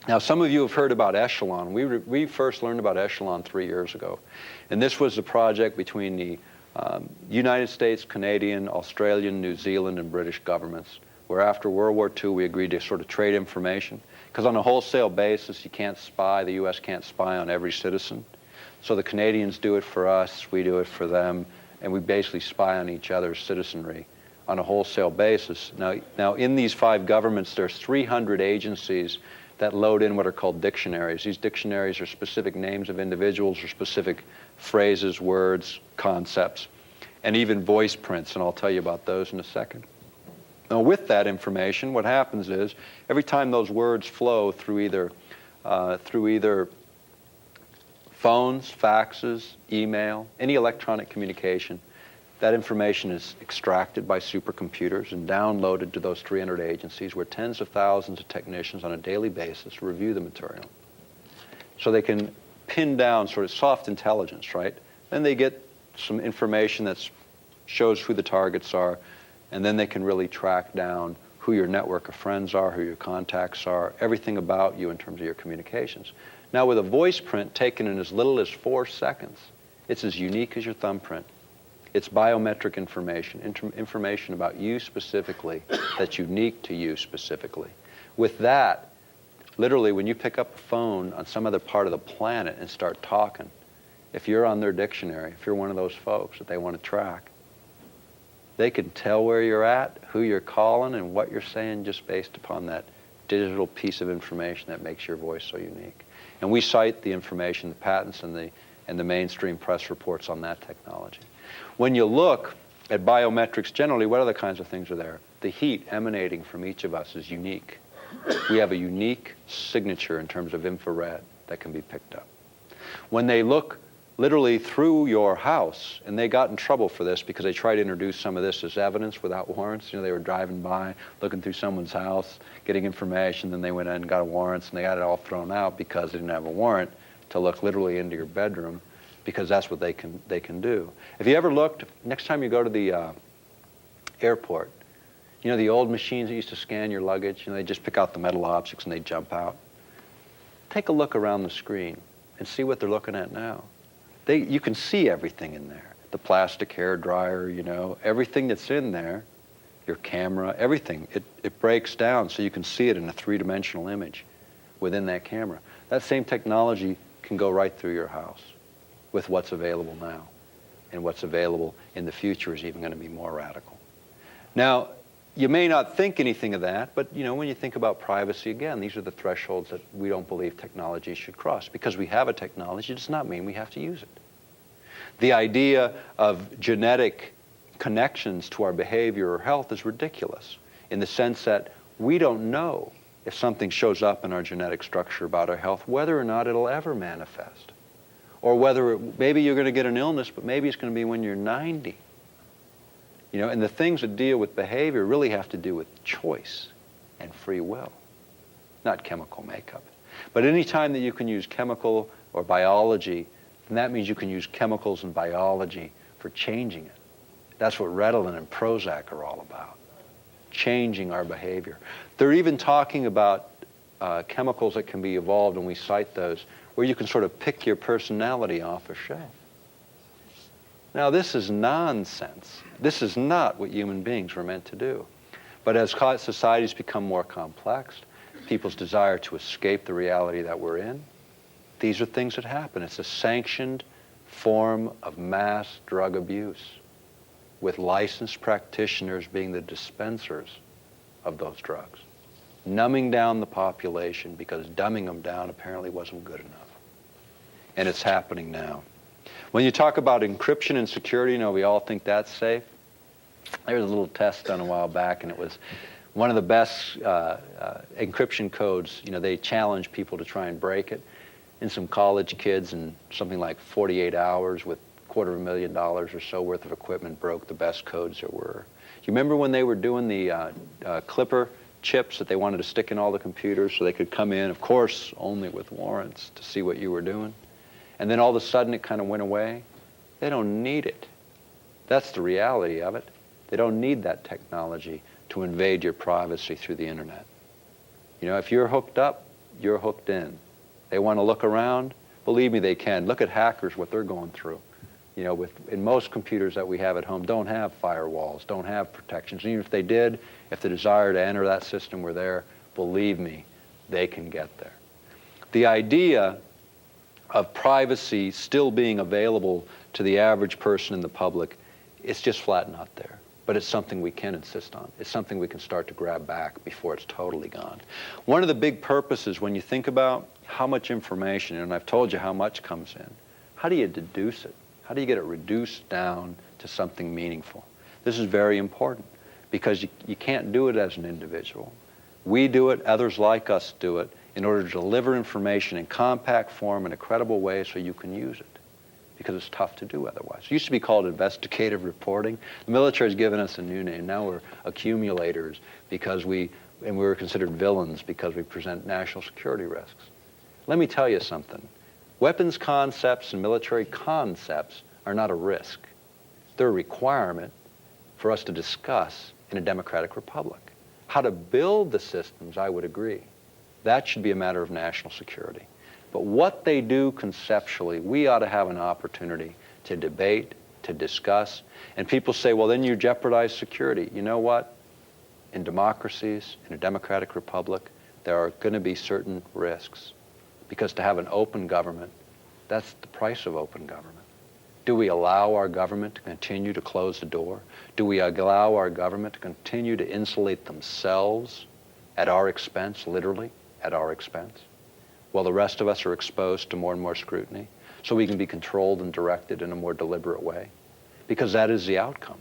Now, some of you have heard about Echelon. We first learned about Echelon 3 years ago. And this was a project between the United States, Canadian, Australian, New Zealand, and British governments, where after World War II we agreed to sort of trade information. Because on a wholesale basis, you can't spy, the U.S. can't spy on every citizen. So the Canadians do it for us, we do it for them, and we basically spy on each other's citizenry on a wholesale basis. Now in these 5 governments, there's 300 agencies that load in what are called dictionaries. These dictionaries are specific names of individuals or specific phrases, words, concepts, and even voice prints, and I'll tell you about those in a second. Now with that information, what happens is every time those words flow through either phones, faxes, email, any electronic communication, that information is extracted by supercomputers and downloaded to those 300 agencies where tens of thousands of technicians on a daily basis review the material. So they can pin down sort of soft intelligence, right? Then they get some information that shows who the targets are, and then they can really track down who your network of friends are, who your contacts are, everything about you in terms of your communications. Now with a voice print taken in as little as 4 seconds, it's as unique as your thumbprint. It's biometric information, information about you specifically that's unique to you specifically. With that, literally when you pick up a phone on some other part of the planet and start talking, if you're on their dictionary, if you're one of those folks that they want to track, they can tell where you're at, who you're calling, and what you're saying just based upon that digital piece of information that makes your voice so unique. And we cite the information, the patents, and the mainstream press reports on that technology. When you look at biometrics generally, what other kinds of things are there? The heat emanating from each of us is unique. We have a unique signature in terms of infrared that can be picked up. When they look literally through your house, and they got in trouble for this because they tried to introduce some of this as evidence without warrants. You know, they were driving by, looking through someone's house, getting information, then they went in and got warrants, and they got it all thrown out because they didn't have a warrant to look literally into your bedroom, because that's what they can do. If you ever looked, next time you go to the airport, you know the old machines that used to scan your luggage, you know, they just pick out the metal objects and they jump out. Take a look around the screen and see what they're looking at now. You can see everything in there. The plastic hair dryer, you know, everything that's in there, your camera, everything. It breaks down so you can see it in a three-dimensional image within that camera. That same technology can go right through your house with what's available now. And what's available in the future is even going to be more radical. Now, you may not think anything of that, but you know, when you think about privacy, again, these are the thresholds that we don't believe technology should cross. Because we have a technology does not mean we have to use it. The idea of genetic connections to our behavior or health is ridiculous in the sense that we don't know if something shows up in our genetic structure about our health, whether or not it'll ever manifest. Or whether maybe you're going to get an illness, but maybe it's going to be when you're 90. You know, and the things that deal with behavior really have to do with choice and free will, not chemical makeup. But any time that you can use chemical or biology, then that means you can use chemicals and biology for changing it. That's what Ritalin and Prozac are all about, changing our behavior. They're even talking about chemicals that can be evolved, and we cite those, where you can sort of pick your personality off a shelf. Now, this is nonsense. This is not what human beings were meant to do. But as societies become more complex, people's desire to escape the reality that we're in, these are things that happen. It's a sanctioned form of mass drug abuse, with licensed practitioners being the dispensers of those drugs, numbing down the population because dumbing them down apparently wasn't good enough. And it's happening now. When you talk about encryption and security, you know, we all think that's safe. There was a little test done a while back, and it was one of the best encryption codes. You know, they challenged people to try and break it. And some college kids in something like 48 hours with $250,000 or so worth of equipment broke the best codes there were. You remember when they were doing the Clipper chips that they wanted to stick in all the computers so they could come in, of course, only with warrants to see what you were doing? And then all of a sudden it kind of went away? They don't need it. That's the reality of it. They don't need that technology to invade your privacy through the internet. You know, if you're hooked up, you're hooked in. They want to look around? Believe me, they can. Look at hackers, what they're going through. You know, in most computers that we have at home don't have firewalls, don't have protections. And even if they did, if the desire to enter that system were there, believe me, they can get there. The idea of privacy still being available to the average person in the public, it's just flat not there. But it's something we can insist on. It's something we can start to grab back before it's totally gone. One of the big purposes when you think about how much information, and I've told you how much comes in, how do you deduce it? How do you get it reduced down to something meaningful? This is very important because you can't do it as an individual. We do it, others like us do it, in order to deliver information in compact form in a credible way so you can use it, because it's tough to do otherwise. It used to be called investigative reporting. The military has given us a new name. Now we're accumulators because we were considered villains because we present national security risks. Let me tell you something. Weapons concepts and military concepts are not a risk. They're a requirement for us to discuss in a democratic republic. How to build the systems, I would agree. That should be a matter of national security. But what they do conceptually, we ought to have an opportunity to debate, to discuss. And people say, well, then you jeopardize security. You know what? In democracies, in a democratic republic, there are going to be certain risks. Because to have an open government, that's the price of open government. Do we allow our government to continue to close the door? Do we allow our government to continue to insulate themselves at our expense, literally at our expense, while the rest of us are exposed to more and more scrutiny, so we can be controlled and directed in a more deliberate way? Because that is the outcome.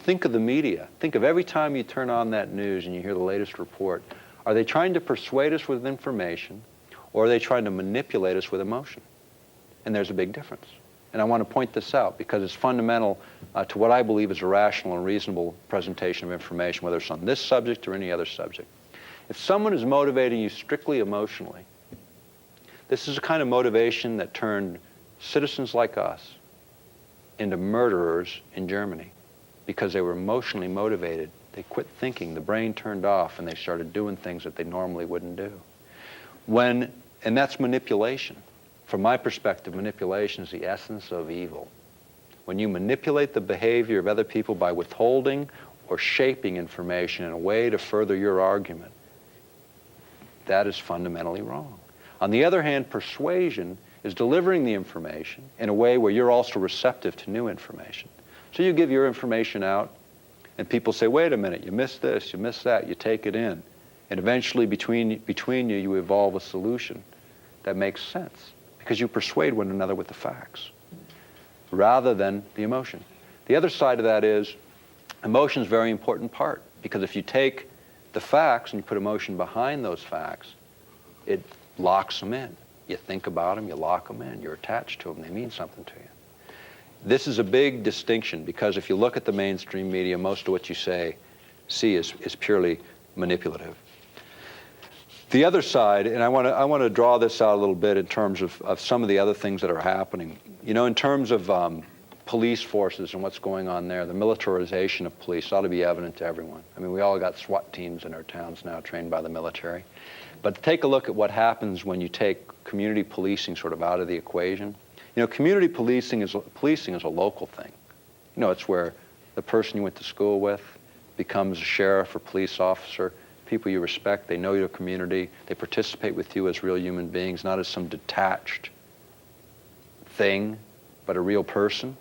Think of the media. Think of every time you turn on that news and you hear the latest report. Are they trying to persuade us with information, or are they trying to manipulate us with emotion? And there's a big difference. And I want to point this out because it's fundamental to what I believe is a rational and reasonable presentation of information, whether it's on this subject or any other subject. If someone is motivating you strictly emotionally, this is a kind of motivation that turned citizens like us into murderers in Germany because they were emotionally motivated. They quit thinking, the brain turned off, and they started doing things that they normally wouldn't do. And that's manipulation. From my perspective, manipulation is the essence of evil. When you manipulate the behavior of other people by withholding or shaping information in a way to further your argument, that is fundamentally wrong. On the other hand, persuasion is delivering the information in a way where you're also receptive to new information. So you give your information out, and people say, wait a minute, you missed this, you missed that, you take it in. And eventually between you, you evolve a solution that makes sense because you persuade one another with the facts rather than the emotion. The other side of that is emotion is a very important part because if you take the facts and you put emotion behind those facts, it locks them in. You think about them, you lock them in, you're attached to them, they mean something to you. This is a big distinction because if you look at the mainstream media, most of what you see is purely manipulative. The other side, and I want to draw this out a little bit in terms of some of the other things that are happening. You know, in terms of police forces and what's going on there, the militarization of police ought to be evident to everyone. I mean, we all got SWAT teams in our towns now trained by the military. But take a look at what happens when you take community policing sort of out of the equation. You know, community policing is a local thing. You know, it's where the person you went to school with becomes a sheriff or police officer. People you respect, they know your community, they participate with you as real human beings, not as some detached thing, but a real person.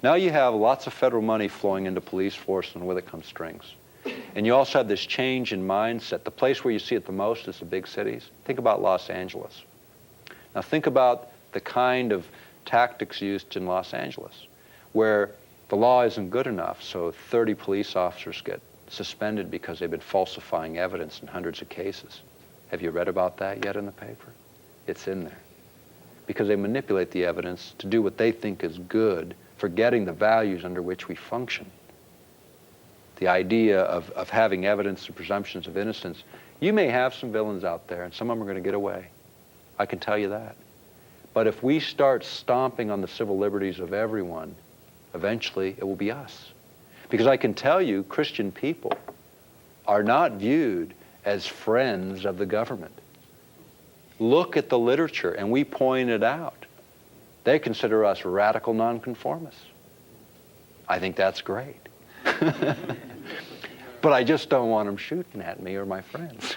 Now you have lots of federal money flowing into police force, and with it comes strings. And you also have this change in mindset. The place where you see it the most is the big cities. Think about Los Angeles. Now think about the kind of tactics used in Los Angeles, where the law isn't good enough, so 30 police officers get suspended because they've been falsifying evidence in hundreds of cases. Have you read about that yet in the paper? It's in there. Because they manipulate the evidence to do what they think is good, forgetting the values under which we function. The idea of having evidence and presumptions of innocence. You may have some villains out there, and some of them are going to get away. I can tell you that. But if we start stomping on the civil liberties of everyone, eventually it will be us. Because I can tell you, Christian people are not viewed as friends of the government. Look at the literature, and we point it out. They consider us radical nonconformists. I think that's great. But I just don't want them shooting at me or my friends.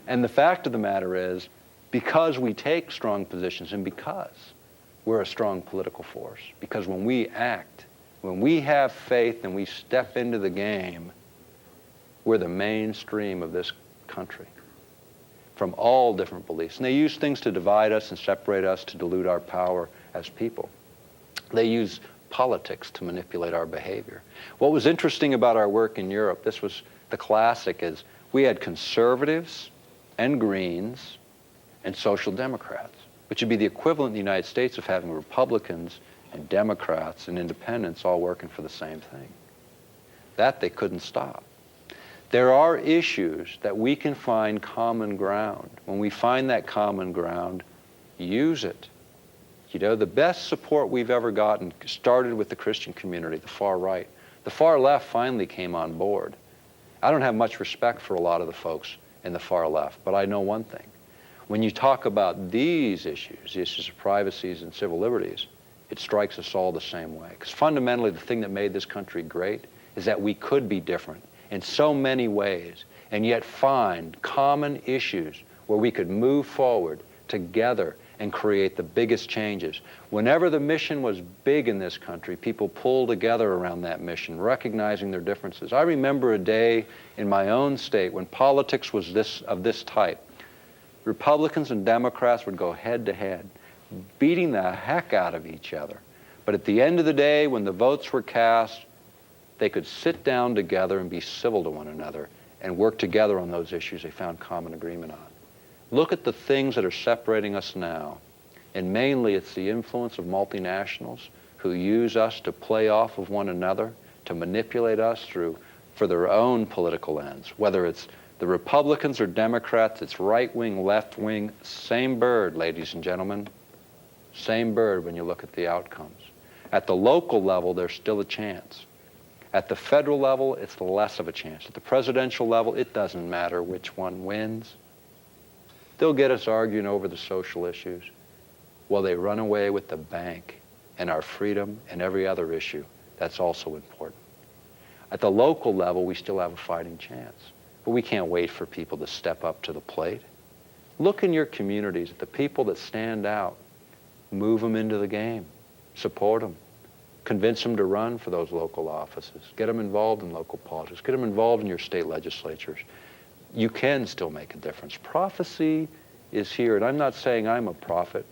And the fact of the matter is, because we take strong positions and because we're a strong political force, because when we act, when we have faith and we step into the game, we're the mainstream of this country from all different beliefs. And they use things to divide us and separate us, to dilute our power as people. They use politics to manipulate our behavior. What was interesting about our work in Europe, this was the classic, is we had conservatives and Greens and social democrats, which would be the equivalent in the United States of having Republicans and Democrats and independents all working for the same thing. That they couldn't stop. There are issues that we can find common ground. When we find that common ground, use it. You know, the best support we've ever gotten started with the Christian community, the far right. The far left finally came on board. I don't have much respect for a lot of the folks in the far left, but I know one thing. When you talk about these issues, the issues of privacies and civil liberties, it strikes us all the same way. Because fundamentally, the thing that made this country great is that we could be different in so many ways and yet find common issues where we could move forward together and create the biggest changes. Whenever the mission was big in this country, people pulled together around that mission, recognizing their differences. I remember a day in my own state when politics was of this type. Republicans and Democrats would go head to head, beating the heck out of each other. But at the end of the day, when the votes were cast, they could sit down together and be civil to one another and work together on those issues they found common agreement on. Look at the things that are separating us now. And mainly it's the influence of multinationals who use us to play off of one another, to manipulate us for their own political ends. Whether it's the Republicans or Democrats, it's right-wing, left-wing, same bird, ladies and gentlemen. Same bird when you look at the outcomes. At the local level, there's still a chance. At the federal level, it's less of a chance. At the presidential level, it doesn't matter which one wins. They'll get us arguing over the social issues while they run away with the bank and our freedom and every other issue. That's also important. At the local level, we still have a fighting chance. But we can't wait for people to step up to the plate. Look in your communities at the people that stand out. Move them into the game. Support them. Convince them to run for those local offices. Get them involved in local politics. Get them involved in your state legislatures. You can still make a difference. Prophecy is here, and I'm not saying I'm a prophet.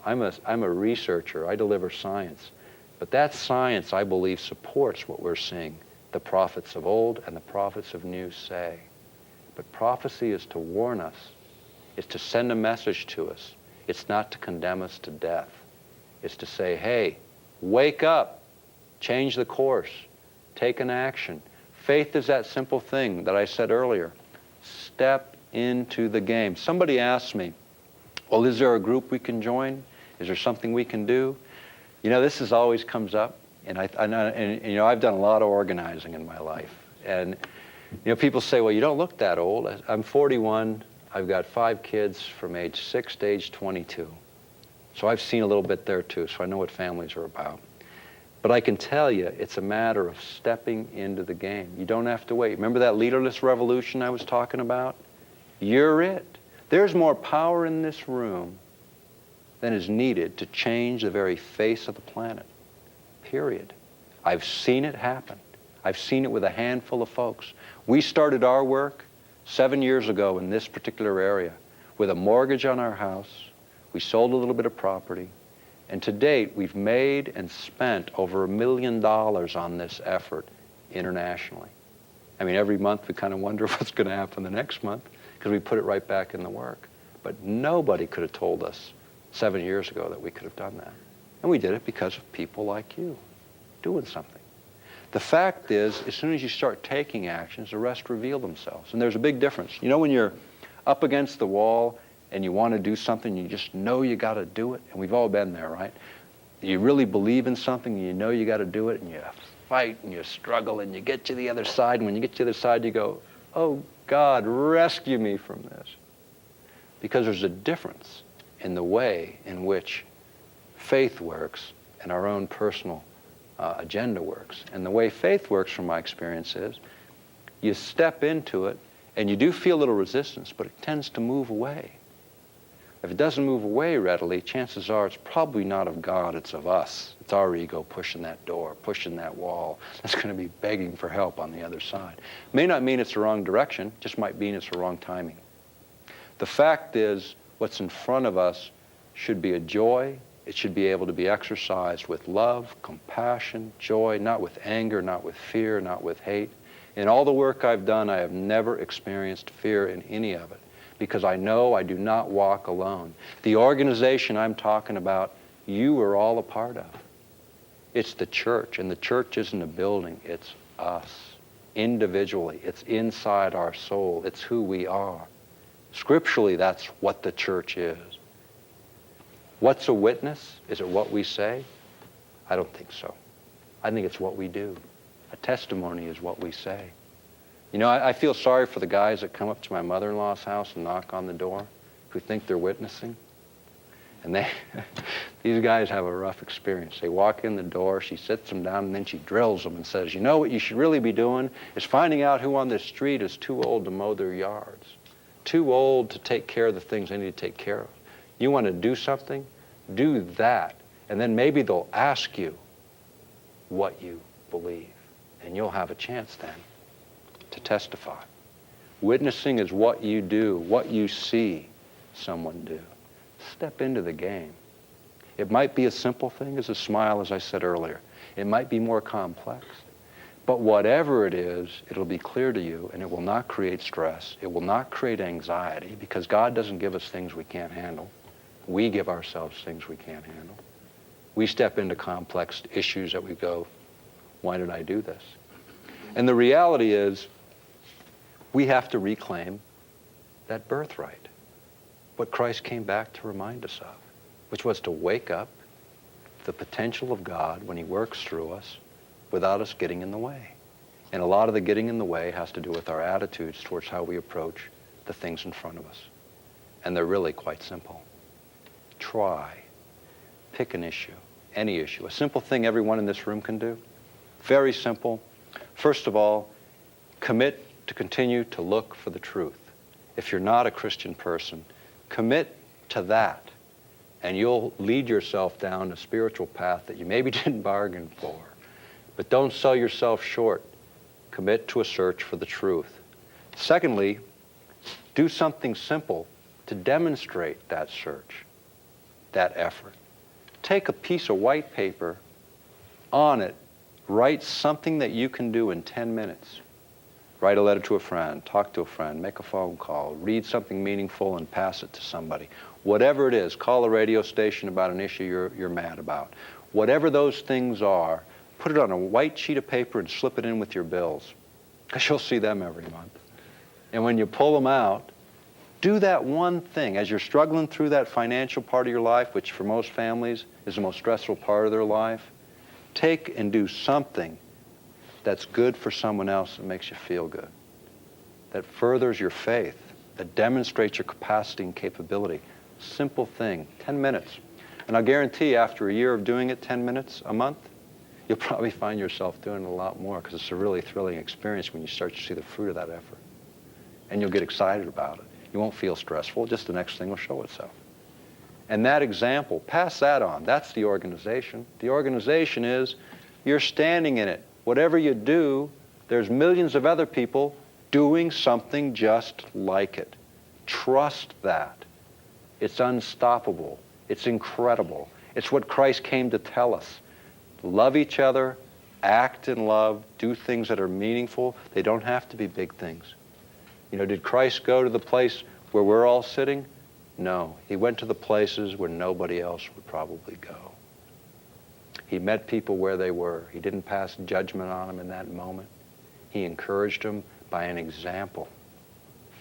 I'm a researcher. I deliver science. But that science, I believe, supports what we're seeing the prophets of old and the prophets of new say. But prophecy is to warn us. It's to send a message to us. It's not to condemn us to death. It's to say, hey, wake up, change the course, take an action. Faith is that simple thing that I said earlier. Step into the game. Somebody asked me, well, is there a group we can join? Is there something we can do? You know, this always comes up, and you know, I've done a lot of organizing in my life. And you know, people say, well, you don't look that old. I'm 41. I've got 5 kids from age 6 to age 22. So I've seen a little bit there too, so I know what families are about. But I can tell you, it's a matter of stepping into the game. You don't have to wait. Remember that leaderless revolution I was talking about? You're it. There's more power in this room than is needed to change the very face of the planet. Period. I've seen it happen. I've seen it with a handful of folks. We started our work 7 years ago in this particular area with a mortgage on our house. We sold a little bit of property. And to date, we've made and spent over $1 million on this effort internationally. I mean, every month we kind of wonder what's going to happen the next month because we put it right back in the work. But nobody could have told us 7 years ago that we could have done that. And we did it because of people like you doing something. The fact is, as soon as you start taking actions, the rest reveal themselves. And there's a big difference. You know, when you're up against the wall and you want to do something, you just know you got to do it. And we've all been there, right? You really believe in something and you know you got to do it, and you fight and you struggle and you get to the other side. And when you get to the other side, you go, oh, God, rescue me from this. Because there's a difference in the way in which faith works and our own personal agenda works. And the way faith works, from my experience, is you step into it and you do feel a little resistance, but it tends to move away. If it doesn't move away readily, chances are it's probably not of God, it's of us. It's our ego pushing that door, pushing that wall. That's going to be begging for help on the other side. May not mean it's the wrong direction, just might mean it's the wrong timing. The fact is, what's in front of us should be a joy. It should be able to be exercised with love, compassion, joy, not with anger, not with fear, not with hate. In all the work I've done, I have never experienced fear in any of it because I know I do not walk alone. The organization I'm talking about, you are all a part of. It's the church, and the church isn't a building. It's us, individually. It's inside our soul. It's who we are. Scripturally, that's what the church is. What's a witness? Is it what we say? I don't think so. I think it's what we do. A testimony is what we say. You know, I feel sorry for the guys that come up to my mother-in-law's house and knock on the door who think they're witnessing. And these guys have a rough experience. They walk in the door, she sits them down, and then she drills them and says, you know what you should really be doing is finding out who on this street is too old to mow their yards, too old to take care of the things they need to take care of. You want to do something? Do that. And then maybe they'll ask you what you believe. And you'll have a chance then to testify. Witnessing is what you do, what you see someone do. Step into the game. It might be a simple thing as a smile, as I said earlier. It might be more complex. But whatever it is, it'll be clear to you, and it will not create stress. It will not create anxiety, because God doesn't give us things we can't handle. We give ourselves things we can't handle. We step into complex issues that we go, why did I do this? And the reality is, we have to reclaim that birthright, what Christ came back to remind us of, which was to wake up the potential of God when he works through us without us getting in the way. And a lot of the getting in the way has to do with our attitudes towards how we approach the things in front of us. And they're really quite simple. Try. Pick an issue, any issue. A simple thing everyone in this room can do. Very simple. First of all, commit to continue to look for the truth. If you're not a Christian person, commit to that, and you'll lead yourself down a spiritual path that you maybe didn't bargain for. But don't sell yourself short. Commit to a search for the truth. Secondly, do something simple to demonstrate that search, that effort. Take a piece of white paper, on it, write something that you can do in 10 minutes. Write a letter to a friend, talk to a friend, make a phone call, read something meaningful and pass it to somebody. Whatever it is, call a radio station about an issue you're mad about. Whatever those things are, put it on a white sheet of paper and slip it in with your bills, because you'll see them every month. And when you pull them out, do that one thing. As you're struggling through that financial part of your life, which for most families is the most stressful part of their life, take and do something that's good for someone else that makes you feel good, that furthers your faith, that demonstrates your capacity and capability. Simple thing, 10 minutes. And I'll guarantee after a year of doing it 10 minutes a month, you'll probably find yourself doing it a lot more, because it's a really thrilling experience when you start to see the fruit of that effort. And you'll get excited about it. You won't feel stressful, just the next thing will show itself. And that example, pass that on. That's the organization. The organization is, you're standing in it. Whatever you do, there's millions of other people doing something just like it. Trust that. It's unstoppable. It's incredible. It's what Christ came to tell us. Love each other, act in love, do things that are meaningful. They don't have to be big things. You know, did Christ go to the place where we're all sitting? No. He went to the places where nobody else would probably go. He met people where they were. He didn't pass judgment on them in that moment. He encouraged them by an example.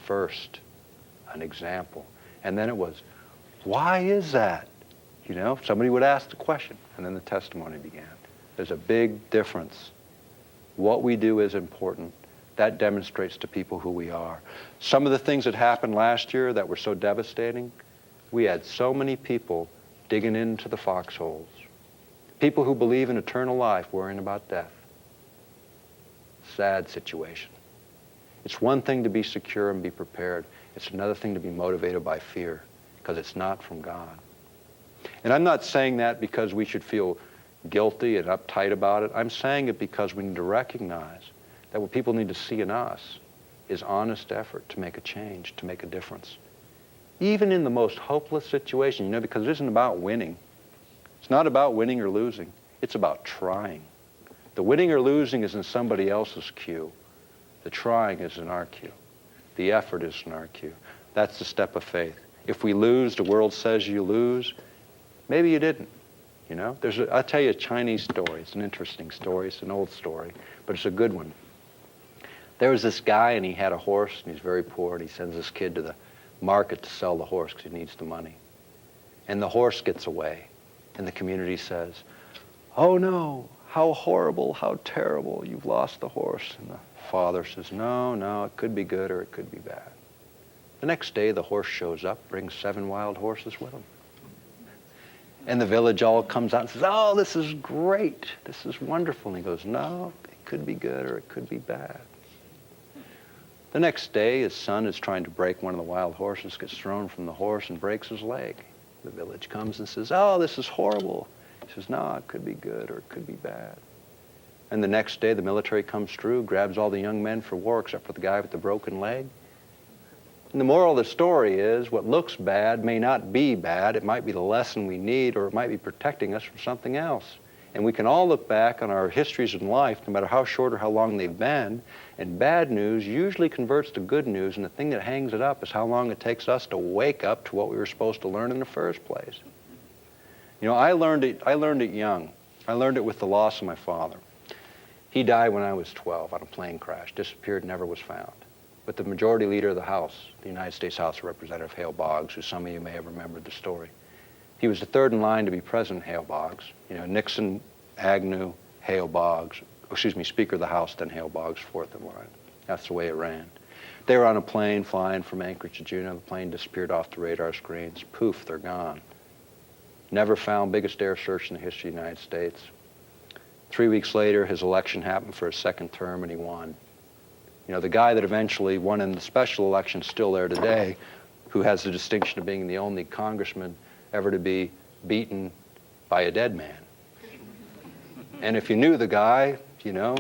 First, an example. And then it was, why is that? You know, somebody would ask the question, and then the testimony began. There's a big difference. What we do is important. That demonstrates to people who we are. Some of the things that happened last year that were so devastating, we had so many people digging into the foxholes. People who believe in eternal life worrying about death. Sad situation. It's one thing to be secure and be prepared. It's another thing to be motivated by fear, because it's not from God. And I'm not saying that because we should feel guilty and uptight about it. I'm saying it because we need to recognize that what people need to see in us is honest effort to make a change, to make a difference. Even in the most hopeless situation, you know, because it isn't about winning. It's not about winning or losing. It's about trying. The winning or losing is in somebody else's queue. The trying is in our queue. The effort is in our queue. That's the step of faith. If we lose, the world says you lose. Maybe you didn't. You know, I'll tell you a Chinese story. It's an interesting story. It's an old story, but it's a good one. There was this guy, and he had a horse, and he's very poor, and he sends this kid to the market to sell the horse because he needs the money. And the horse gets away, and the community says, oh no, how horrible, how terrible, you've lost the horse. And the father says, no, it could be good or it could be bad. The next day, the horse shows up, brings 7 wild horses with him. And the village all comes out and says, oh, this is great, this is wonderful. And he goes, no, it could be good or it could be bad. The next day, his son is trying to break one of the wild horses, gets thrown from the horse and breaks his leg. The village comes and says, oh, this is horrible. He says, no, it could be good or it could be bad. And the next day, the military comes through, grabs all the young men for war except for the guy with the broken leg. And the moral of the story is, what looks bad may not be bad. It might be the lesson we need, or it might be protecting us from something else. And we can all look back on our histories in life, no matter how short or how long they've been, and bad news usually converts to good news, and the thing that hangs it up is how long it takes us to wake up to what we were supposed to learn in the first place. You know, I learned it young. I learned it with the loss of my father. He died when I was 12 on a plane crash, disappeared, never was found. But the majority leader of the House, the United States House of Representatives, Hale Boggs, who some of you may have remembered the story, he was the third in line to be President, Hale Boggs. You know, Nixon, Agnew, Hale Boggs, Speaker of the House, then Hale Boggs, fourth in line. That's the way it ran. They were on a plane flying from Anchorage to Juneau. The plane disappeared off the radar screens. Poof, they're gone. Never found, biggest air search in the history of the United States. 3 weeks later, his election happened for his second term, and he won. You know, the guy that eventually won in the special election is still there today, who has the distinction of being the only congressman ever to be beaten by a dead man. And if you knew the guy, you know,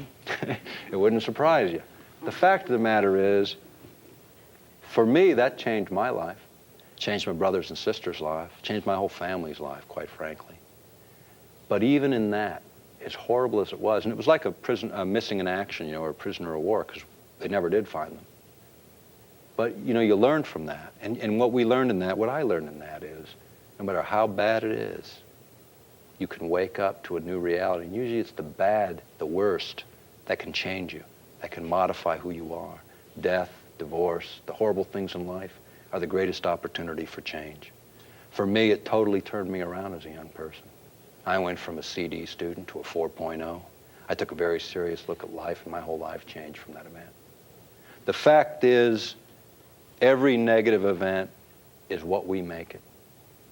it wouldn't surprise you. The fact of the matter is, for me, that changed my life, changed my brothers and sisters' life, changed my whole family's life, quite frankly. But even in that, as horrible as it was, and it was like a missing in action, you know, or a prisoner of war, because they never did find them. But, you know, you learn from that. And what we learned in that, what I learned in that is, no matter how bad it is, you can wake up to a new reality. And usually it's the bad, the worst, that can change you, that can modify who you are. Death, divorce, the horrible things in life are the greatest opportunity for change. For me, it totally turned me around as a young person. I went from a CD student to a 4.0. I took a very serious look at life, and my whole life changed from that event. The fact is, every negative event is what we make it.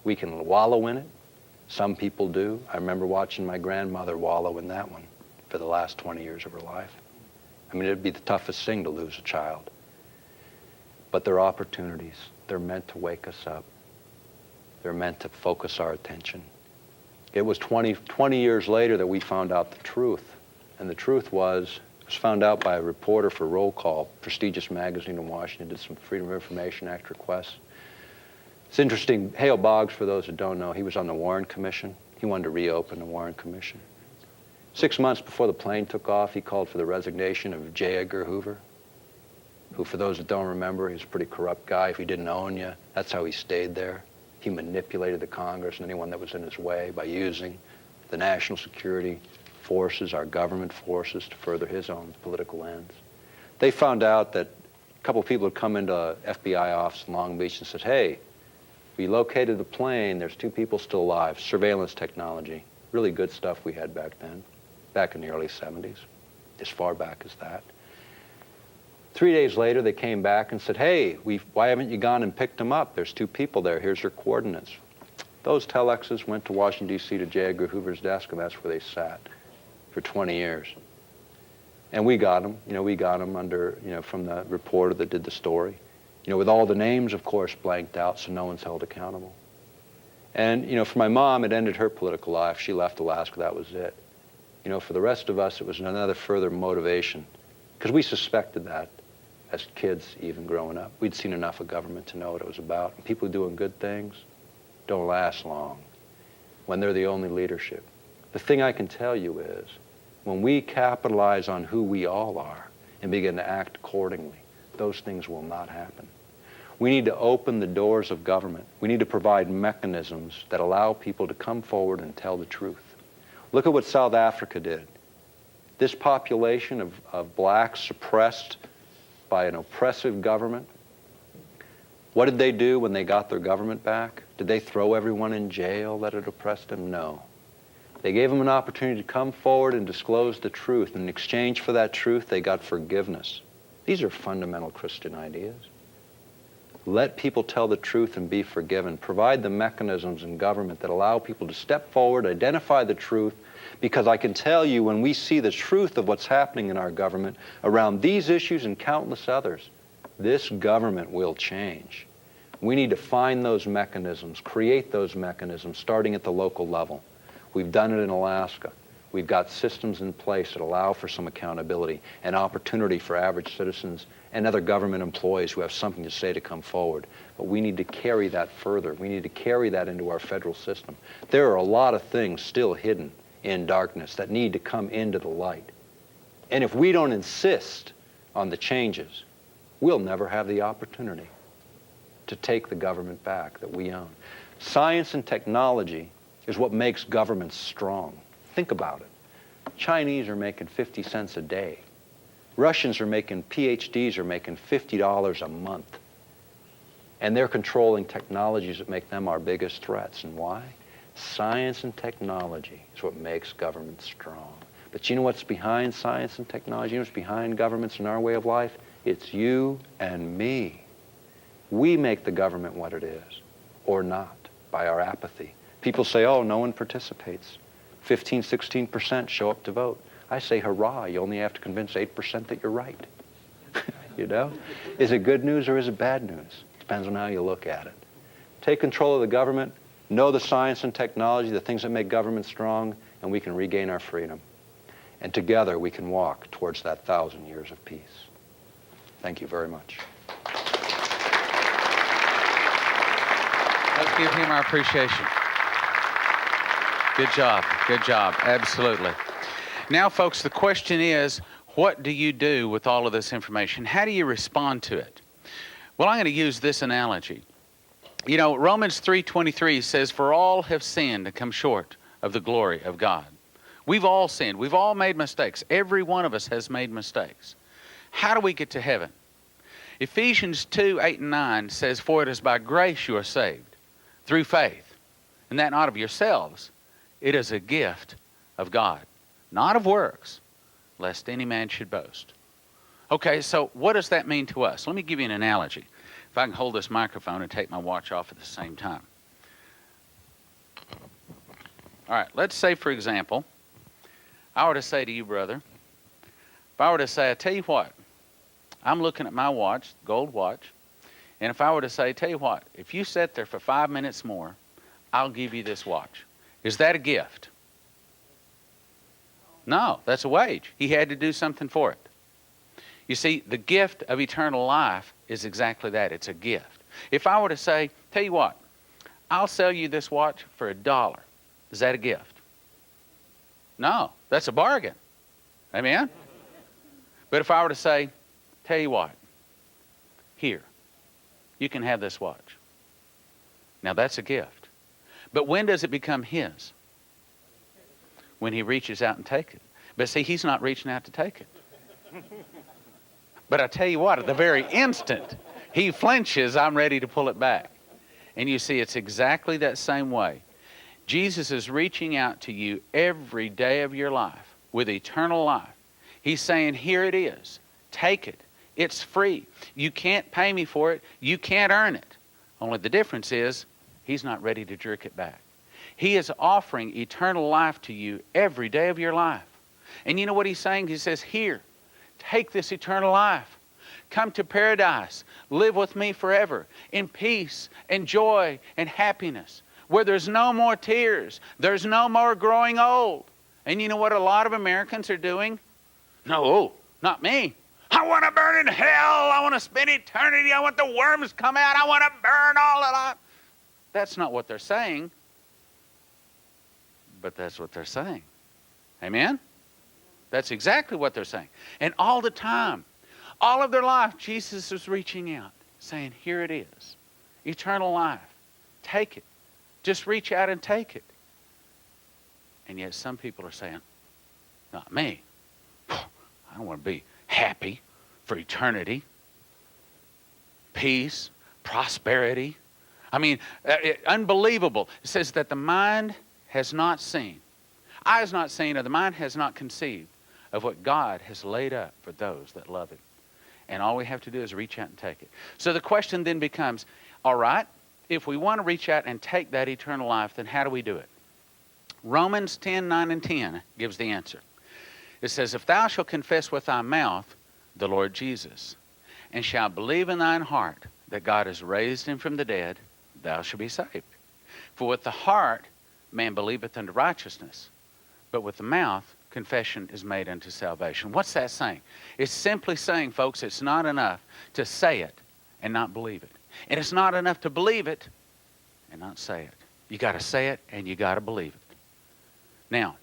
We can wallow in it. Some people do. I remember watching my grandmother wallow in that one for the last 20 years of her life. I mean, it'd be the toughest thing to lose a child. But they're opportunities. They're meant to wake us up. They're meant to focus our attention. It was 20 years later that we found out the truth. And the truth was, it was found out by a reporter for Roll Call, prestigious magazine in Washington, did some Freedom of Information Act requests. It's interesting, Hale Boggs, for those who don't know, he was on the Warren Commission. He wanted to reopen the Warren Commission. 6 months before the plane took off, he called for the resignation of J. Edgar Hoover, who, for those that don't remember, he's a pretty corrupt guy. If he didn't own you, that's how he stayed there. He manipulated the Congress and anyone that was in his way by using the national security forces, our government forces, to further his own political ends. They found out that a couple of people had come into an FBI office in Long Beach and said, hey, we located the plane, there's 2 people still alive, surveillance technology, really good stuff we had back then, back in the early 70s, as far back as that. 3 days later, they came back and said, hey, why haven't you gone and picked them up? There's 2 people there. Here's their coordinates. Those telexes went to Washington, D.C. to J. Edgar Hoover's desk, and that's where they sat for 20 years. And we got them. You know, we got them under, you know, from the reporter that did the story. You know, with all the names, of course, blanked out, so no one's held accountable. And, you know, for my mom, it ended her political life. She left Alaska. That was it. You know, for the rest of us, it was another further motivation, because we suspected that. As kids, even growing up, we'd seen enough of government to know what it was about. And people doing good things don't last long when they're the only leadership. The thing I can tell you is, when we capitalize on who we all are and begin to act accordingly, those things will not happen. We need to open the doors of government. We need to provide mechanisms that allow people to come forward and tell the truth. Look at what South Africa did. This population of blacks suppressed by an oppressive government. What did they do when they got their government back? Did they throw everyone in jail that had oppressed them? No. They gave them an opportunity to come forward and disclose the truth. In exchange for that truth, they got forgiveness. These are fundamental Christian ideas. Let people tell the truth and be forgiven. Provide the mechanisms in government that allow people to step forward, identify the truth, because I can tell you, when we see the truth of what's happening in our government around these issues and countless others, this government will change. We need to find those mechanisms, create those mechanisms, starting at the local level. We've done it in Alaska. We've got systems in place that allow for some accountability and opportunity for average citizens and other government employees who have something to say to come forward. But we need to carry that further. We need to carry that into our federal system. There are a lot of things still hidden in darkness that need to come into the light. And if we don't insist on the changes, we'll never have the opportunity to take the government back that we own. Science and technology is what makes governments strong. Think about it. Chinese are making 50 cents a day. Russians are making, PhDs are making $50 a month. And they're controlling technologies that make them our biggest threats. And why? Science and technology is what makes governments strong. But you know what's behind science and technology? You know what's behind governments and our way of life? It's you and me. We make the government what it is, or not, by our apathy. People say, oh, no one participates. 15, 16% show up to vote. I say, hurrah, you only have to convince 8% that you're right. You know? Is it good news or is it bad news? Depends on how you look at it. Take control of the government, know the science and technology, the things that make government strong, and we can regain our freedom. And together we can walk towards that 1,000 years of peace. Thank you very much. Let's give him our appreciation. Good job. Good job. Absolutely. Now, folks, the question is, what do you do with all of this information? How do you respond to it? Well, I'm going to use this analogy. You know, Romans 3:23 says, for all have sinned and come short of the glory of God. We've all sinned. We've all made mistakes. Every one of us has made mistakes. How do we get to heaven? Ephesians 2:8-9 says, for it is by grace you are saved, through faith, and that not of yourselves. It is a gift of God, not of works, lest any man should boast. Okay, so what does that mean to us? Let me give you an analogy. If I can hold this microphone and take my watch off at the same time. All right, let's say, for example, I were to say to you, brother, if I were to say, I tell you what, I'm looking at my watch, gold watch, and if I were to say, tell you what, if you sit there for 5 minutes more, I'll give you this watch. Is that a gift? No, that's a wage. He had to do something for it. You see, the gift of eternal life is exactly that. It's a gift. If I were to say, tell you what, I'll sell you this watch for $1. Is that a gift? No, that's a bargain. Amen? But if I were to say, tell you what, here, you can have this watch. Now that's a gift. But when does it become his? When he reaches out and takes it. But see, he's not reaching out to take it. But I tell you what, at the very instant he flinches, I'm ready to pull it back. And you see, it's exactly that same way. Jesus is reaching out to you every day of your life with eternal life. He's saying, here it is. Take it. It's free. You can't pay me for it. You can't earn it. Only the difference is he's not ready to jerk it back. He is offering eternal life to you every day of your life. And you know what he's saying? He says, here, take this eternal life. Come to paradise. Live with me forever in peace and joy and happiness, where there's no more tears. There's no more growing old. And you know what a lot of Americans are doing? No, not me. I want to burn in hell. I want to spend eternity. I want the worms to come out. I want to burn all of that. That's not what they're saying. But that's what they're saying. Amen? That's exactly what they're saying. And all the time, all of their life, Jesus is reaching out, saying, here it is. Eternal life. Take it. Just reach out and take it. And yet some people are saying, not me. I don't want to be happy for eternity. Peace, prosperity. I mean, unbelievable. It says that the mind has not seen, eye has not seen, or the mind has not conceived of what God has laid up for those that love Him. And all we have to do is reach out and take it. So the question then becomes, all right, if we want to reach out and take that eternal life, then how do we do it? Romans 10:9-10 gives the answer. It says, if thou shalt confess with thy mouth the Lord Jesus, and shalt believe in thine heart that God has raised him from the dead, thou shalt be saved. For with the heart man believeth unto righteousness, but with the mouth confession is made unto salvation. What's that saying? It's simply saying, folks, it's not enough to say it and not believe it. And it's not enough to believe it and not say it. You got to say it and you got to believe it. Now,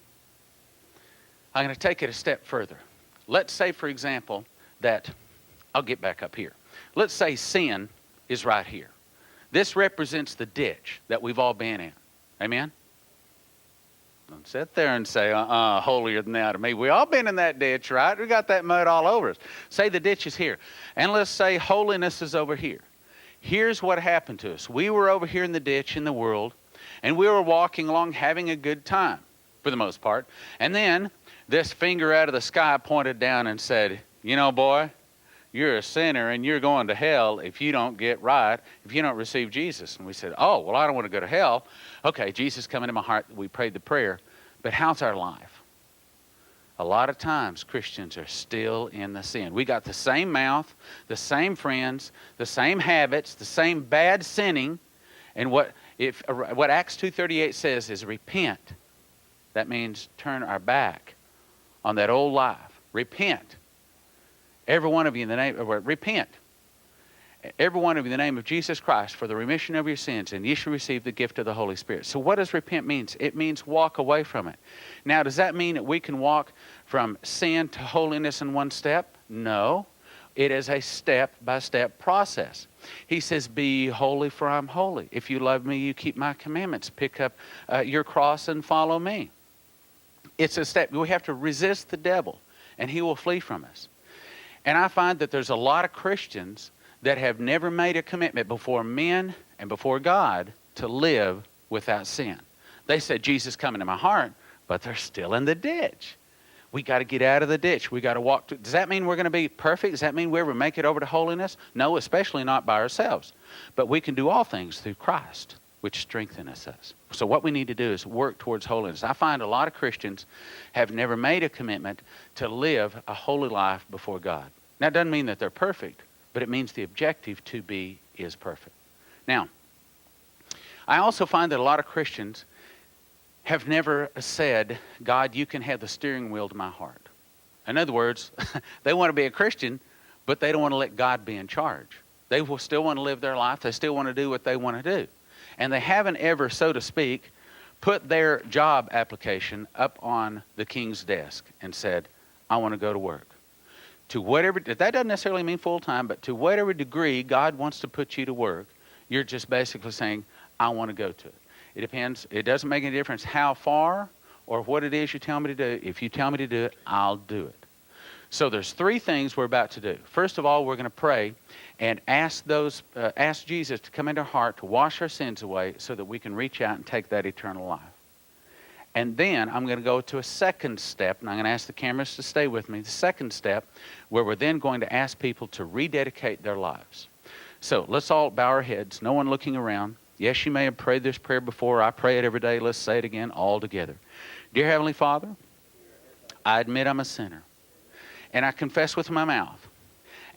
I'm going to take it a step further. Let's say, for example, that, I'll get back up here. Let's say sin is right here. This represents the ditch that we've all been in. Amen? Don't sit there and say, holier than thou to me. We all been in that ditch, right? We got that mud all over us. Say the ditch is here. And let's say holiness is over here. Here's what happened to us. We were over here in the ditch in the world, and we were walking along having a good time, for the most part. And then this finger out of the sky pointed down and said, you know, boy, you're a sinner and you're going to hell if you don't get right, if you don't receive Jesus. And we said, oh, well, I don't want to go to hell. Okay, Jesus come into my heart. We prayed the prayer. But how's our life? A lot of times Christians are still in the sin. We got the same mouth, the same friends, the same habits, the same bad sinning. And what Acts 2:38 says is repent. That means turn our back on that old life. Repent. Every one of you in the name of, repent. Every one of you in the name of Jesus Christ for the remission of your sins, and ye shall receive the gift of the Holy Spirit. So what does repent mean? It means walk away from it. Now, does that mean that we can walk from sin to holiness in one step? No. It is a step-by-step process. He says, be ye holy, for I'm holy. If you love me, you keep my commandments. Pick up your cross and follow me. It's a step. We have to resist the devil, and he will flee from us. And I find that there's a lot of Christians that have never made a commitment before men and before God to live without sin. They said, Jesus, come into my heart, but they're still in the ditch. We got to get out of the ditch. We got to walk. Does that mean we're going to be perfect? Does that mean we ever make it over to holiness? No, especially not by ourselves. But we can do all things through Christ, which strengthens us. So what we need to do is work towards holiness. I find a lot of Christians have never made a commitment to live a holy life before God. Now, it doesn't mean that they're perfect, but it means the objective to be is perfect. Now, I also find that a lot of Christians have never said, God, you can have the steering wheel to my heart. In other words, they want to be a Christian, but they don't want to let God be in charge. They will still want to live their life. They still want to do what they want to do. And they haven't ever, so to speak, put their job application up on the king's desk and said, I want to go to work. To whatever, that doesn't necessarily mean full-time, but to whatever degree God wants to put you to work, you're just basically saying, I want to go to it. It depends. It doesn't make any difference how far or what it is you tell me to do. If you tell me to do it, I'll do it. So there's three things we're about to do. First of all, we're going to pray and ask Jesus to come into our heart to wash our sins away so that we can reach out and take that eternal life. And then I'm going to go to a second step, and I'm going to ask the cameras to stay with me. The second step, where we're then going to ask people to rededicate their lives. So let's all bow our heads, no one looking around. Yes, you may have prayed this prayer before. I pray it every day. Let's say it again all together. Dear Heavenly Father, I admit I'm a sinner. And I confess with my mouth,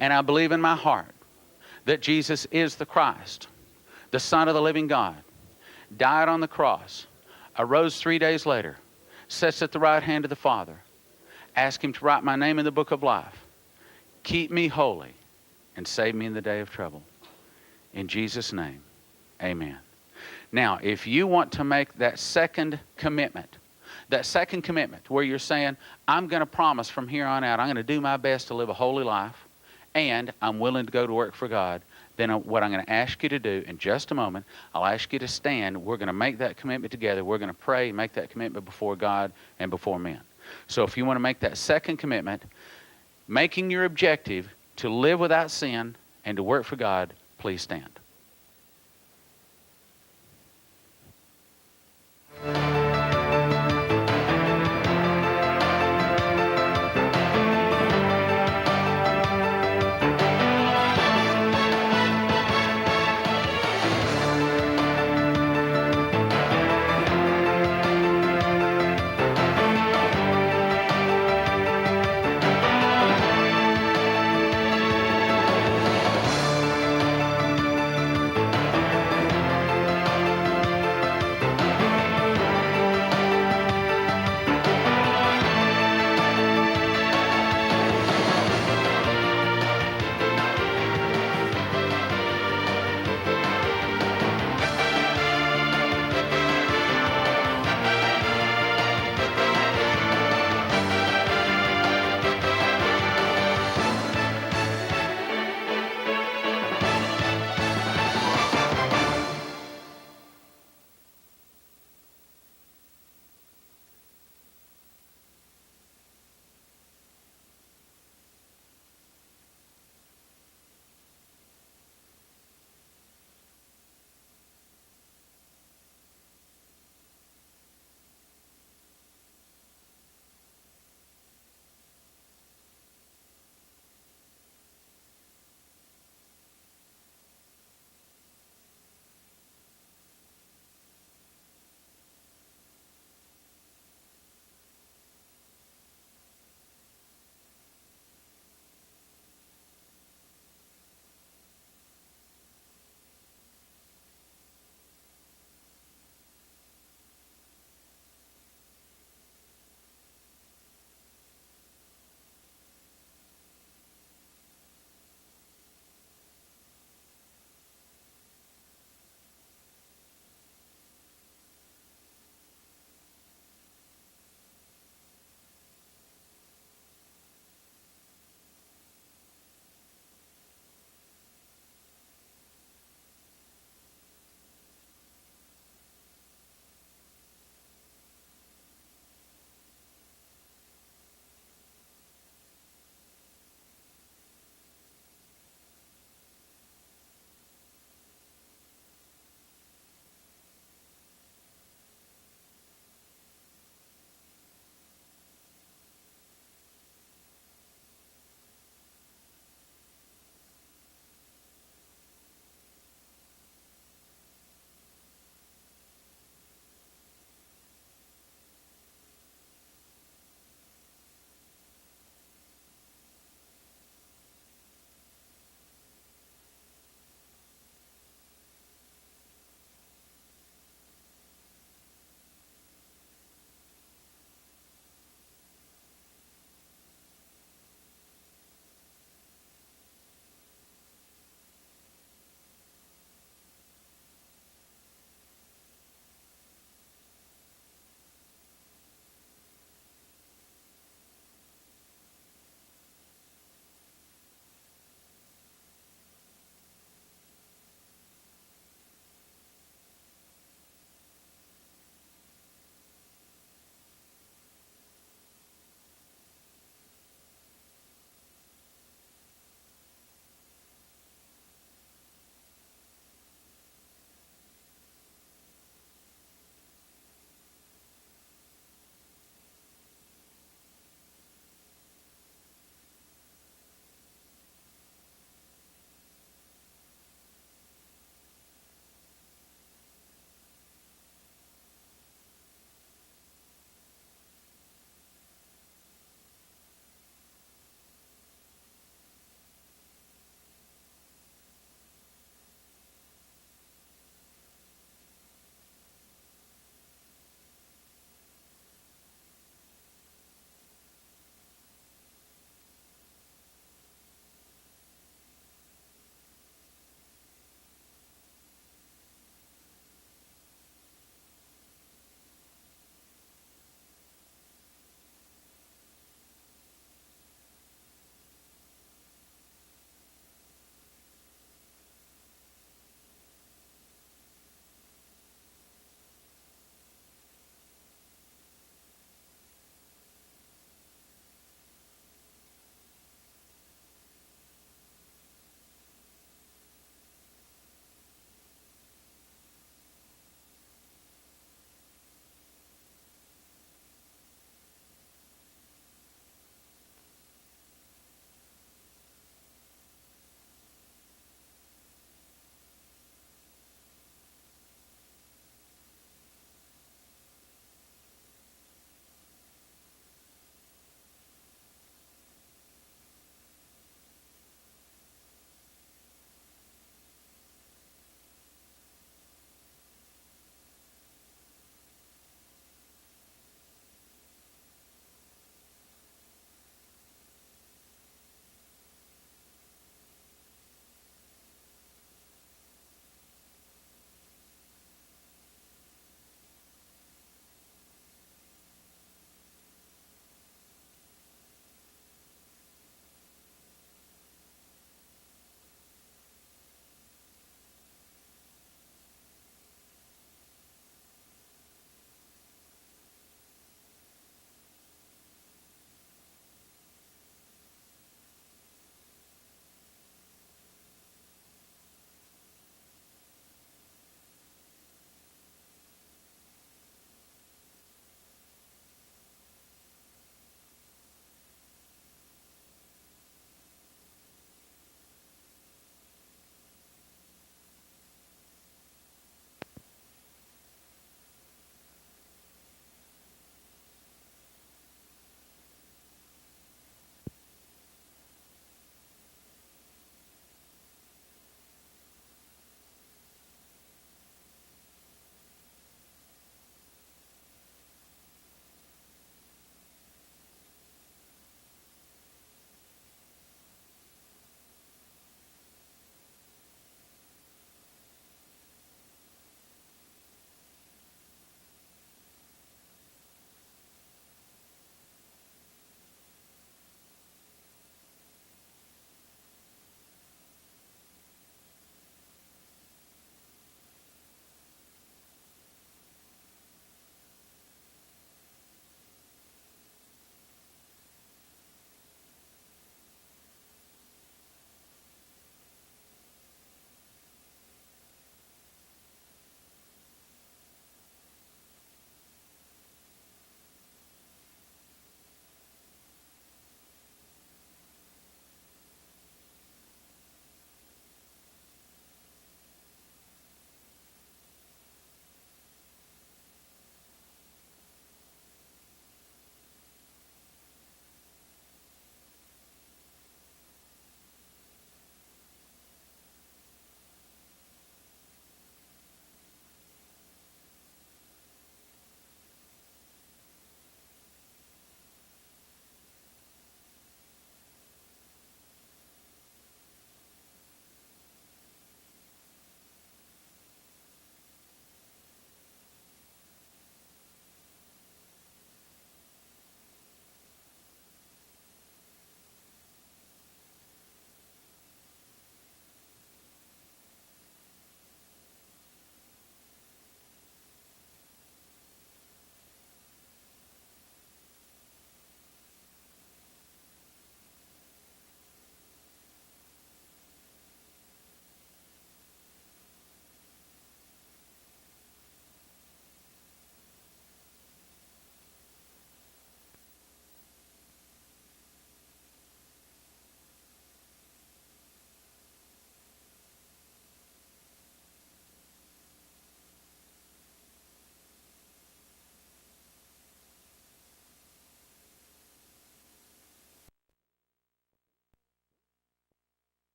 and I believe in my heart that Jesus is the Christ, the Son of the living God, died on the cross, arose 3 days later, sits at the right hand of the Father. Ask him to write my name in the book of life. Keep me holy and save me in the day of trouble. In Jesus' name, amen. Now, if you want to make that second commitment where you're saying, I'm going to promise from here on out, I'm going to do my best to live a holy life, and I'm willing to go to work for God, then what I'm going to ask you to do in just a moment, I'll ask you to stand. We're going to make that commitment together. We're going to pray, make that commitment before God and before men. So if you want to make that second commitment, making your objective to live without sin and to work for God, please stand.